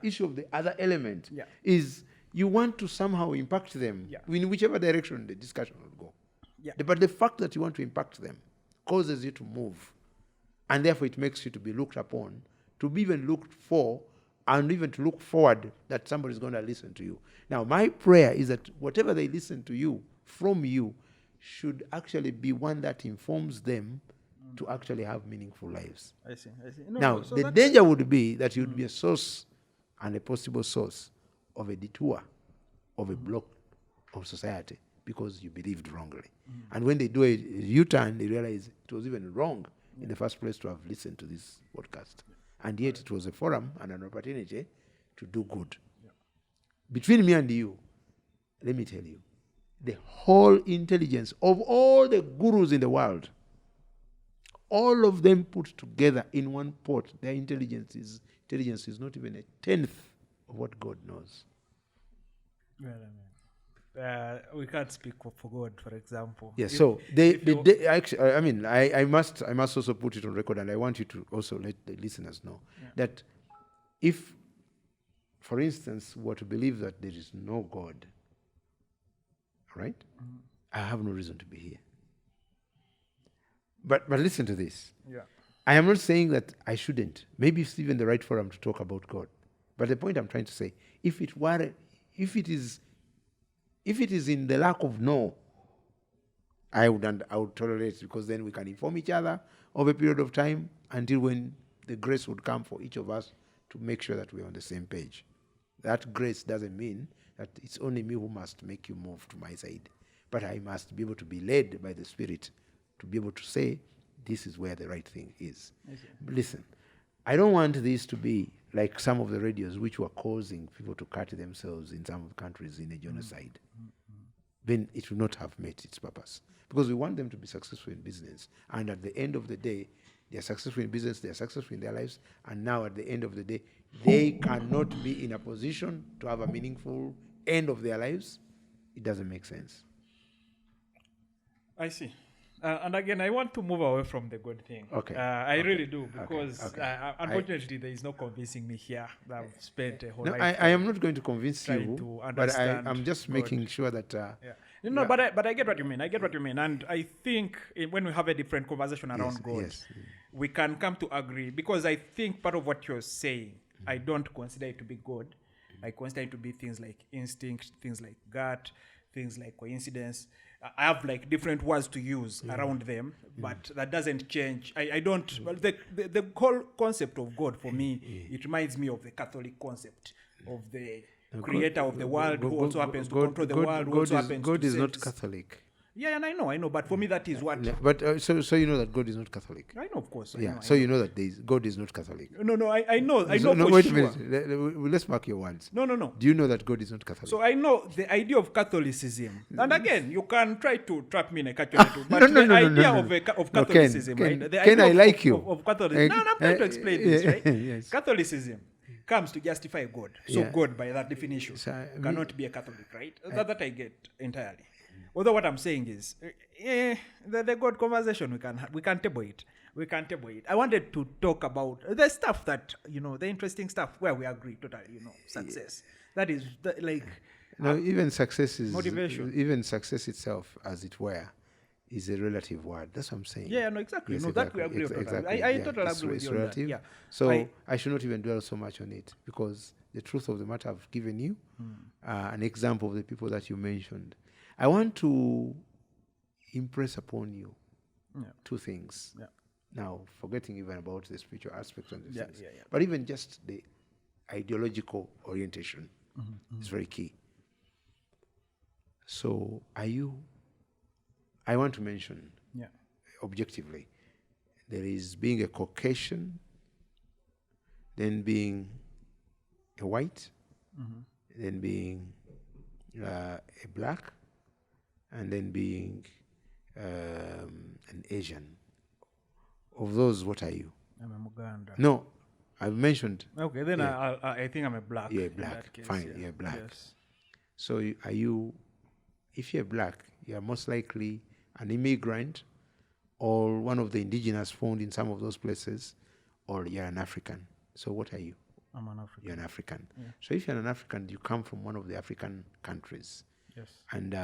Speaker 2: Issue of the other element is you want to somehow impact them in whichever direction the discussion will go.
Speaker 1: Yeah.
Speaker 2: But the fact that you want to impact them causes you to move, and therefore it makes you to be looked upon, to be even looked for, and even to look forward that somebody's going to listen to you. Now, my prayer is that whatever they listen to you, from you, should actually be one that informs them to actually have meaningful lives.
Speaker 1: I see.
Speaker 2: The danger would be that you'd be a source and a possible source of a detour, of a block of society, because you believed wrongly. And when they do a U-turn, they realize it was even wrong in the first place to have listened to this podcast. And yet it was a forum and an opportunity to do good. Between me and you, let me tell you, the whole intelligence of all the gurus in the world, all of them put together in one pot, their intelligence is not even a tenth of what God knows.
Speaker 1: Well, we can't speak for God, for example.
Speaker 2: Yes. So I must also put it on record, and I want you to also let the listeners know that if for instance, were to believe that there is no God, right? I have no reason to be here. But listen to this.
Speaker 1: Yeah.
Speaker 2: I am not saying that I shouldn't. Maybe it's even the right forum to talk about God. But the point I'm trying to say, if it is in the lack of no, I would tolerate it, because then we can inform each other over a period of time until when the grace would come for each of us to make sure that we're on the same page. That grace doesn't mean that it's only me who must make you move to my side, but I must be able to be led by the Spirit to be able to say, this is where the right thing is. Listen, I don't want this to be like some of the radios which were causing people to cut themselves in some of the countries in a genocide. Then it will not have met its purpose. Because we want them to be successful in business. And at the end of the day, they are successful in business, they are successful in their lives, and now at the end of the day, they cannot be in a position to have a meaningful end of their lives. It doesn't make sense.
Speaker 1: I see. And again, I want to move away from the good thing.
Speaker 2: Okay.
Speaker 1: I really do, because unfortunately, there is no convincing me here. I've spent a whole life.
Speaker 2: I am not going to convince you, but I'm just making sure that...
Speaker 1: But I get what you mean. And I think when we have a different conversation around God, we can come to agree, because I think part of what you're saying, I don't consider it to be God. I consider it to be things like instinct, things like gut, things like coincidence. I have like different words to use around them, but that doesn't change. I don't. Well, the whole concept of God for me, it reminds me of the Catholic concept of the creator of the world, who also happens to control the world. Who also happens
Speaker 2: God
Speaker 1: to
Speaker 2: is not Catholic.
Speaker 1: Yeah, and I know, but for me that is what.
Speaker 2: But so you know that God is not Catholic.
Speaker 1: I know, of course.
Speaker 2: I know that God is not Catholic.
Speaker 1: No, I know.
Speaker 2: No,
Speaker 1: for
Speaker 2: wait
Speaker 1: sure.
Speaker 2: a minute. Let's mark your words.
Speaker 1: No.
Speaker 2: Do you know that God is not Catholic?
Speaker 1: So I know the idea of Catholicism, and again, you can try to trap me in a catch-22, but the idea of Catholicism, right? The idea
Speaker 2: I like you?
Speaker 1: Of Catholicism. I'm trying to explain this, right?
Speaker 2: Yes.
Speaker 1: Catholicism comes to justify God. So God, by that definition, cannot be a Catholic, right? That I get entirely. Although what I'm saying is, the God conversation, we can table it. I wanted to talk about the stuff that, the interesting stuff where we agree totally, success. That is
Speaker 2: even success is
Speaker 1: motivation.
Speaker 2: Even success itself, as it were, is a relative word. That's what I'm saying.
Speaker 1: Yeah, no, exactly.
Speaker 2: Yes,
Speaker 1: no,
Speaker 2: exactly.
Speaker 1: That we agree on.
Speaker 2: Exactly.
Speaker 1: I totally agree with
Speaker 2: it's
Speaker 1: you
Speaker 2: relative.
Speaker 1: on that. Yeah.
Speaker 2: So I should not even dwell so much on it, because the truth of the matter I've given you an example of the people that you mentioned. I want to impress upon you two things. Yeah. Now, forgetting even about the spiritual aspects and these things, but even just the ideological orientation is very key. So, I want to mention, objectively, there is being a Caucasian, then being a white, then being a black, and then being an Asian. Of those, what are you?
Speaker 1: I'm a Muganda.
Speaker 2: No, I've mentioned.
Speaker 1: Okay, then I think I'm a black.
Speaker 2: You're black. Case, fine, you're black.
Speaker 1: Yes.
Speaker 2: So are you, if you're black, you're most likely an immigrant or one of the indigenous found in some of those places, or you're an African. So what are you?
Speaker 1: I'm an African.
Speaker 2: You're an African.
Speaker 1: Yeah.
Speaker 2: So if you're an African, you come from one of the African countries.
Speaker 1: Yes.
Speaker 2: And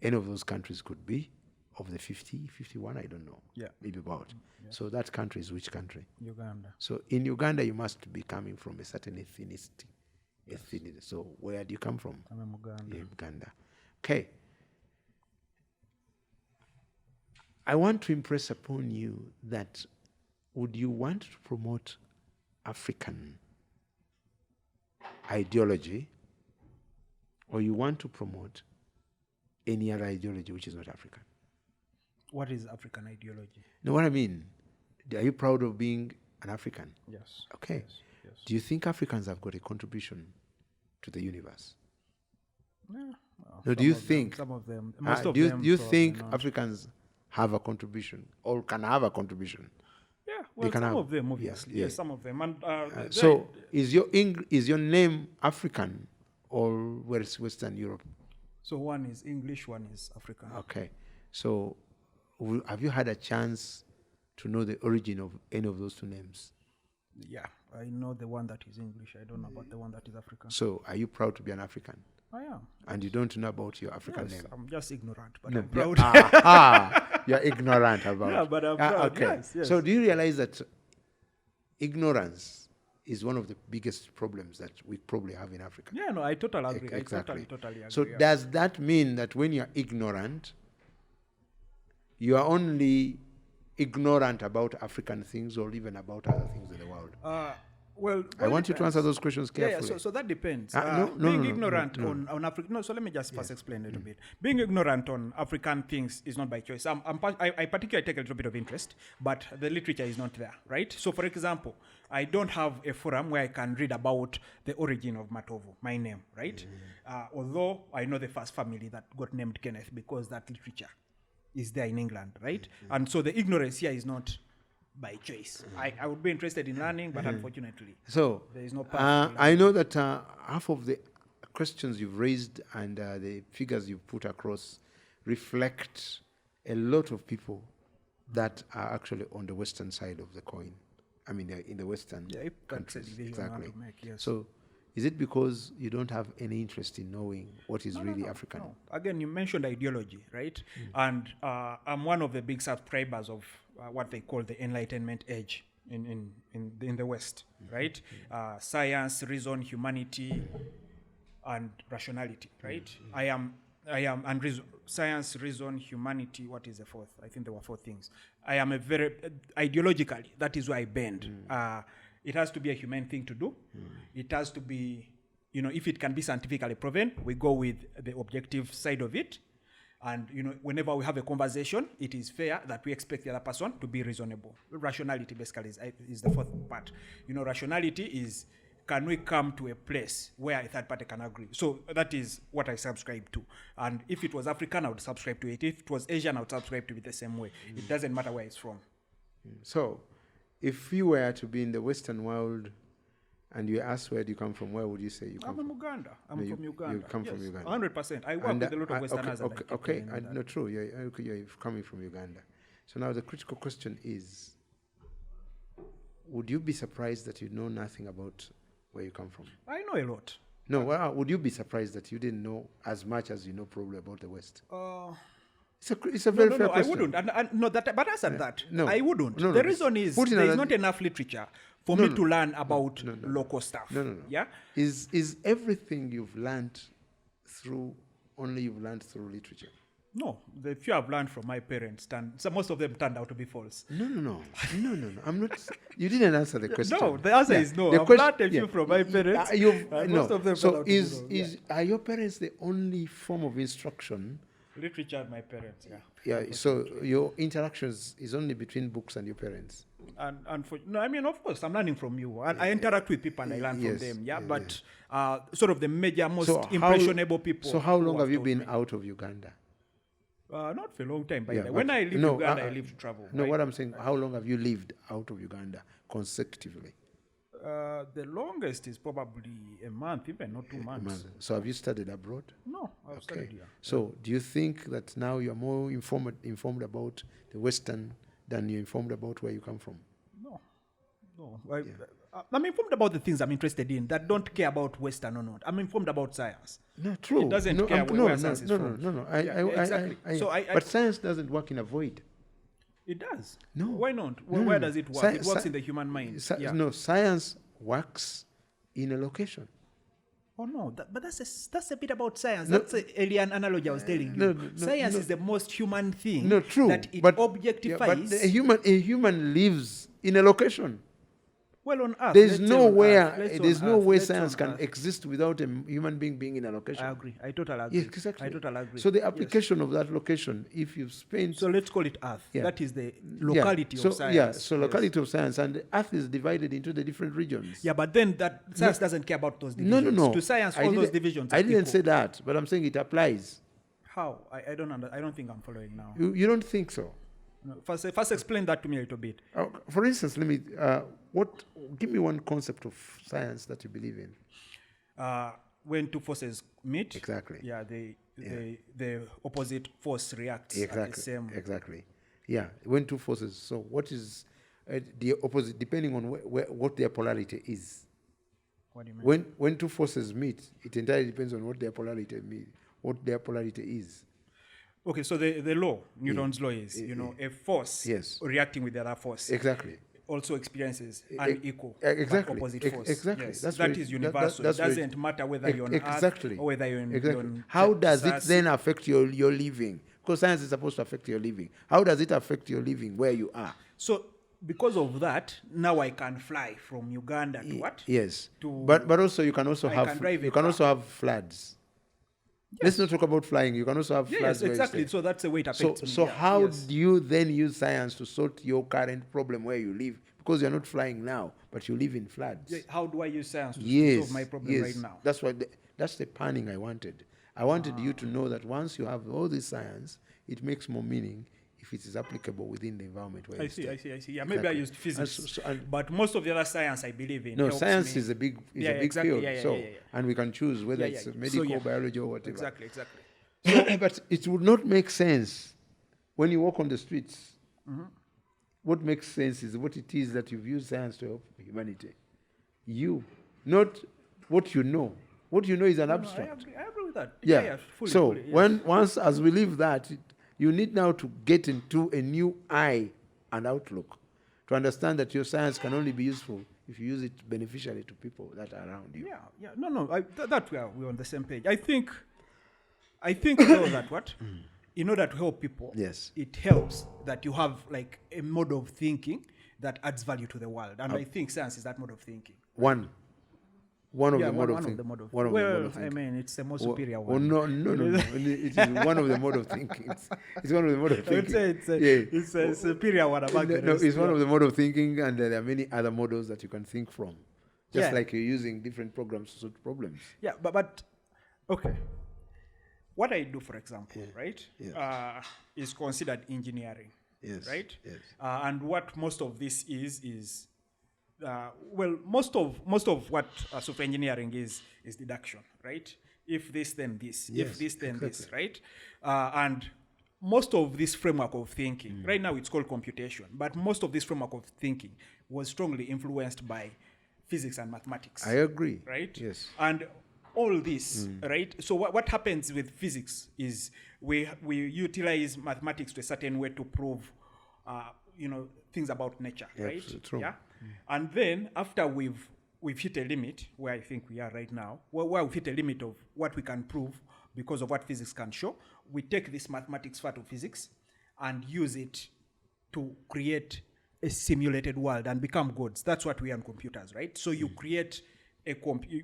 Speaker 2: any of those countries could be of the 50, 51, I don't know. Yeah. Maybe about. Yeah. So that country is which country?
Speaker 1: Uganda.
Speaker 2: So in Uganda, you must be coming from a certain ethnicity. Yes. So where do you come from?
Speaker 1: I'm in Uganda.
Speaker 2: Yeah, Uganda. Okay. I want to impress upon you that would you want to promote African ideology, or you want to promote any other ideology which is not African?
Speaker 1: What is African ideology?
Speaker 2: No, what I mean, are you proud of being an African?
Speaker 1: Yes.
Speaker 2: Okay.
Speaker 1: Yes.
Speaker 2: Do you think Africans have got a contribution to the universe?
Speaker 1: Yeah.
Speaker 2: No, do you think?
Speaker 1: Some of them. Most of
Speaker 2: them.
Speaker 1: Do
Speaker 2: you think Africans have a contribution or can have a contribution?
Speaker 1: Yeah, well, some of them, obviously. Yes, some of them. And
Speaker 2: so, is your name African or where is Western Europe?
Speaker 1: So one is English, one is African.
Speaker 2: Okay. So, have you had a chance to know the origin of any of those two names?
Speaker 1: Yeah, I know the one that is English. I don't know about the one that is African.
Speaker 2: So, are you proud to be an African?
Speaker 1: I am.
Speaker 2: And you don't know about your African name?
Speaker 1: I'm just ignorant, but I'm proud.
Speaker 2: You're ignorant about.
Speaker 1: Yeah, but I'm proud.
Speaker 2: Okay.
Speaker 1: Yes.
Speaker 2: So, do you realize that ignorance is one of the biggest problems that we probably have in Africa?
Speaker 1: Yeah, no, I totally agree.
Speaker 2: Exactly.
Speaker 1: I totally agree.
Speaker 2: So, does that mean that when you're ignorant, you are only ignorant about African things or even about other things in the world?
Speaker 1: Well,
Speaker 2: I want you to answer those questions carefully.
Speaker 1: Yeah, so that depends.
Speaker 2: Being
Speaker 1: ignorant on African... No, so let me just first explain a little bit. Being ignorant on African things is not by choice. I particularly take a little bit of interest, but the literature is not there, right? So, for example, I don't have a forum where I can read about the origin of Matovu, my name, right? Although I know the first family that got named Kenneth because that literature is there in England, right? And so the ignorance here is not by choice. I would be interested in learning, but unfortunately,
Speaker 2: so
Speaker 1: there is no path.
Speaker 2: I know that half of the questions you've raised and the figures you've put across reflect a lot of people that are actually on the Western side of the coin. I mean, they're in the Western countries. Exactly. So, is it because you don't have any interest in knowing what is really African?
Speaker 1: No. Again, you mentioned ideology, right? And I'm one of the big subscribers of what they call the Enlightenment age in the West, right? Science, reason, humanity, and rationality, right? And science, reason, humanity. What is the fourth? I think there were 4 things. I am a very ideologically. That is why I bend. It has to be a humane thing to do. It has to be, if it can be scientifically proven, we go with the objective side of it. And, whenever we have a conversation, it is fair that we expect the other person to be reasonable. Rationality, basically, is the 4th part. Rationality is, can we come to a place where a third party can agree? So that is what I subscribe to. And if it was African, I would subscribe to it. If it was Asian, I would subscribe to it the same way. It doesn't matter where it's from.
Speaker 2: So, if you were to be in the Western world and you ask where do you come from, where would you say you come from?
Speaker 1: I'm from Uganda. I'm from Uganda.
Speaker 2: You come from Uganda.
Speaker 1: 100%. I work with a lot of Westerners.
Speaker 2: Okay. No, true. You're coming from Uganda. So now the critical question is, would you be surprised that you know nothing about where you come from?
Speaker 1: I know a lot.
Speaker 2: No, would you be surprised that you didn't know as much as you know probably about the West? It's a very fair question.
Speaker 1: I wouldn't. But answer that.
Speaker 2: No,
Speaker 1: I wouldn't.
Speaker 2: No,
Speaker 1: the reason is there is not enough literature for me to learn about local stuff.
Speaker 2: No.
Speaker 1: Yeah?
Speaker 2: Is everything you've learned through literature?
Speaker 1: No, the few I've learned from my parents, most of them turned out to be false.
Speaker 2: No. I'm not. You didn't answer the question.
Speaker 1: No, the answer is no. I've learned a few from my parents. Most of them
Speaker 2: so are your parents the only form of instruction?
Speaker 1: Literature, my parents,
Speaker 2: So your interactions is only between books and your parents.
Speaker 1: Of course, I'm learning from you. I interact with people and I learn from them. But sort of the major, most impressionable people.
Speaker 2: So how long have you been out of Uganda?
Speaker 1: Not for a long time, by the way. When I lived in Uganda, I lived to travel.
Speaker 2: No, what I'm saying, how long have you lived out of Uganda consecutively?
Speaker 1: The longest is probably a month, even not 2 months.
Speaker 2: So have you studied abroad?
Speaker 1: No, I've studied here.
Speaker 2: So do you think that now you're more informed about the Western than you're informed about where you come from?
Speaker 1: No. I'm informed about the things I'm interested in that don't care about Western or not. I'm informed about science.
Speaker 2: No, true.
Speaker 1: It doesn't care where science is from.
Speaker 2: No.
Speaker 1: Exactly.
Speaker 2: But science doesn't work in a void.
Speaker 1: It does.
Speaker 2: No.
Speaker 1: Why not? Where does it work? It works in the human mind.
Speaker 2: No, science works in a location.
Speaker 1: Oh no, but that's a bit about science. That's an alien analogy I was telling you. Science is the most human thing.
Speaker 2: No, true.
Speaker 1: That it objectifies.
Speaker 2: But a human lives in a location.
Speaker 1: Well, on Earth,
Speaker 2: there's no way science can exist without a human being in a location.
Speaker 1: I agree. I totally agree.
Speaker 2: Yes, exactly.
Speaker 1: I totally agree.
Speaker 2: So the application of that location, if you've spent...
Speaker 1: So let's call it Earth. That is the locality of science.
Speaker 2: Yeah, so locality of science. And the Earth is divided into the different regions.
Speaker 1: Yeah, but then that science doesn't care about those divisions.
Speaker 2: No.
Speaker 1: To science, all those divisions
Speaker 2: I didn't say that, but I'm saying it applies.
Speaker 1: How? I don't think I'm following now.
Speaker 2: You don't think so?
Speaker 1: No. First explain that to me a little bit.
Speaker 2: For instance, give me one concept of science that you believe in.
Speaker 1: When two forces meet.
Speaker 2: Exactly.
Speaker 1: Yeah, the opposite force reacts at the same.
Speaker 2: Exactly. Yeah, when two forces. So what is the opposite, depending on what their polarity is.
Speaker 1: What do you mean?
Speaker 2: When two forces meet, it entirely depends on what their polarity is.
Speaker 1: Okay, so the law, Newton's law is, a force reacting with the other force.
Speaker 2: Exactly.
Speaker 1: Also experiences unequal,
Speaker 2: exactly.
Speaker 1: opposite force.
Speaker 2: Exactly.
Speaker 1: Yes. That is universal. It doesn't matter whether you're on Earth or whether you're on
Speaker 2: How does it then affect your living? Because science is supposed to affect your living. How does it affect your living where you are?
Speaker 1: So because of that, now I can fly from Uganda to what?
Speaker 2: Yes. But also you can also have floods. Yes. Let's not talk about flying. You can also have floods.
Speaker 1: Yes, exactly. So that's the way it affects me.
Speaker 2: So how do you then use science to sort your current problem where you live? Because you're not flying now, but you live in floods.
Speaker 1: How do I use science to solve my problem right now?
Speaker 2: That's why that's the panning I wanted. I wanted you to know that once you have all this science, it makes more meaning if it is applicable within the environment where you stay.
Speaker 1: I see. Yeah, maybe I used physics, but most of the other science I believe in.
Speaker 2: No, science is a big field.
Speaker 1: Yeah.
Speaker 2: And we can choose whether it's medical, biology, or whatever.
Speaker 1: Exactly.
Speaker 2: So, but it would not make sense when you walk on the streets. Mm-hmm. What makes sense is what it is that you've used science to help humanity. You, not what you know. What you know is an abstract.
Speaker 1: I agree with that.
Speaker 2: Yeah.
Speaker 1: Fully,
Speaker 2: once as we leave that, you need now to get into a new eye and outlook to understand that your science can only be useful if you use it beneficially to people that are around you.
Speaker 1: Yeah. No. That we're on the same page. I think though that what? In order to help people, it helps that you have like a mode of thinking that adds value to the world. And I think science is that mode of thinking.
Speaker 2: One of the mode of
Speaker 1: thinking. I mean, it's the most superior one.
Speaker 2: No. It is one of the mode of thinking. It's one of the mode of thinking.
Speaker 1: It's a superior one among the rest.
Speaker 2: It's one of the mode of thinking, and there are many other models that you can think from. Just like you're using different programs to solve problems.
Speaker 1: Yeah, but okay. What I do, for example, right, is considered engineering, right?
Speaker 2: Yes.
Speaker 1: And what most of this is most of what software engineering is deduction, right? If this, then this. If this, then this, right? And most of this framework of thinking, right now it's called computation, but most of this framework of thinking was strongly influenced by physics and mathematics.
Speaker 2: I agree.
Speaker 1: Right?
Speaker 2: Yes.
Speaker 1: And all this, right? So what happens with physics is we utilize mathematics to a certain way to prove, things about nature, right?
Speaker 2: True.
Speaker 1: Yeah. And then after we've hit a limit where I think we are right now, where we've hit a limit of what we can prove because of what physics can show, we take this mathematics part of physics and use it to create a simulated world and become gods. That's what we are on computers, right? So you create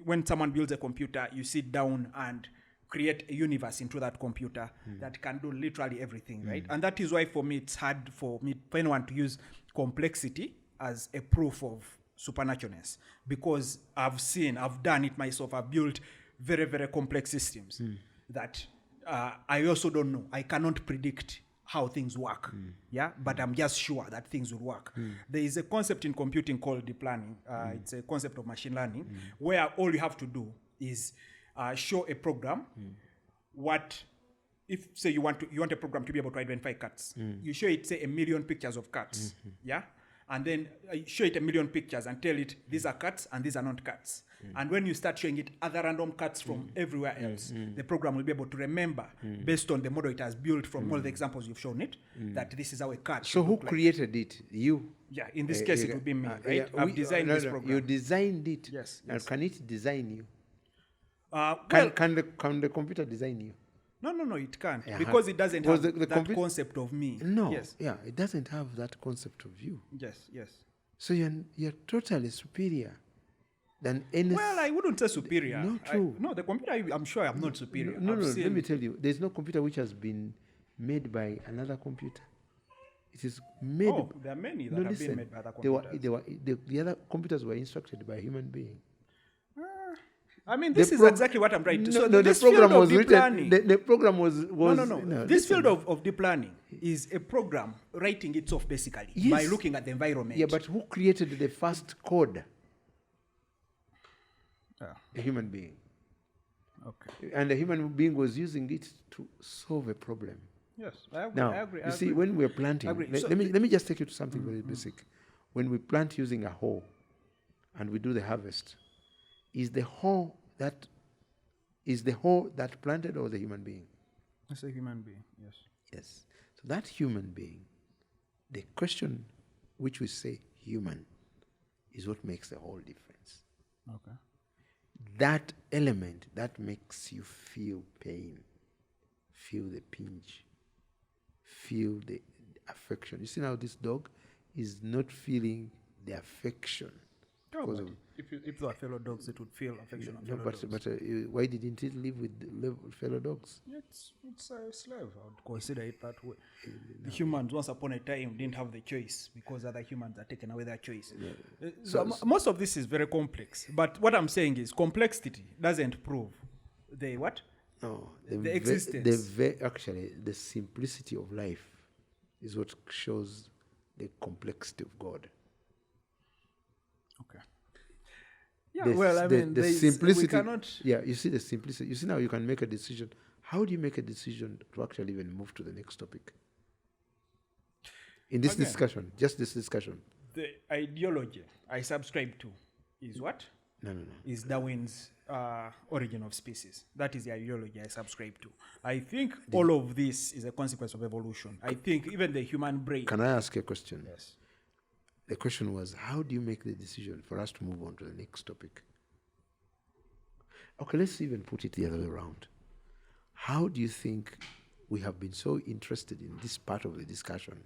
Speaker 1: when someone builds a computer, you sit down and create a universe into that computer that can do literally everything, right? And that is why for me it's hard for anyone to use complexity as a proof of supernaturalness, because I've done it myself. I've built very, very complex systems that I also don't know. I cannot predict how things work, but I'm just sure that things will work. There is a concept in computing called deep learning. It's a concept of machine learning, where all you have to do is show a program what, if say you want a program to be able to identify cats, you show it say 1 million pictures of cats, and then show it 1 million pictures and tell it these are cats and these are not cats. And when you start showing it other random cats from everywhere else, the program will be able to remember, based on the model it has built from all the examples you've shown it, that this is how a cat.
Speaker 2: So who created it? You?
Speaker 1: Yeah, in this case it would be me, right? I've designed this program.
Speaker 2: You designed it.
Speaker 1: Yes.
Speaker 2: And can it design you?
Speaker 1: Can
Speaker 2: the computer design you?
Speaker 1: No, it can't, because it doesn't have that concept of me.
Speaker 2: No. Yes. Yeah, it doesn't have that concept of you.
Speaker 1: Yes.
Speaker 2: So you're totally superior than any.
Speaker 1: Well, I wouldn't say superior.
Speaker 2: Not true.
Speaker 1: The computer, I'm sure I'm not superior.
Speaker 2: No, let me tell you, there's no computer which has been made by another computer. It is made.
Speaker 1: Oh, there are many that have been made by other computers.
Speaker 2: The other computers were instructed by a human being.
Speaker 1: I mean, this is exactly what I'm trying to say. So
Speaker 2: the program was written. The program was
Speaker 1: no. This field of deep learning is a program writing itself basically by looking at the environment.
Speaker 2: Yeah, but who created the first code? A human being. Okay. And the human being was using it to solve a problem.
Speaker 1: Yes, I agree.
Speaker 2: Now, you see, when we're planting, let me just take you to something very basic. when we plant using a hoe and we do the harvest, is the hoe that planted or the human being?
Speaker 1: It's a human being, yes.
Speaker 2: Yes. So that human being, the question which we say human, is what makes the whole difference.
Speaker 1: Okay.
Speaker 2: That element that makes you feel pain, feel the pinch, feel the affection. You see now this dog is not feeling the affection.
Speaker 1: Oh, if they are fellow dogs, it would feel affection.
Speaker 2: No, but why didn't it live with fellow dogs?
Speaker 1: It's a slave. I would consider it that way. The humans, once upon a time, didn't have the choice because other humans are taken away their choice. Yeah. So most of this is very complex. But what I'm saying is complexity doesn't prove the what?
Speaker 2: No,
Speaker 1: the existence.
Speaker 2: Actually, the simplicity of life is what shows the complexity of God.
Speaker 1: Okay. Yeah,
Speaker 2: the simplicity.
Speaker 1: We cannot.
Speaker 2: Yeah, you see the simplicity. You see now you can make a decision. How do you make a decision to actually even move to the next topic? In this discussion, just this discussion.
Speaker 1: The ideology I subscribe to is what?
Speaker 2: No.
Speaker 1: Is Darwin's origin of species. That is the ideology I subscribe to. I think all of this is a consequence of evolution. I think even the human brain.
Speaker 2: Can I ask you a question?
Speaker 1: Yes.
Speaker 2: The question was, how do you make the decision for us to move on to the next topic? Okay, let's even put it the other way around. How do you think we have been so interested in this part of the discussion,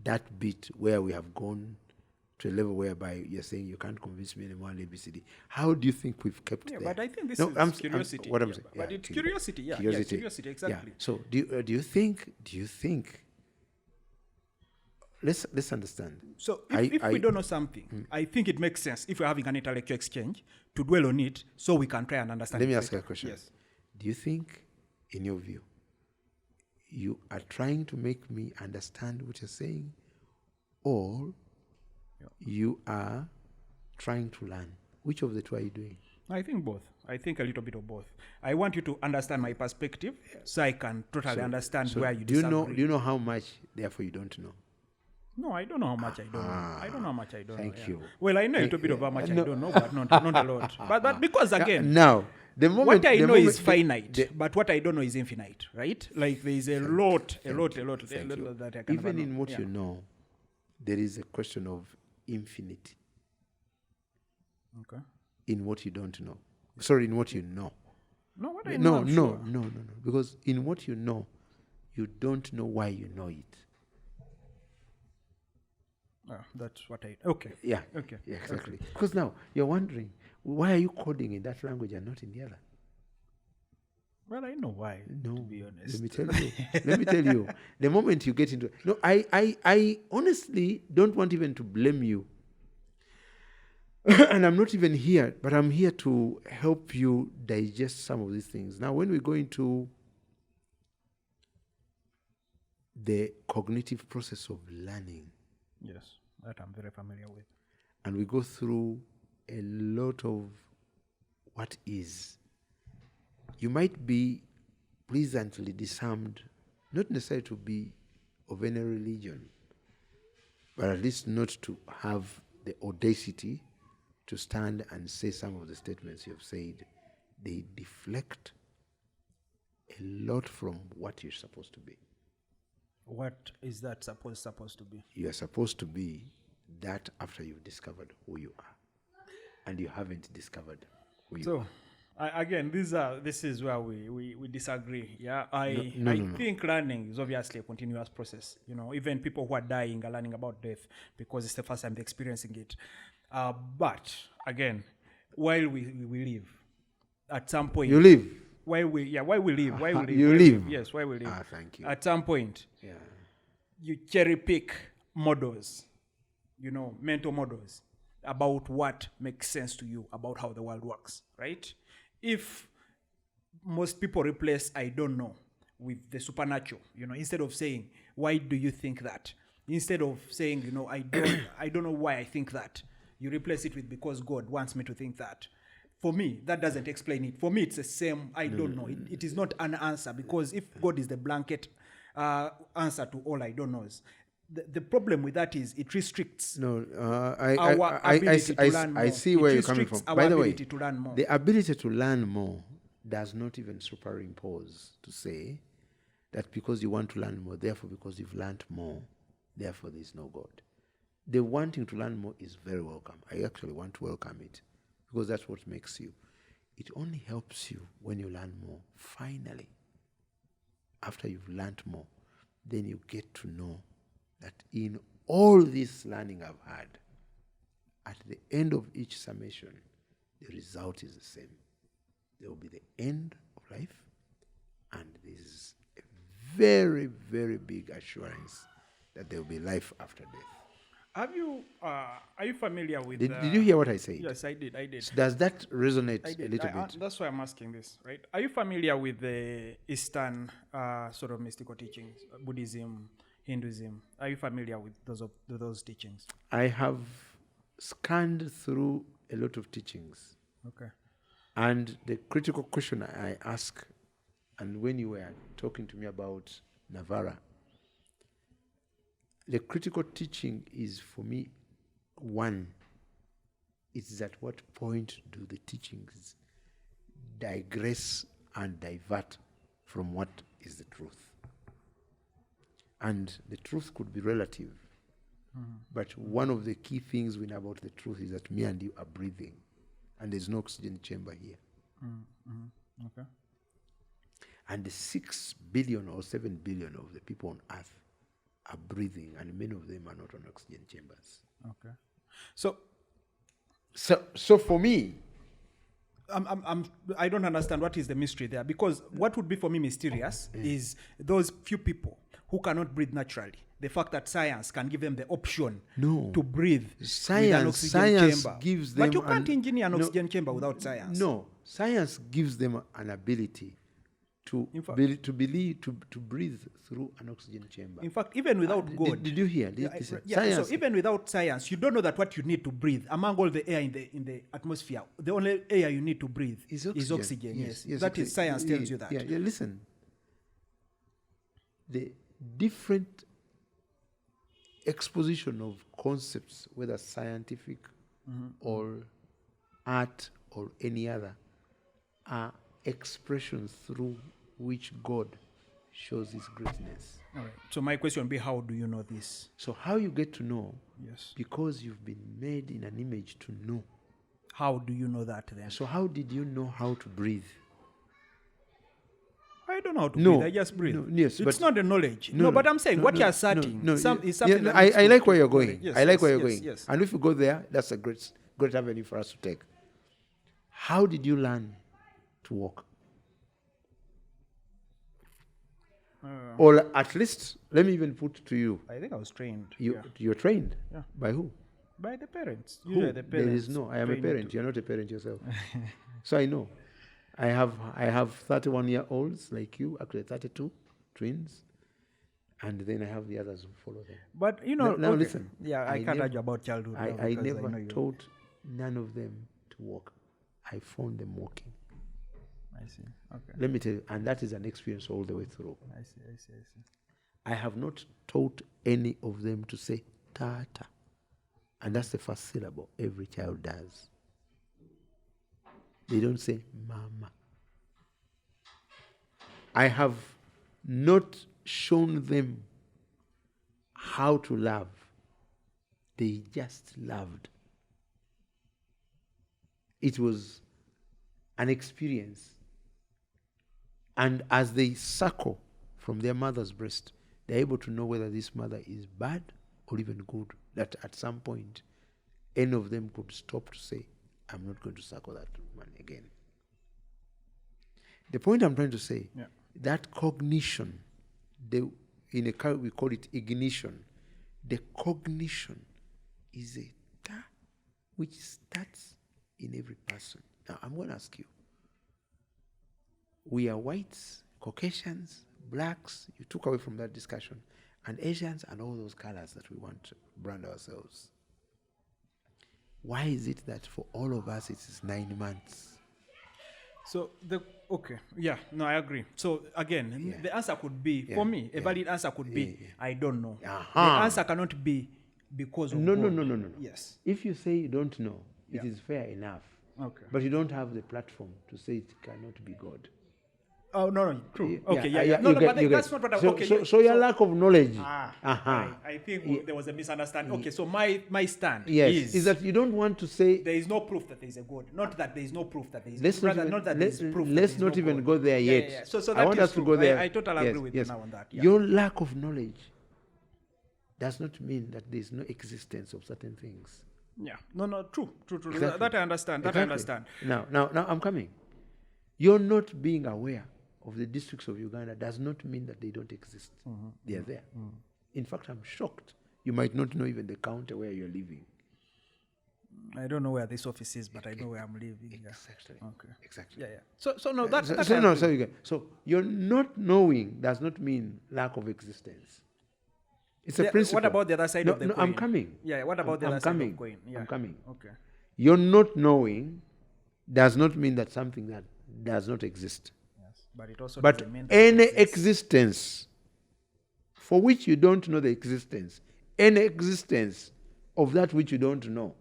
Speaker 2: that bit where we have gone to a level whereby you're saying you can't convince me anymore on ABCD? How do you think we've kept there?
Speaker 1: But I think this is curiosity.
Speaker 2: What I'm saying.
Speaker 1: But it's curiosity, curiosity, exactly.
Speaker 2: Yeah. So do you think let's understand.
Speaker 1: So if we don't know something, I think it makes sense if we're having an intellectual exchange to dwell on it so we can try and understand.
Speaker 2: Let me ask you a question.
Speaker 1: Yes.
Speaker 2: Do you think, in your view, you are trying to make me understand what you're saying, or you are trying to learn? Which of the two are you doing?
Speaker 1: I think both. I think a little bit of both. I want you to understand my perspective so I can totally understand where you disagree.
Speaker 2: Do you know how much, therefore, you don't know?
Speaker 1: No, I don't know how much I don't know. I don't know how much I don't know.
Speaker 2: Thank you.
Speaker 1: Well, I know a little bit of how much I don't know, but not a lot. But because, again,
Speaker 2: now, the moment
Speaker 1: what I know is finite, but what I don't know is infinite, right? Like there is a lot that I can
Speaker 2: even in what you know, there is a question of infinity.
Speaker 1: Okay.
Speaker 2: In what you don't know. Sorry, in what you know.
Speaker 1: No, what I know.
Speaker 2: No. Because in what you know, you don't know why you know it.
Speaker 1: That's what I... Okay.
Speaker 2: Yeah.
Speaker 1: Okay.
Speaker 2: Yeah, exactly. Okay. Because now, you're wondering, why are you coding in that language and not in the other?
Speaker 1: Well, I know why, to be honest.
Speaker 2: Let me tell you. The moment you get into... No, I honestly don't want even to blame you. And I'm not even here, but I'm here to help you digest some of these things. Now, when we go into the cognitive process of learning...
Speaker 1: Yes, that I'm very familiar with.
Speaker 2: And we go through a lot of what is. You might be pleasantly disarmed, not necessarily to be of any religion, but at least not to have the audacity to stand and say some of the statements you have said. They deflect a lot from what you're supposed to be.
Speaker 1: What is that supposed to be?
Speaker 2: You are supposed to be that after you've discovered who you are. And you haven't discovered who you are.
Speaker 1: Again, this is where we disagree. Yeah, I think learning is obviously a continuous process. You know, even people who are dying are learning about death because it's the first time they're experiencing it. But again, while we live, at some point...
Speaker 2: You live?
Speaker 1: Why we live?
Speaker 2: You live?
Speaker 1: Yes, why we live.
Speaker 2: Thank you.
Speaker 1: At some point, you cherry pick models, mental models about what makes sense to you about how the world works, right? If most people replace I don't know with the supernatural, instead of saying, why do you think that? Instead of saying, I don't know why I think that, you replace it with because God wants me to think that. For me, that doesn't explain it. For me, it's the same, I don't know. It is not an answer, because if God is the blanket answer to all I don't knows, the problem with that is it restricts
Speaker 2: our
Speaker 1: ability to learn more.
Speaker 2: I see where you're coming from. By the way,
Speaker 1: to learn more.
Speaker 2: The ability to learn more does not even superimpose to say that because you want to learn more, therefore because you've learned more, therefore there is no God. The wanting to learn more is very welcome. I actually want to welcome it because that's what makes you. It only helps you when you learn more. Finally, after you've learned more, then you get to know that in all this learning I've had, at the end of each summation, the result is the same. There will be the end of life, and this is a very, very big assurance that there will be life after death.
Speaker 1: Are you familiar with...
Speaker 2: Did you hear what I said?
Speaker 1: Yes, I did.
Speaker 2: So does that resonate a little bit?
Speaker 1: That's why I'm asking this, right? Are you familiar with the Eastern sort of mystical teachings, Buddhism, Hinduism? Are you familiar with those teachings?
Speaker 2: I have scanned through a lot of teachings.
Speaker 1: Okay.
Speaker 2: And the critical question I ask, and when you were talking to me about Navara, the critical teaching is, for me, one, it's at what point do the teachings digress and divert from what is the truth? And the truth could be relative, but one of the key things we know about the truth is that me and you are breathing, and there's no oxygen chamber here.
Speaker 1: Okay.
Speaker 2: And the 6 billion or 7 billion of the people on earth are breathing, and many of them are not on oxygen chambers.
Speaker 1: Okay. So
Speaker 2: for me,
Speaker 1: I don't understand what is the mystery there, because what would be for me mysterious is those few people who cannot breathe naturally. The fact that science can give them the option to breathe with an oxygen chamber.
Speaker 2: Gives them,
Speaker 1: but you can't engineer an oxygen chamber without science.
Speaker 2: No, science gives them an ability to breathe through an oxygen chamber.
Speaker 1: In fact, even without God.
Speaker 2: Did you hear?
Speaker 1: So even without science, you don't know that what you need to breathe, among all the air in the atmosphere, the only air you need to breathe is oxygen. Yes. That is science tells you that.
Speaker 2: Yeah, listen. The different exposition of concepts, whether scientific or art or any other, are expressions through which God shows his greatness.
Speaker 1: All right. So my question would be, how do you know this?
Speaker 2: So how you get to know?
Speaker 1: Yes.
Speaker 2: Because you've been made in an image to know.
Speaker 1: How do you know that then?
Speaker 2: So how did you know how to breathe?
Speaker 1: I don't know how to breathe. I just breathe.
Speaker 2: Yes,
Speaker 1: it's not the knowledge. But I'm saying what you're asserting is something that
Speaker 2: I like where you're going.
Speaker 1: Yes,
Speaker 2: I like where you're going.
Speaker 1: Yes.
Speaker 2: And if you go there, that's a great avenue for us to take. How did you learn to walk? Or at least, let me even put to you.
Speaker 1: I think I was trained.
Speaker 2: You're trained?
Speaker 1: Yeah.
Speaker 2: By who?
Speaker 1: By the parents.
Speaker 2: Who? The parents. There is no. I am a parent. You're not a parent yourself. So I know. I have 31-year-olds like you, actually 32 twins, and then I have the others who follow them.
Speaker 1: But
Speaker 2: now listen.
Speaker 1: Yeah, I can't argue about childhood.
Speaker 2: I never taught none of them to walk. I found them walking.
Speaker 1: I see. Okay.
Speaker 2: Let me tell you, and that is an experience all the way through.
Speaker 1: I see.
Speaker 2: I have not taught any of them to say tata, and that's the first syllable every child does. They don't say mama. I have not shown them how to love. They just loved. It was an experience. And as they suckle from their mother's breast, they're able to know whether this mother is bad or even good. That at some point, any of them could stop to say, I'm not going to suckle that woman again. The point I'm trying to say, that cognition, in a car we call it ignition. The cognition is a ta which starts in every person. Now, I'm going to ask you. We are whites, Caucasians, blacks, you took away from that discussion, and Asians and all those colors that we want to brand ourselves. Why is it that for all of us it is 9 months?
Speaker 1: So I agree. So again, the answer could be for me. A valid answer could be I don't know. The answer cannot be because of God.
Speaker 2: No.
Speaker 1: Yes.
Speaker 2: If you say you don't know, it is fair enough.
Speaker 1: Okay.
Speaker 2: But you don't have the platform to say it cannot be God.
Speaker 1: Oh no, true. Okay, that's not what I'm.
Speaker 2: So your lack of knowledge.
Speaker 1: I think there was a misunderstanding. Okay, so my stand
Speaker 2: is that you don't want to say
Speaker 1: there is no proof that there is a God. Not that there is no proof that there is.
Speaker 2: Let's not even go there yet.
Speaker 1: Yeah. So
Speaker 2: I want us to go there.
Speaker 1: I totally agree with you now on that. Yeah.
Speaker 2: Your lack of knowledge does not mean that there is no existence of certain things.
Speaker 1: Yeah. No. True.
Speaker 2: Exactly.
Speaker 1: That I understand. That I understand.
Speaker 2: Now I'm coming. You're not being aware of the districts of Uganda does not mean that they don't exist. They are there. In fact, I'm shocked. You might not know even the county where you're living.
Speaker 1: I don't know where this office is, but I know where I'm living.
Speaker 2: Exactly.
Speaker 1: Okay.
Speaker 2: Exactly.
Speaker 1: Yeah. So no, that's
Speaker 2: so you're not knowing does not mean lack of existence. It's a principle.
Speaker 1: What about the other side of the coin?
Speaker 2: I'm coming.
Speaker 1: Yeah. What about the other side of the coin? Yeah.
Speaker 2: I'm coming.
Speaker 1: Okay.
Speaker 2: You're not knowing does not mean that something that does not exist.
Speaker 1: But it also
Speaker 2: doesn't mean that any existence for which you don't know the existence, any existence of that which you don't know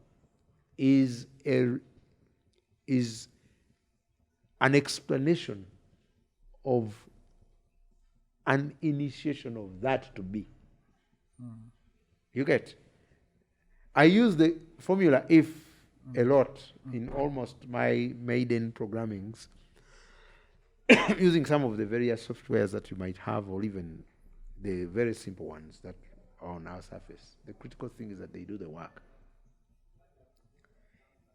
Speaker 2: is an explanation of an initiation of that to be. You get? I use the formula if a lot in almost my maiden programmings, using some of the various softwares that you might have, or even the very simple ones that are on our surface. The critical thing is that they do the work.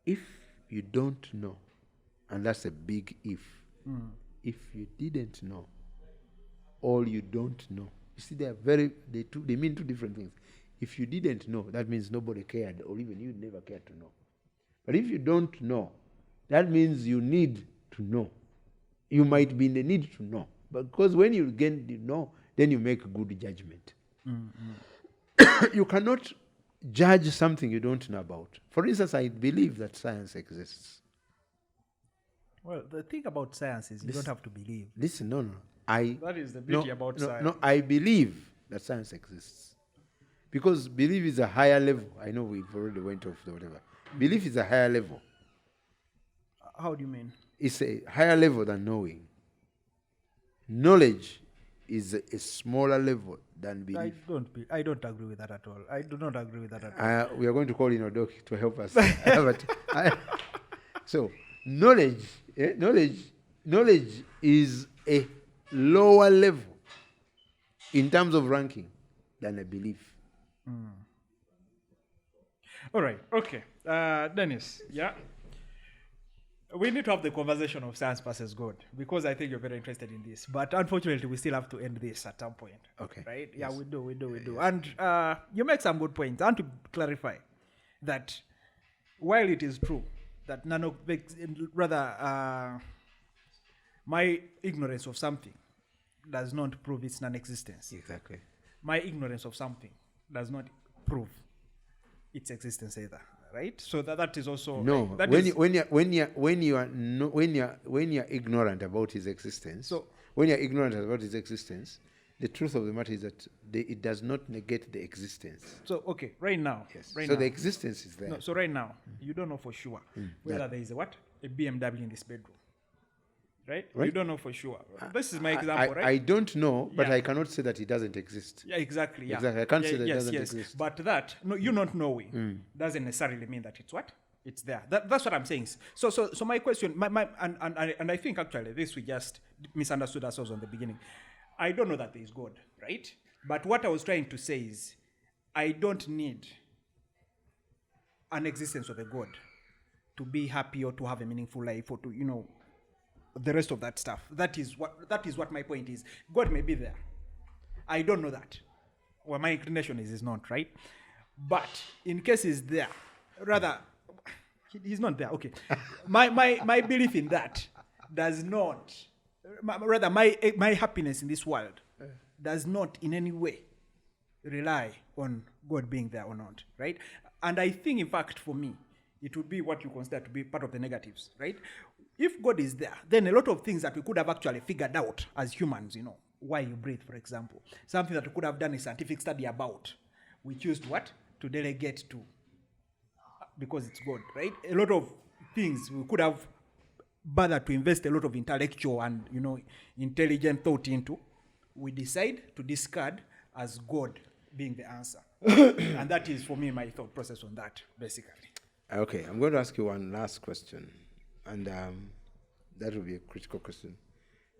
Speaker 2: If you don't know, and that's a big if you didn't know, or you don't know, you see, they mean two different things. If you didn't know, that means nobody cared, or even you never cared to know. But if you don't know, that means you need to know. You might be in the need to know. Because when you begin to know, then you make a good judgment. You cannot judge something you don't know about. For instance, I believe that science exists.
Speaker 1: Well, the thing about science is you don't have to believe.
Speaker 2: Listen, no.
Speaker 1: That is the beauty about science.
Speaker 2: No, I believe that science exists. Because belief is a higher level. I know we've already went off the whatever. Belief is a higher level.
Speaker 1: How do you mean?
Speaker 2: It's a higher level than knowing. Knowledge is a smaller level than belief.
Speaker 1: I don't agree with that at all. I do not agree with that at all.
Speaker 2: We are going to call in Odoki to help us. So knowledge is a lower level in terms of ranking than a belief.
Speaker 1: All right. Okay. Dennis, yeah? We need to have the conversation of science versus God, because I think you're very interested in this. But unfortunately, we still have to end this at some point.
Speaker 2: Okay.
Speaker 1: Right? Yeah, yes. We do. And you make some good points. I want to clarify that while it is true that my ignorance of something does not prove its non-existence.
Speaker 2: Exactly.
Speaker 1: My ignorance of something does not prove its existence either. Right, so that is also
Speaker 2: no. When you're ignorant about his existence, the truth of the matter is that it does not negate the existence.
Speaker 1: So okay, right now,
Speaker 2: yes.
Speaker 1: Right
Speaker 2: so
Speaker 1: now,
Speaker 2: the existence is there.
Speaker 1: No, so right now, you don't know for sure whether there is a BMW in this bedroom. Right? You don't know for sure. This is my example, right?
Speaker 2: I don't know, but I cannot say that it doesn't exist.
Speaker 1: Yeah, exactly. Yeah.
Speaker 2: Exactly. I can't say that it doesn't exist.
Speaker 1: But that, you not knowing doesn't necessarily mean that it's what? It's there. That's what I'm saying. So my question, and I think actually this we just misunderstood ourselves on the beginning. I don't know that there is God, right? But what I was trying to say is, I don't need an existence of a God to be happy or to have a meaningful life or to, the rest of that stuff. That is what my point is. God may be there. I don't know that. Well, my inclination is not, right? But in case he's there, rather, he's not there. Okay. My belief in that does not, rather, my happiness in this world does not in any way rely on God being there or not, right? And I think, in fact, for me, it would be what you consider to be part of the negatives, right? if God is there, then a lot of things that we could have actually figured out as humans, why you breathe, for example, something that we could have done a scientific study about, we choose to delegate to, because it's God, right? A lot of things we could have bothered to invest a lot of intellectual and, intelligent thought into, we decide to discard as God being the answer. And that is, for me, my thought process on that, basically.
Speaker 2: Okay, I'm going to ask you one last question, and that will be a critical question.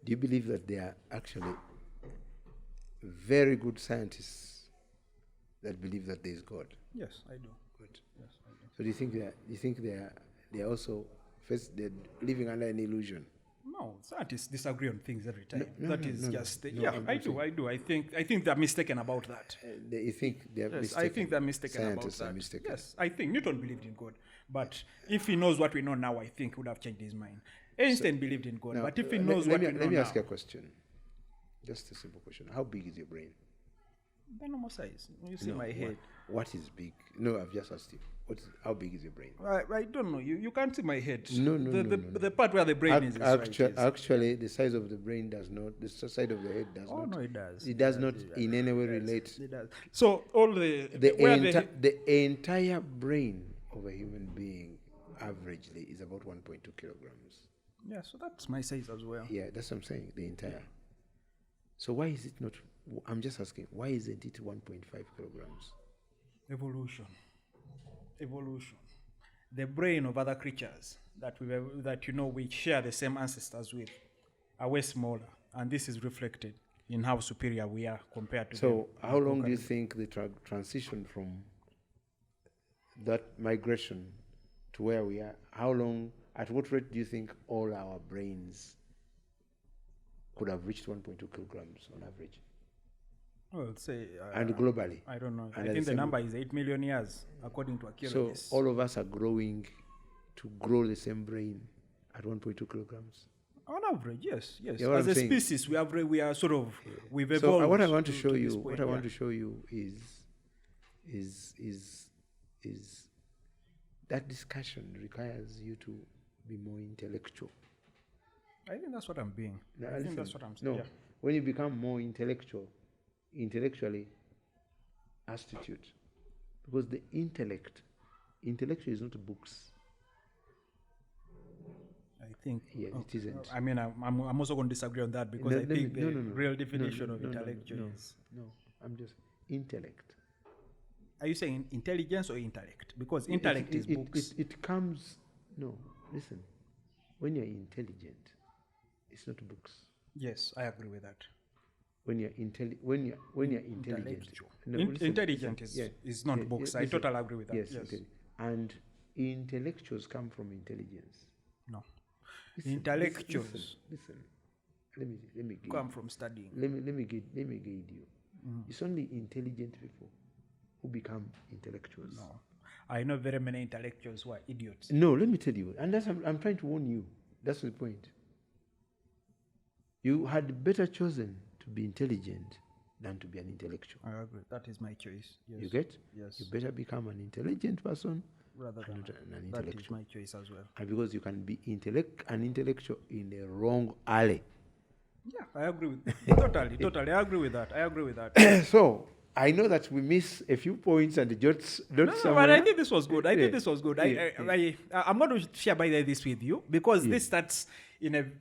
Speaker 2: Do you believe that there are actually very good scientists that believe that there is God?
Speaker 1: Yes, I do.
Speaker 2: Good.
Speaker 1: Yes, I do.
Speaker 2: So do you think they are also they're living under an illusion?
Speaker 1: No, scientists disagree on things every time.
Speaker 2: I
Speaker 1: do. I think they're mistaken about that.
Speaker 2: You think they're mistaken?
Speaker 1: I think they're mistaken
Speaker 2: Scientists
Speaker 1: about that.
Speaker 2: Are mistaken.
Speaker 1: Yes, I think Newton believed in God, but if he knows what we know now, I think he would have changed his mind. Einstein believed in God, but if he knows what we know now...
Speaker 2: Let me ask you a question. Just a simple question. How big is your brain?
Speaker 1: The normal size. You see my head.
Speaker 2: What is big? No, I've just asked you. How big is your brain?
Speaker 1: I don't know. You can't see my head.
Speaker 2: No.
Speaker 1: The part where the brain is
Speaker 2: actually, the size of the brain does not. The size of the head does not.
Speaker 1: Oh no, it does.
Speaker 2: It does not in any way relate.
Speaker 1: It does. So all
Speaker 2: the entire brain of a human being, averagely, is about 1.2 kilograms.
Speaker 1: Yeah, so that's my size as well.
Speaker 2: Yeah, that's what I'm saying. The entire. Yeah. So why is it not? I'm just asking. Why isn't it 1.5 kilograms?
Speaker 1: Evolution. The brain of other creatures that we share the same ancestors with are way smaller, and this is reflected in how superior we are compared to them.
Speaker 2: So how long do you think the transition from that migration to where we are, at what rate do you think all our brains could have reached 1.2 kilograms on average?
Speaker 1: Well, say...
Speaker 2: and globally.
Speaker 1: I don't know. I think the number is 8 million years, according to archaeologists.
Speaker 2: So all of us are growing to grow the same brain at 1.2 kilograms?
Speaker 1: On average, yes.
Speaker 2: Yeah,
Speaker 1: as a species, we've evolved.
Speaker 2: So what I want to show you, is that discussion requires you to be more intellectual.
Speaker 1: I think that's what I'm being. That's what I'm saying.
Speaker 2: No, yeah. When you become more intellectually astute, because the intellectual is not books.
Speaker 1: I think
Speaker 2: it isn't.
Speaker 1: I mean, I'm also going to disagree on that, because I think the real definition of intellectual is...
Speaker 2: No, I'm just intellect.
Speaker 1: Are you saying intelligence or intellect? Because intellect is books.
Speaker 2: It comes... No, listen. When you're intelligent, it's not books.
Speaker 1: Yes, I agree with that.
Speaker 2: When you're intelligent,
Speaker 1: intelligent is not books. I totally agree with that.
Speaker 2: Yes. And intellectuals come from intelligence.
Speaker 1: No, intellectuals.
Speaker 2: Listen. Let me
Speaker 1: come from studying.
Speaker 2: Let me guide you. It's only intelligent people who become intellectuals.
Speaker 1: No, I know very many intellectuals who are idiots.
Speaker 2: No, let me tell you, and that's I'm trying to warn you. That's the point. You had better chosen to be intelligent than to be an intellectual.
Speaker 1: I agree. That is my choice. Yes.
Speaker 2: You get?
Speaker 1: Yes.
Speaker 2: You better become an intelligent person
Speaker 1: rather than an intellectual. That is my choice as well.
Speaker 2: And because you can be an intellectual in the wrong alley.
Speaker 1: Yeah, I agree with totally. I agree with that.
Speaker 2: So I know that we miss a few points and the jots.
Speaker 1: No, but I think this was good. I'm going to share this with you, because this starts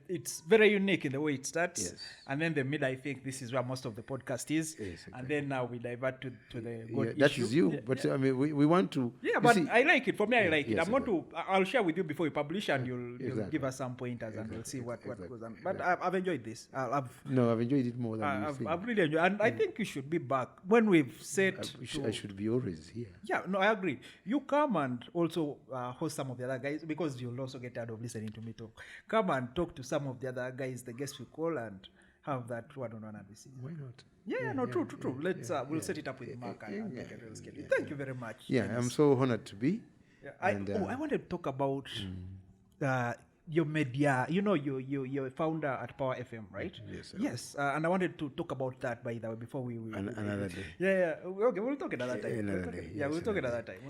Speaker 1: it's very unique in the way it starts.
Speaker 2: Yes.
Speaker 1: And then the mid, I think this is where most of the podcast is. Yes, exactly. And then now we divert to the God issue.
Speaker 2: That is you. But I mean, we want to.
Speaker 1: Yeah, but I like it. For me, I like it. I'll share with you before you publish, and you'll give us some pointers, and we'll see what goes on. But I've enjoyed this. I've enjoyed it more than you think. I've really enjoyed, and I think you should be back when we've said.
Speaker 2: I should be always here.
Speaker 1: Yeah, no, I agree. You come and also host some of the other guys, because you'll also get tired of listening to me talk. Come and talk to some of the other guys, the guests we call, and have that one-on-one analysis.
Speaker 2: Why not?
Speaker 1: True. Let's we'll set it up with Mark and make a real schedule. Thank you very much.
Speaker 2: Yeah, Dennis. I'm so honored to be.
Speaker 1: Yeah. I want to talk about your media. You're a founder at Power FM, right? Yes. And I wanted to talk about that, by the way, before we
Speaker 2: another day.
Speaker 1: Yeah. Okay, we'll talk another time. We'll talk another time.